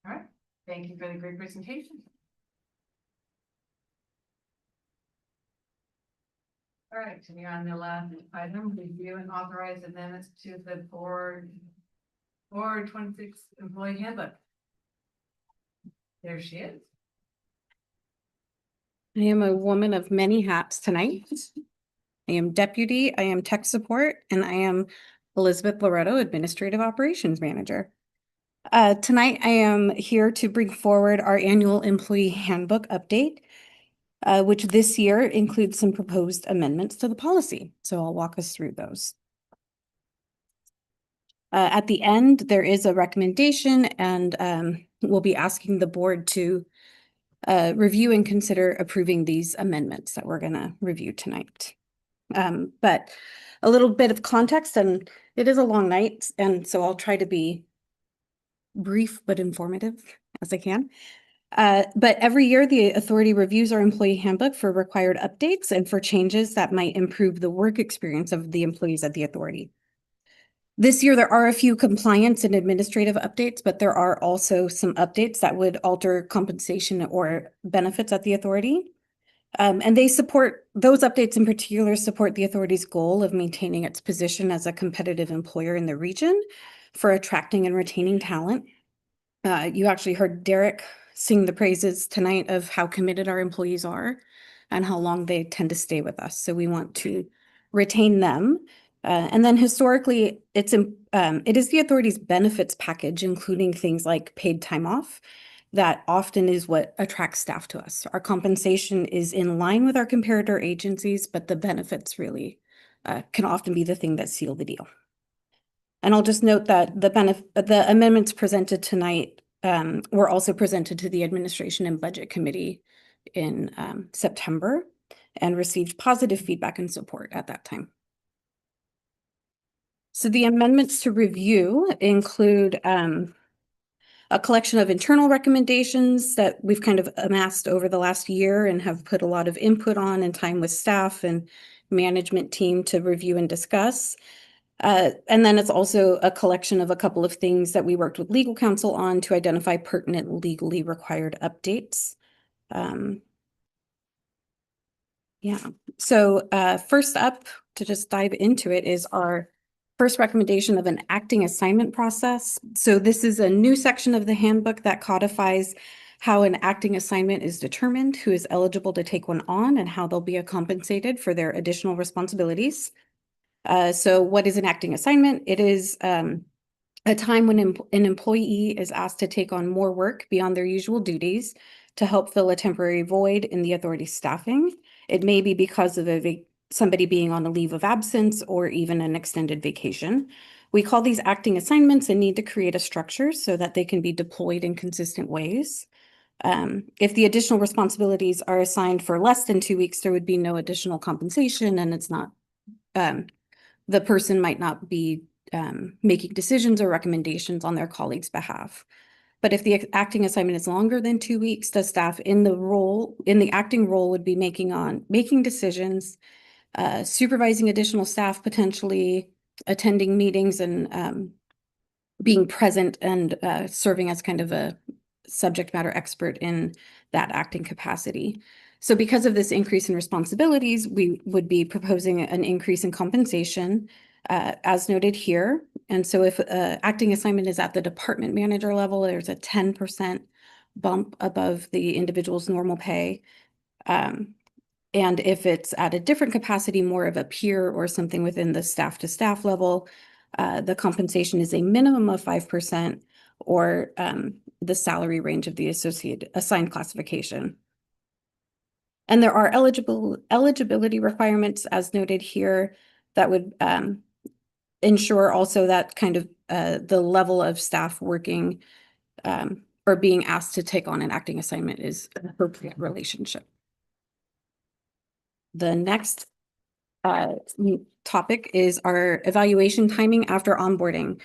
right, thank you for the great presentation. All right, so we're on the last item, review and authorize amendments to the board 26 employee handbook. There she is. I am a woman of many hats tonight. I am deputy, I am tech support, and I am Elizabeth Loretto, Administrative Operations Manager. Tonight, I am here to bring forward our annual employee handbook update, which this year includes some proposed amendments to the policy. So I'll walk us through those. At the end, there is a recommendation, and we'll be asking the board to review and consider approving these amendments that we're going to review tonight. But a little bit of context, and it is a long night, and so I'll try to be brief but informative as I can. But every year, the authority reviews our employee handbook for required updates and for changes that might improve the work experience of the employees at the authority. This year, there are a few compliance and administrative updates, but there are also some updates that would alter compensation or benefits at the authority. And they support, those updates in particular support the authority's goal of maintaining its position as a competitive employer in the region for attracting and retaining talent. You actually heard Derek sing the praises tonight of how committed our employees are and how long they tend to stay with us. So we want to retain them. And then historically, it is the authority's benefits package, including things like paid time off, that often is what attracts staff to us. Our compensation is in line with our comparator agencies, but the benefits really can often be the thing that seal the deal. And I'll just note that the amendments presented tonight were also presented to the Administration and Budget Committee in September and received positive feedback and support at that time. So the amendments to review include a collection of internal recommendations that we've kind of amassed over the last year and have put a lot of input on and time with staff and management team to review and discuss. And then it's also a collection of a couple of things that we worked with legal counsel on to identify pertinent legally required updates. Yeah, so first up, to just dive into it, is our first recommendation of an acting assignment process. So this is a new section of the handbook that codifies how an acting assignment is determined, who is eligible to take one on, and how they'll be compensated for their additional responsibilities. So what is an acting assignment? It is a time when an employee is asked to take on more work beyond their usual duties to help fill a temporary void in the authority's staffing. It may be because of somebody being on a leave of absence or even an extended vacation. We call these acting assignments and need to create a structure so that they can be deployed in consistent ways. If the additional responsibilities are assigned for less than 2 weeks, there would be no additional compensation, and it's not, the person might not be making decisions or recommendations on their colleagues' behalf. But if the acting assignment is longer than 2 weeks, the staff in the acting role would be making decisions, supervising additional staff, potentially attending meetings and being present and serving as kind of a subject matter expert in that acting capacity. So because of this increase in responsibilities, we would be proposing an increase in compensation as noted here. And so if acting assignment is at the department manager level, there's a 10% bump above the individual's normal pay. And if it's at a different capacity, more of a peer or something within the staff to staff level, the compensation is a minimum of 5% or the salary range of the associated assigned classification. And there are eligibility requirements as noted here that would ensure also that kind of the level of staff working or being asked to take on an acting assignment is an appropriate relationship. The next topic is our evaluation timing after onboarding.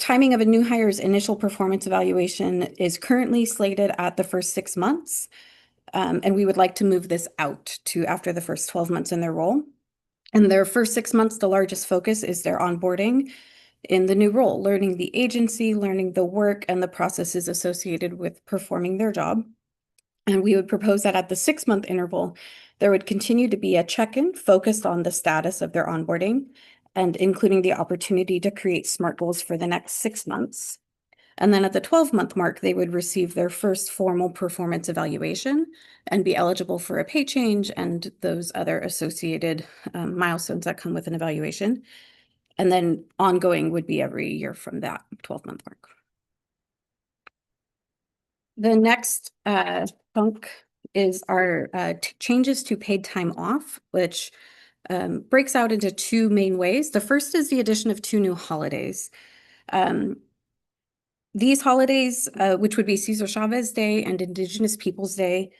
Timing of a new hire's initial performance evaluation is currently slated at the first 6 months. And we would like to move this out to after the first 12 months in their role. In their first 6 months, the largest focus is their onboarding in the new role, learning the agency, learning the work and the processes associated with performing their job. And we would propose that at the 6-month interval, there would continue to be a check-in focused on the status of their onboarding and including the opportunity to create SMART goals for the next 6 months. And then at the 12-month mark, they would receive their first formal performance evaluation and be eligible for a pay change and those other associated milestones that come with an evaluation. And then ongoing would be every year from that 12-month mark. The next chunk is our changes to paid time off, which breaks out into 2 main ways. The first is the addition of 2 new holidays. These holidays, which would be Cesar Chavez Day and Indigenous Peoples Day,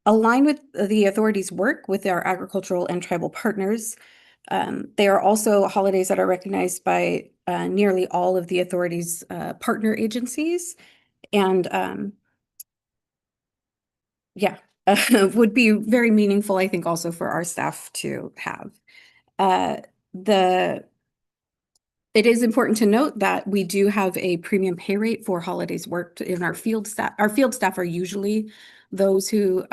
align with the authority's work with our agricultural and tribal partners. They are also holidays that are recognized by nearly all of the authority's partner agencies, and yeah, would be very meaningful, I think, also for our staff to have. It is important to note that we do have a premium pay rate for holidays worked in our field staff. Our field staff are usually those who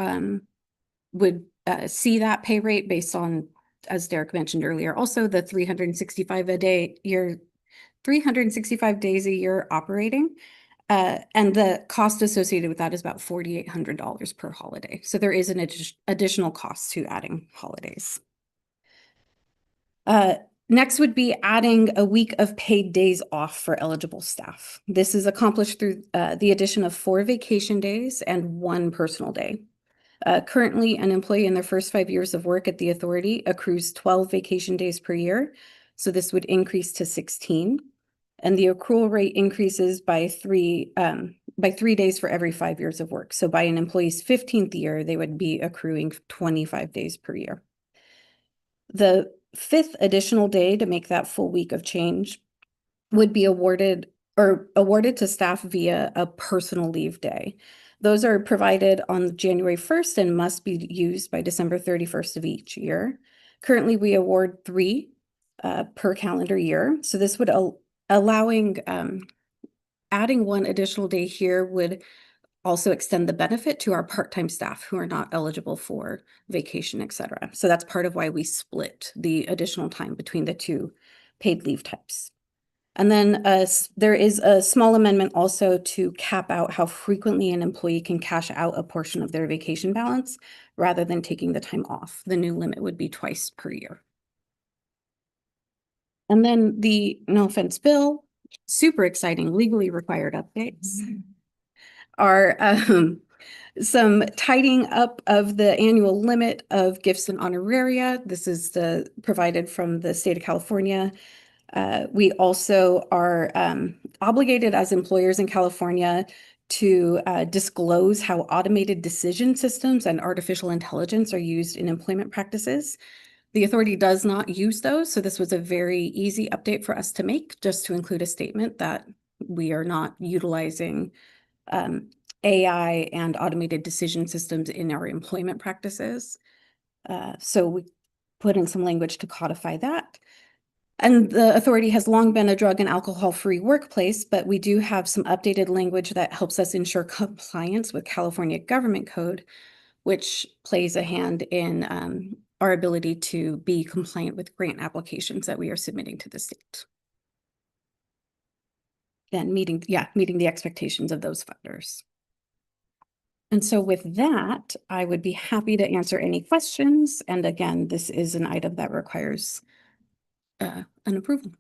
would see that pay rate based on, as Derek mentioned earlier, also the 365 days a year operating. And the cost associated with that is about $4,800 per holiday. So there is an additional cost to adding holidays. Next would be adding a week of paid days off for eligible staff. This is accomplished through the addition of 4 vacation days and 1 personal day. Currently, an employee in their first 5 years of work at the authority accrues 12 vacation days per year. So this would increase to 16. And the accrual rate increases by 3 days for every 5 years of work. So by an employee's 15th year, they would be accruing 25 days per year. The 5th additional day to make that full week of change would be awarded to staff via a personal leave day. Those are provided on January 1st and must be used by December 31st of each year. Currently, we award 3 per calendar year. So this would allowing adding 1 additional day here would also extend the benefit to our part-time staff who are not eligible for vacation, etc. So that's part of why we split the additional time between the 2 paid leave types. And then there is a small amendment also to cap out how frequently an employee can cash out a portion of their vacation balance rather than taking the time off. The new limit would be twice per year. And then the no offense bill, super exciting legally required updates are some tidying up of the annual limit of gifts and honoraria. This is provided from the state of California. We also are obligated as employers in California to disclose how automated decision systems and artificial intelligence are used in employment practices. The authority does not use those, so this was a very easy update for us to make, just to include a statement that we are not utilizing AI and automated decision systems in our employment practices. So we put in some language to codify that. And the authority has long been a drug and alcohol-free workplace, but we do have some updated language that helps us ensure compliance with California Government Code, which plays a hand in our ability to be compliant with grant applications that we are submitting to the state. And meeting the expectations of those funders. And so with that, I would be happy to answer any questions. And again, this is an item that requires an approval.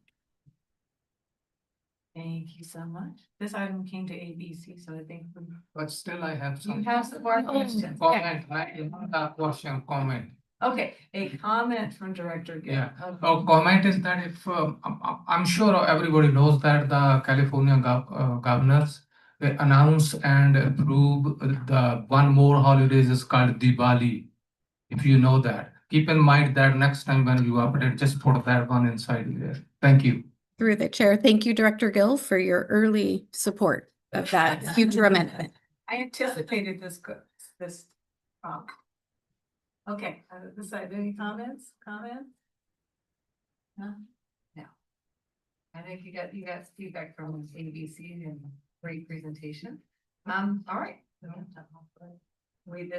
Thank you so much. This item came to ABC, so I think. But still I have some. You have some more questions. Comment, not question, comment. Okay, a comment from Director Gill. Yeah. Okay. Comment is that if I'm sure everybody knows that the California governors they announce and approve the one more holidays is called Diwali. If you know that, keep in mind that next time when you update, just put that one inside there. Thank you. Through the chair, thank you, Director Gill, for your early support of that future amendment. I anticipated this. Okay, this side, any comments? No? No. I think you got feedback from ABC and great presentation. All right. This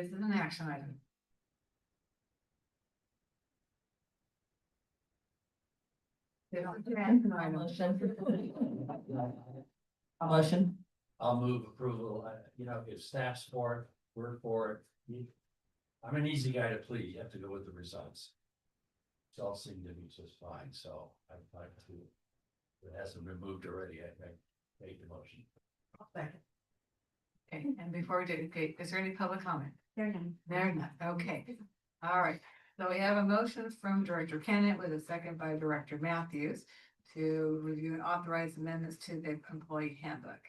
is an action item. A motion. I'll move approval. If staff support, we're for it. I'm an easy guy to please. You have to go with the results. It's all seemed to be just fine, so I'd like to. If it hasn't been moved already, I make the motion. Second. Okay, and before we do, okay, is there any public comment? There none. There none. Okay. All right. So we have a motion from Director Kennett with a second by Director Matthews to review and authorize amendments to the employee handbook.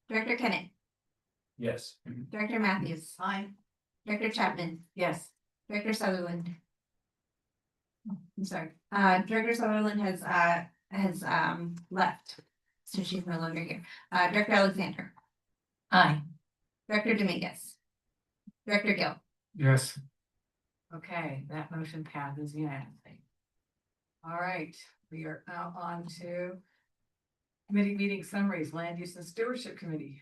Director Kennett, Yes. Director Matthews. Aye. Director Chapman, Yes. Director Sutherland. I'm sorry, Director Sutherland has left, so she's no longer here. Director Alexander, Aye. Director Dominguez, Director Gill. Yes. Okay, that motion passes unanimously. All right, we are now on to committee meeting summaries, Land Use and Stewardship Committee.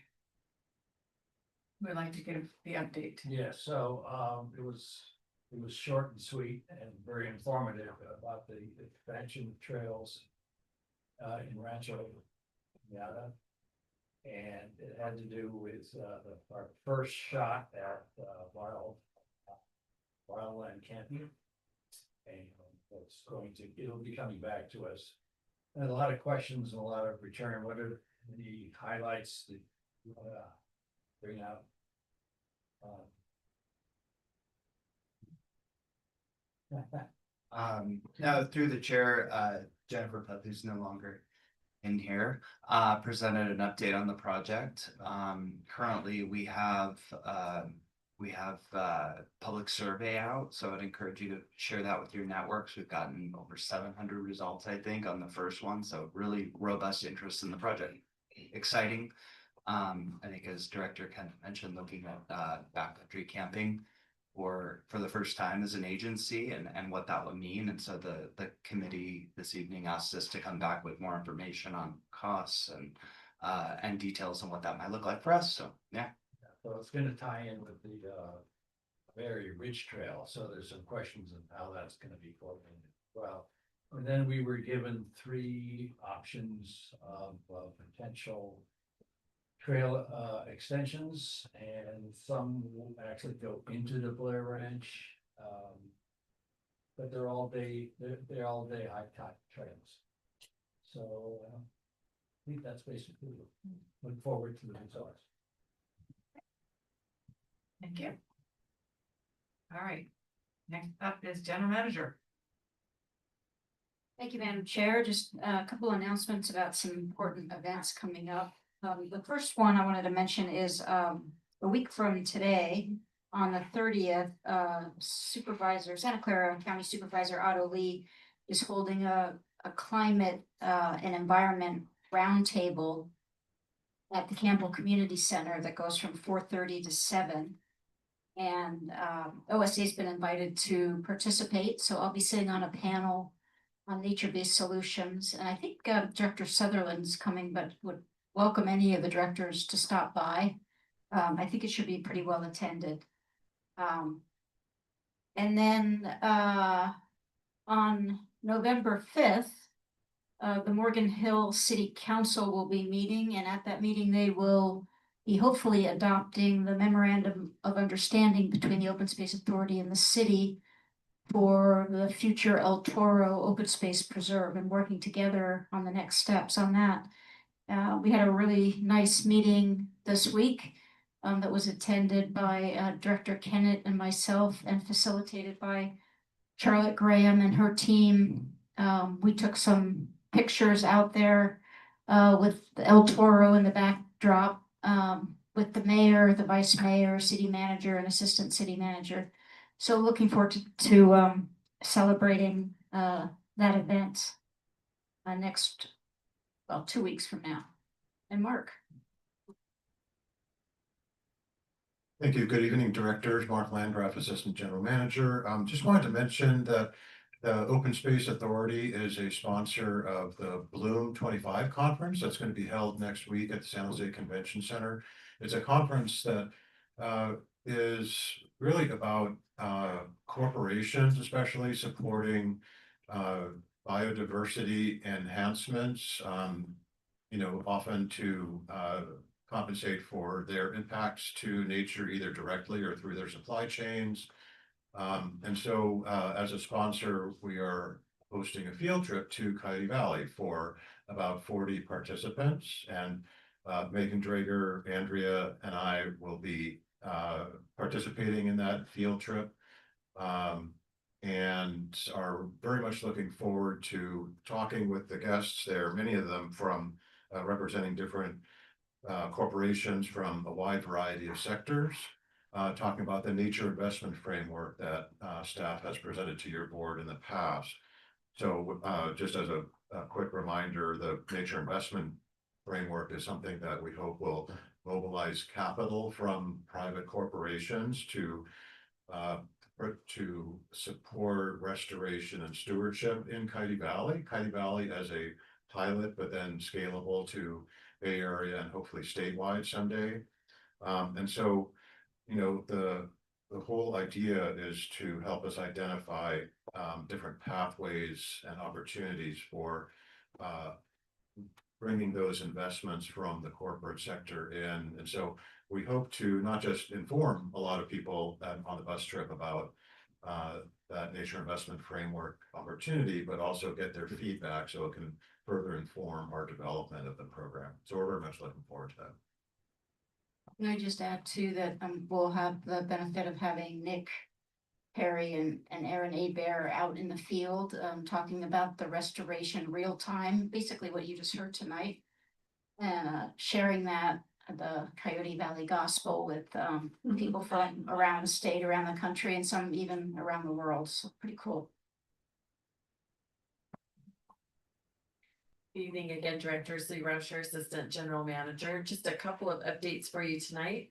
We'd like to give the update. Yeah, so it was short and sweet and very informative about the expansion trails in Rancho Yada. And it had to do with our first shot at wildland camping. And it'll be coming back to us. And a lot of questions and a lot of return. What are the highlights that you want to bring out? No, through the chair, Jennifer Puth, who's no longer in here, presented an update on the project. Currently, we have public survey out, so I'd encourage you to share that with your networks. We've gotten over 700 results, I think, on the first one, so really robust interest in the project. Exciting. I think as Director kind of mentioned, looking at backcountry camping for the first time as an agency and what that would mean. And so the committee this evening asked us to come back with more information on costs and details on what that might look like for us. So yeah. So it's gonna tie in with the Berry Ridge Trail, so there's some questions on how that's gonna be coordinated as well. And then we were given 3 options of potential trail extensions, and some will actually go into the Blair Ranch. But they're all day high tide trails. So I think that's basically it. Look forward to the results. Thank you. All right, next up is General Manager. Thank you, Madam Chair. Just a couple announcements about some important events coming up. The first one I wanted to mention is a week from today, on the 30th, Santa Clara County Supervisor Otto Lee is holding a climate and environment roundtable at the Campbell Community Center that goes from 4:30 to 7. And OSA's been invited to participate, so I'll be sitting on a panel on nature-based solutions. And I think Director Sutherland's coming, but would welcome any of the directors to stop by. I think it should be pretty well attended. And then on November 5th, the Morgan Hill City Council will be meeting, and at that meeting, they will be hopefully adopting the memorandum of understanding between the Open Space Authority and the city for the future El Toro Open Space Preserve, and working together on the next steps on that. We had a really nice meeting this week that was attended by Director Kennett and myself and facilitated by Charlotte Graham and her team. We took some pictures out there with the El Toro in the backdrop, with the mayor, the vice mayor, city manager, and assistant city manager. So looking forward to celebrating that event next, 2 weeks from now. And Mark. Thank you. Good evening, directors. Mark Landgraf, Assistant General Manager. Just wanted to mention that the Open Space Authority is a sponsor of the Bloom 25 conference that's going to be held next week at the San Jose Convention Center. It's a conference that is really about corporations, especially supporting biodiversity enhancements, often to compensate for their impacts to nature, either directly or through their supply chains. And so as a sponsor, we are hosting a field trip to Coyote Valley for about 40 participants, and Megan Drager, Andrea, and I will be participating in that field trip, and are very much looking forward to talking with the guests there, many of them from representing different corporations from a wide variety of sectors. talking about the nature investment framework that staff has presented to your board in the past. So just as a quick reminder, the nature investment framework is something that we hope will mobilize capital from private corporations to support restoration and stewardship in Coyote Valley. Coyote Valley as a pilot, but then scalable to Bay Area and hopefully statewide someday. And so, you know, the whole idea is to help us identify different pathways and opportunities for bringing those investments from the corporate sector in. And so we hope to not just inform a lot of people on the bus trip about that nature investment framework opportunity, but also get their feedback so it can further inform our development of the program. So we're very much looking forward to that. Can I just add too that we'll have the benefit of having Nick Perry and Aaron Abear out in the field talking about the restoration real time, basically what you just heard tonight, and sharing that the Coyote Valley Gospel with people from around the state, around the country, and some even around the world. So pretty cool. Good evening again, Director Lee Rauscher, Assistant General Manager. Just a couple of updates for you tonight.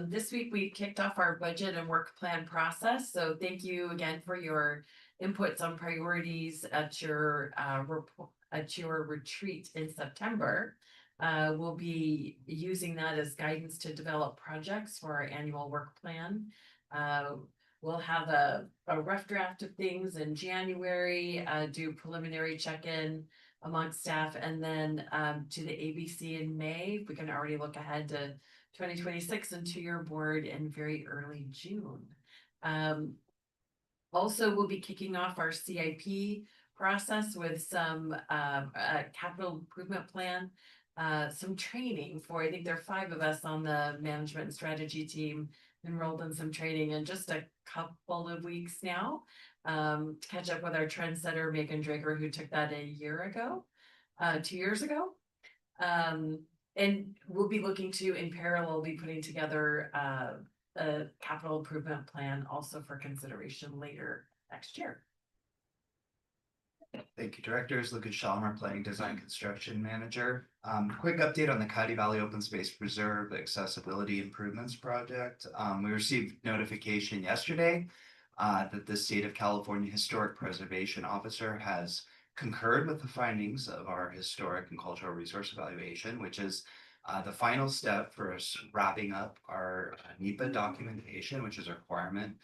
This week we kicked off our budget and work plan process. So thank you again for your inputs on priorities at your retreat in September. We'll be using that as guidance to develop projects for our annual work plan. We'll have a rough draft of things in January, do preliminary check-in amongst staff, and then to the ABC in May. We can already look ahead to 2026 and to your board in very early June. Also, we'll be kicking off our CIP process with some capital improvement plan, some training for, I think there are 5 of us on the management and strategy team enrolled in some training in just a couple of weeks now, to catch up with our trendsetter, Megan Drager, who took that 2 years ago. And we'll be looking to, in parallel, be putting together a capital improvement plan also for consideration later next year. Thank you, Directors. Lucas Shalmer, Planning Design Construction Manager. Quick update on the Coyote Valley Open Space Preserve Accessibility Improvements Project. We received notification yesterday that the State of California Historic Preservation Officer has concurred with the findings of our Historic and Cultural Resource Evaluation, which is the final step for us wrapping up our NEPA documentation, which is a requirement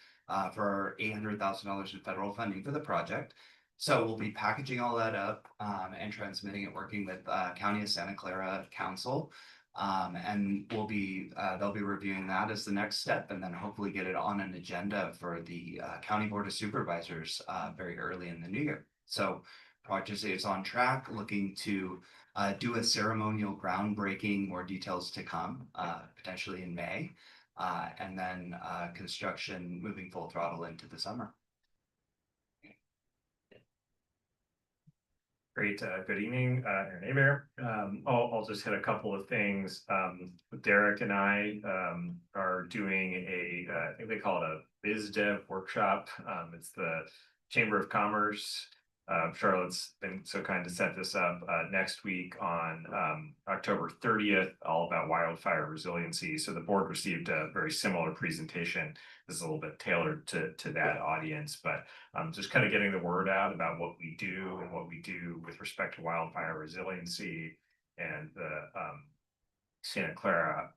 for our $800,000 in federal funding for the project. So we'll be packaging all that up and transmitting it, working with County of Santa Clara Council. And they'll be reviewing that as the next step, and then hopefully get it on an agenda for the County Board of Supervisors very early in the new year. So project is on track, looking to do a ceremonial groundbreaking, more details to come, potentially in May, and then construction moving full throttle into the summer. Great. Good evening, Aaron Abear. I'll just hit a couple of things. Derek and I are doing I think they call it a biz dev workshop. It's the Chamber of Commerce. Charlotte's been so kind to set this up next week on October 30th, all about wildfire resiliency. So the board received a very similar presentation. This is a little bit tailored to that audience, but just kind of getting the word out about what we do and what we do with respect to wildfire resiliency and the Santa Clara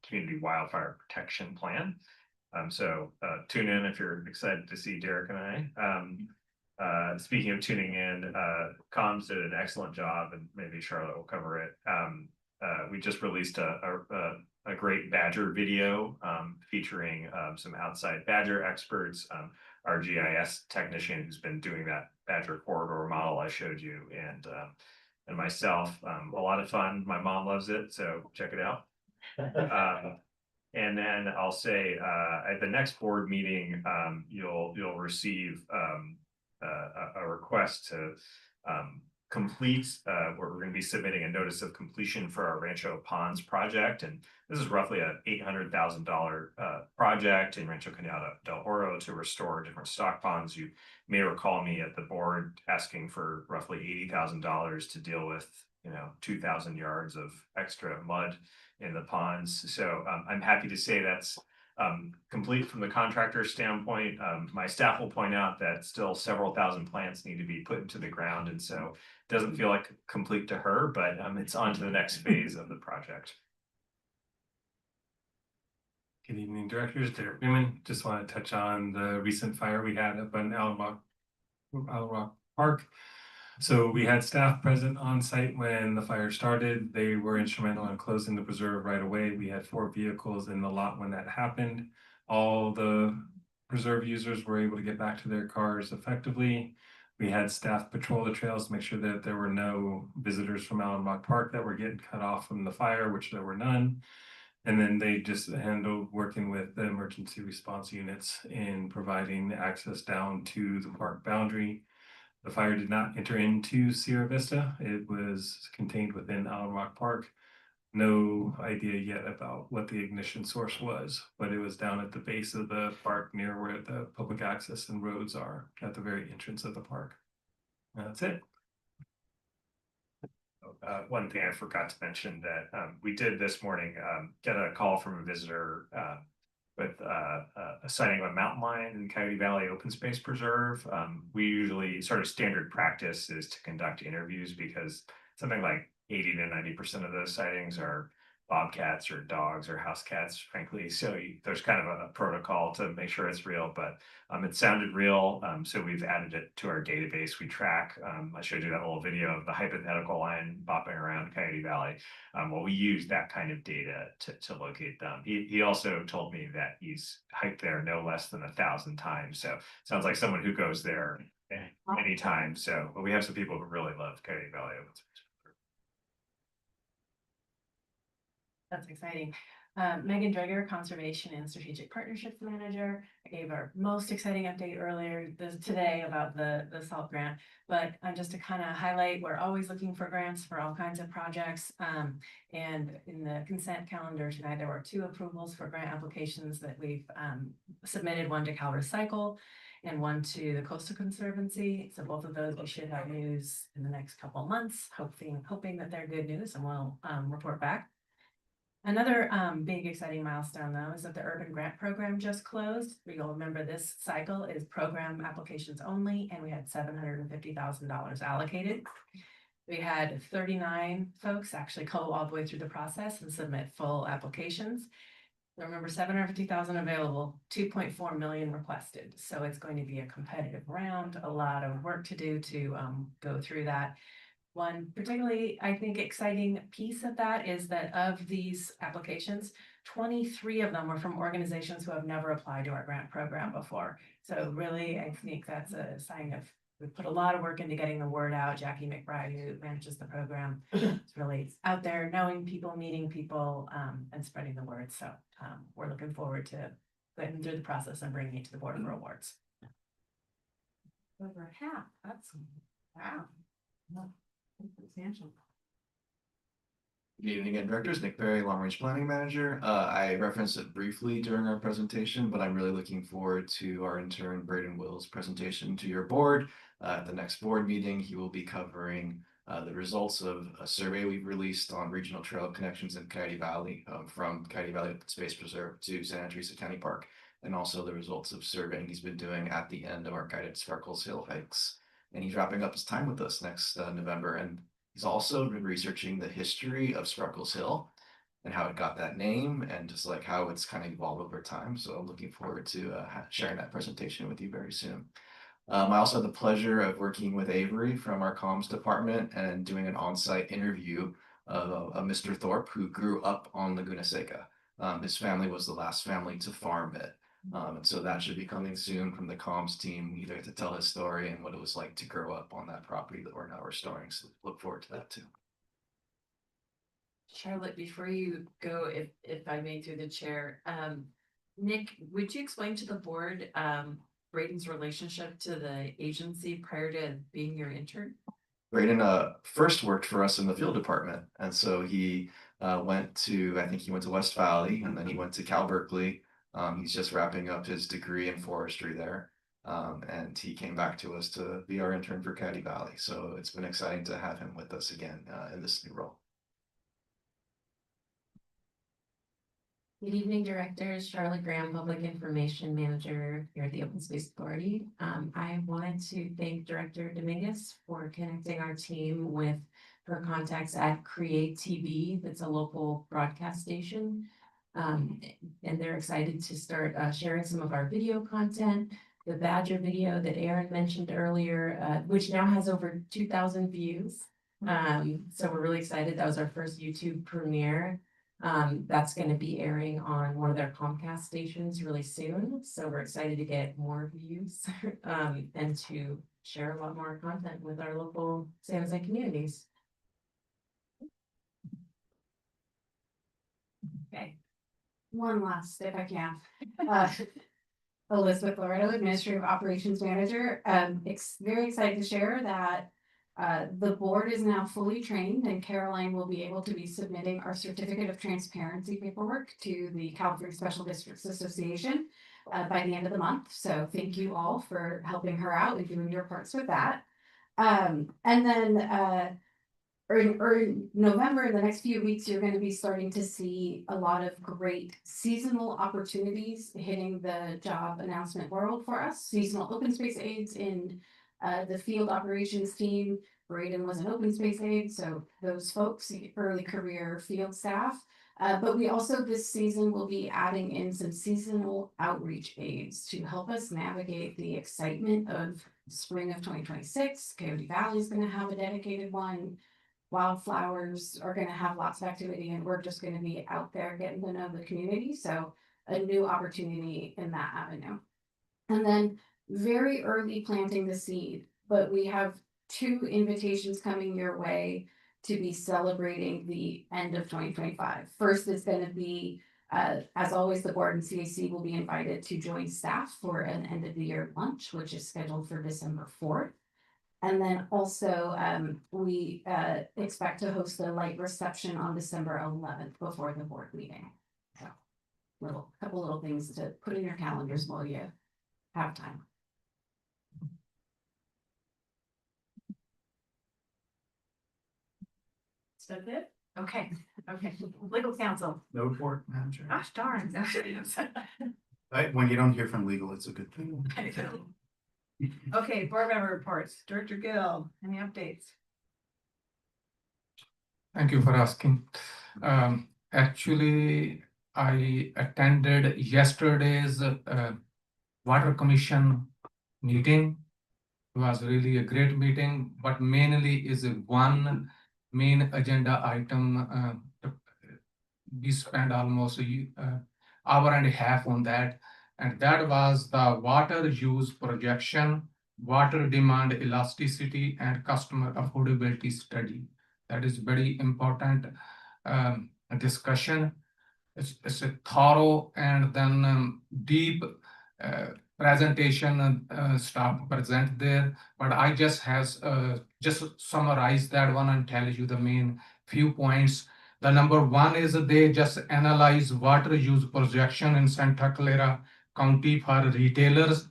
Community Wildfire Protection Plan. So tune in if you're excited to see Derek and I. Speaking of tuning in, comms did an excellent job, and maybe Charlotte will cover it. We just released a great Badger video featuring some outside Badger experts, our GIS technician who's been doing that Badger corridor model I showed you, and myself. A lot of fun. My mom loves it, so check it out. And then I'll say at the next board meeting, you'll receive a request to complete. We're going to be submitting a notice of completion for our Rancho Ponds project, and this is roughly a $800,000 project in Rancho Cañada del Oro to restore different stock ponds. You may recall me at the board asking for roughly $80,000 to deal with 2,000 yards of extra mud in the ponds. So I'm happy to say that's complete from the contractor standpoint. My staff will point out that still several thousand plants need to be put into the ground, and so it doesn't feel like complete to her, but it's on to the next phase of the project. Good evening, directors. Derek Newman. Just want to touch on the recent fire we had up in Owl Rock Park. So we had staff present on site when the fire started. They were instrumental in closing the preserve right away. We had 4 vehicles in the lot when that happened. All the preserve users were able to get back to their cars effectively. We had staff patrol the trails to make sure that there were no visitors from Allen Rock Park that were getting cut off from the fire, which there were none. And then they just handled working with the emergency response units in providing access down to the park boundary. The fire did not enter into Sierra Vista. It was contained within Allen Rock Park. No idea yet about what the ignition source was, but it was down at the base of the park near where the public access and roads are at the very entrance of the park. And that's it. One thing I forgot to mention that we did this morning, get a call from a visitor with a sighting of a mountain lion in Coyote Valley Open Space Preserve. We usually sort of standard practice is to conduct interviews because something like 80 to 90% of those sightings are bobcats or dogs or house cats, frankly. So there's kind of a protocol to make sure it's real, but it sounded real. So we've added it to our database. We track, I showed you that little video of the hypothetical lion bopping around Coyote Valley. Well, we use that kind of data to locate them. He also told me that he's hiked there no less than 1,000 times. So sounds like someone who goes there anytime. So but we have some people who really love Coyote Valley. That's exciting. Megan Dreger, Conservation and Strategic Partnerships Manager. I gave our most exciting update earlier today about the SALT grant, but just to kind of highlight, we're always looking for grants for all kinds of projects. And in the consent calendar tonight, there were 2 approvals for grant applications that we've submitted, one to Cal Recycle and one to the Coastal Conservancy. So both of those we should have news in the next couple of months, hoping that they're good news, and we'll report back. Another big exciting milestone though is that the Urban Grant Program just closed. You'll remember this cycle is program applications only, and we had $750,000 allocated. We had 39 folks actually go all the way through the process and submit full applications. Remember, 750,000 available, 2.4 million requested. So it's going to be a competitive round, a lot of work to do to go through that. One particularly, I think, exciting piece of that is that of these applications, 23 of them were from organizations who have never applied to our grant program before. So really, I think that's a sign of, we put a lot of work into getting the word out. Jackie McBride, who manages the program, is really out there knowing people, meeting people, and spreading the word. So we're looking forward to getting through the process and bringing it to the board for awards. Over half, that's, wow. Substantial. Good evening again, directors. Nick Perry, Long Range Planning Manager. I referenced it briefly during our presentation, but I'm really looking forward to our intern Braden Will's presentation to your board. At the next board meeting, he will be covering the results of a survey we've released on regional trail connections in Coyote Valley, from Coyote Valley Open Space Preserve to Santa Teresa County Park, and also the results of surveying he's been doing at the end of our guided Sparkles Hill hikes. And he's wrapping up his time with us next November. And he's also been researching the history of Sparkles Hill and how it got that name and just like how it's kind of evolved over time. So I'm looking forward to sharing that presentation with you very soon. I also had the pleasure of working with Avery from our comms department and doing an on-site interview of Mr. Thorpe, who grew up on Laguna Seca. His family was the last family to farm it. And so that should be coming soon from the comms team, either to tell his story and what it was like to grow up on that property that we're now restoring. So look forward to that too. Charlotte, before you go, if I may through the chair, Nick, would you explain to the board Braden's relationship to the agency prior to being your intern? Braden first worked for us in the field department, and so he went to, I think he went to West Valley, and then he went to Cal Berkeley. He's just wrapping up his degree in forestry there, and he came back to us to be our intern for Caddy Valley. So it's been exciting to have him with us again in this new role. Good evening, directors. Charlotte Graham, Public Information Manager here at the Open Space Authority. I wanted to thank Director Dominguez for connecting our team with her contacts at Create TV, that's a local broadcast station. And they're excited to start sharing some of our video content. The Badger video that Aaron mentioned earlier, which now has over 2,000 views. So we're really excited. That was our first YouTube premiere. That's going to be airing on one of their Comcast stations really soon. So we're excited to get more views and to share a lot more content with our local San Jose communities. Okay. One last, if I can. Elizabeth Loretto, Administrative Operations Manager. Very excited to share that the board is now fully trained and Caroline will be able to be submitting our certificate of transparency paperwork to the California Special Districts Association by the end of the month. So thank you all for helping her out and doing your parts with that. And then in November, in the next few weeks, you're going to be starting to see a lot of great seasonal opportunities hitting the job announcement world for us. Seasonal open space aids in the field operations team. Braden was an open space aide, so those folks, early career field staff. But we also this season will be adding in some seasonal outreach aids to help us navigate the excitement of spring of 2026. Coyote Valley is going to have a dedicated one. Wildflowers are going to have lots of activity, and we're just going to be out there getting to know the community. So a new opportunity in that avenue. And then very early planting the seed, but we have 2 invitations coming your way to be celebrating the end of 2025. First is going to be, as always, the board and CAC will be invited to join staff for an end of the year lunch, which is scheduled for December 4th. And then also we expect to host a light reception on December 11th before the board meeting. So couple little things to put in your calendars while you have time. Is that it? Okay, legal counsel. No report, Madam Chair. Gosh darn. When you don't hear from legal, it's a good thing. Okay, board member reports. Director Gill, any updates? Thank you for asking. Actually, I attended yesterday's Water Commission meeting. It was really a great meeting, but mainly is one main agenda item. We spent almost an hour and a half on that, and that was the water use projection, water demand elasticity, and customer affordability study. That is very important discussion. It's a thorough and then deep presentation staff present there, but I just summarize that one and tell you the main few points. The number one is they just analyze water use projection in Santa Clara County for retailers,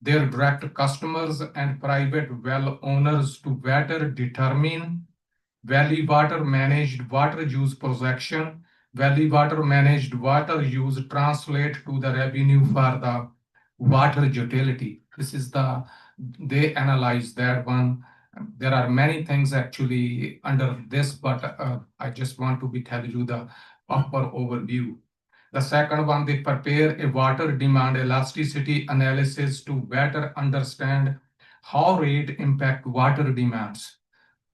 their direct customers, and private well owners to better determine valley water managed water use projection. Valley water managed water use translate to the revenue for the water utility. This is they analyze that one. There are many things actually under this, but I just want to tell you the upper overview. The second one, they prepare a water demand elasticity analysis to better understand how rate impact water demands.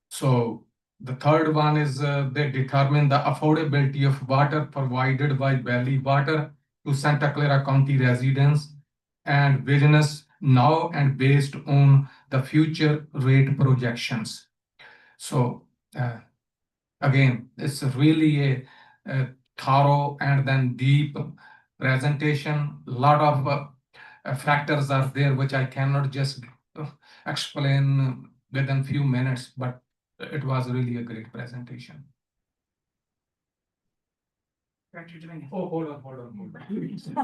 So the third one is they determine the affordability of water provided by valley water to Santa Clara County residents and business now and based on the future rate projections. So again, it's really a thorough and then deep presentation. A lot of factors are there which I cannot just explain within few minutes, but it was really a great presentation. Director Dominguez. Oh, hold on.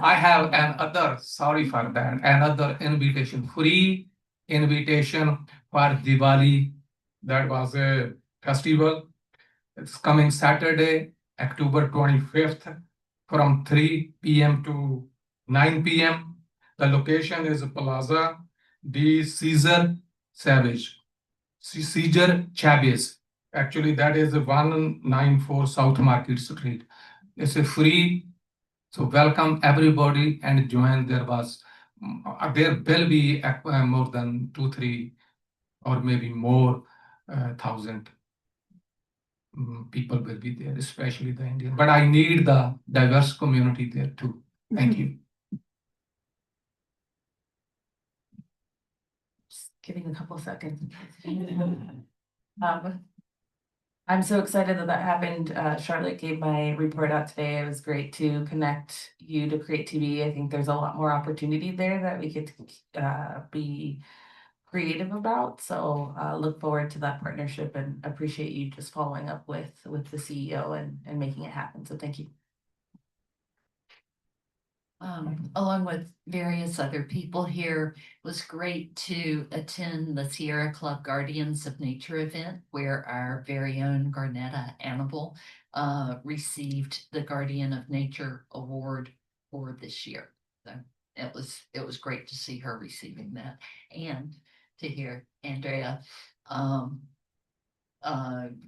I have another, sorry for that, another invitation, free invitation for Diwali. That was a festival. It's coming Saturday, October 25th, from 3 p.m. to 9 p.m. The location is Plaza de Caesar Savage. Caesar Chavez. Actually, that is 194 South Market Street. It's a free, so welcome everybody and join. There will be more than 2-3 or maybe more thousand people will be there, especially the Indian. But I need the diverse community there too. Thank you. Just giving a couple seconds. I'm so excited that that happened. Charlotte gave my report out today. It was great to connect you to Create TV. I think there's a lot more opportunity there that we could be creative about. So look forward to that partnership and appreciate you just following up with the CEO and making it happen. So thank you. Along with various other people here, it was great to attend the Sierra Club Guardians of Nature event where our very own Garnetta Annable received the Guardian of Nature Award for this year. So it was great to see her receiving that and to hear Andrea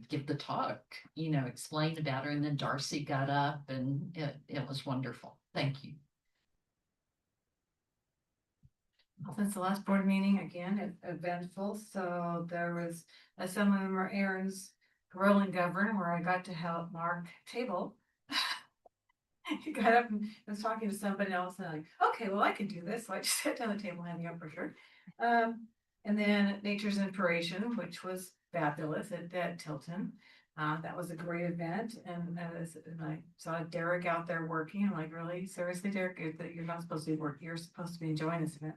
give the talk, explain about her, and then Darcy got up and it was wonderful. Thank you. Since the last board meeting, again, eventful, so there was some of them are Aaron's Grow and Govern, where I got to help Mark Table. He got up and was talking to somebody else, and I'm like, okay, well, I can do this, so I just sat down at the table, handing up brochure. And then Nature's Inspiration, which was fabulous at Tilton. That was a great event, and I saw Derek out there working. I'm like, really, seriously, Derek, you're not supposed to be working. You're supposed to be enjoying this event.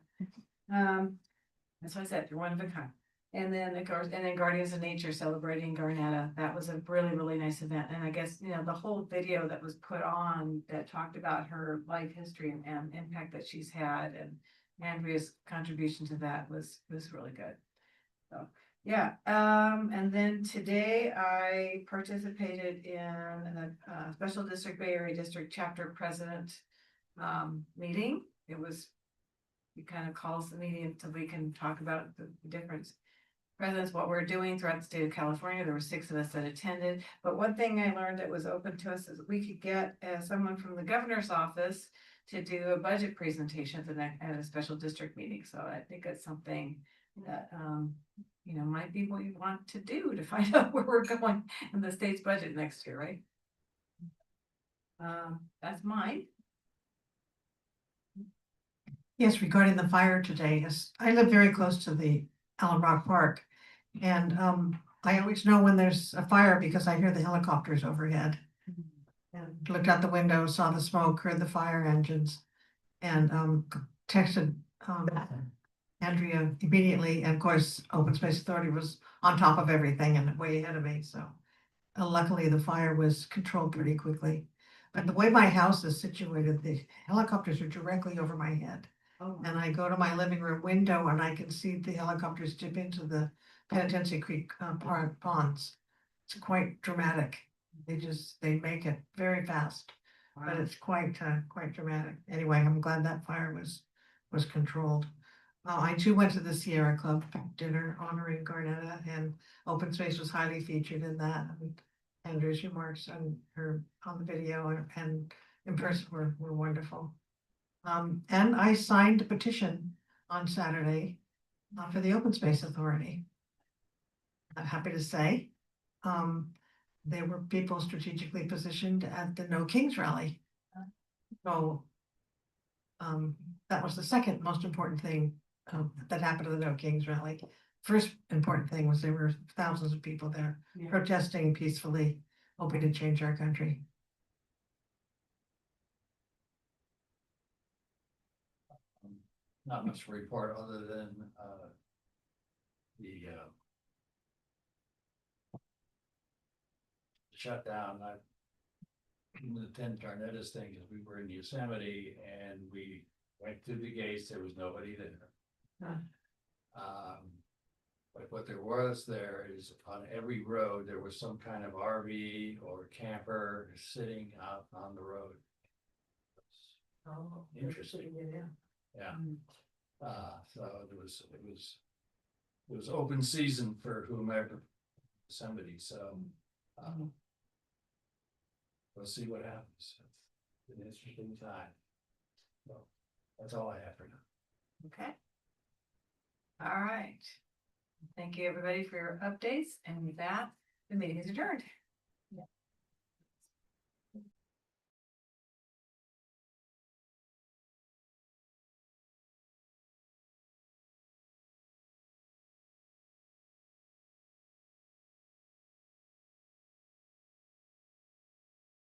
That's what I said. You're one of a kind. And then of course, and then Guardians of Nature celebrating Garnetta. That was a really, really nice event. And I guess the whole video that was put on that talked about her life history and impact that she's had, and Andrea's contribution to that was really good. So. Yeah, and then today I participated in a Special District Bay Area District Chapter President meeting. It kind of calls the meeting so we can talk about the different presidents, what we're doing throughout the state of California. There were 6 of us that attended, but one thing I learned that was open to us is we could get someone from the governor's office to do a budget presentation at a special district meeting. So I think it's something that might be what you want to do to find out where we're going in the state's budget next year, right? That's mine. Yes, regarding the fire today, yes, I live very close to the Allen Rock Park. And I always know when there's a fire because I hear the helicopters overhead. And looked out the window, saw the smoke, heard the fire engines, and texted Andrea immediately. And of course, Open Space Authority was on top of everything and way ahead of me. So luckily the fire was controlled pretty quickly. But the way my house is situated, the helicopters are directly over my head. Oh. And I go to my living room window and I can see the helicopters dip into the Penitentiary Creek ponds. It's quite dramatic. They make it very fast, but it's quite dramatic. Anyway, I'm glad that fire was controlled. I too went to the Sierra Club dinner honoring Garnetta, and Open Space was highly featured in that. Andrew's remarks on the video and in person were wonderful. And I signed a petition on Saturday for the Open Space Authority. I'm happy to say there were people strategically positioned at the No Kings rally. So that was the second most important thing that happened at the No Kings rally. First important thing was there were thousands of people there protesting peacefully, hoping to change our country. Not much to report other than the shut down. The 10 Tornadoes thing is we were in Yosemite and we went through the gates, there was nobody there. But what there was there is on every road, there was some kind of RV or camper sitting out on the road. Oh, Interesting. Yeah. Yeah. So it was open season for whomever, somebody, so. We'll see what happens. It's an interesting time. So that's all I have for now. Okay. All right. Thank you, everybody, for your updates, and with that, the meeting is adjourned.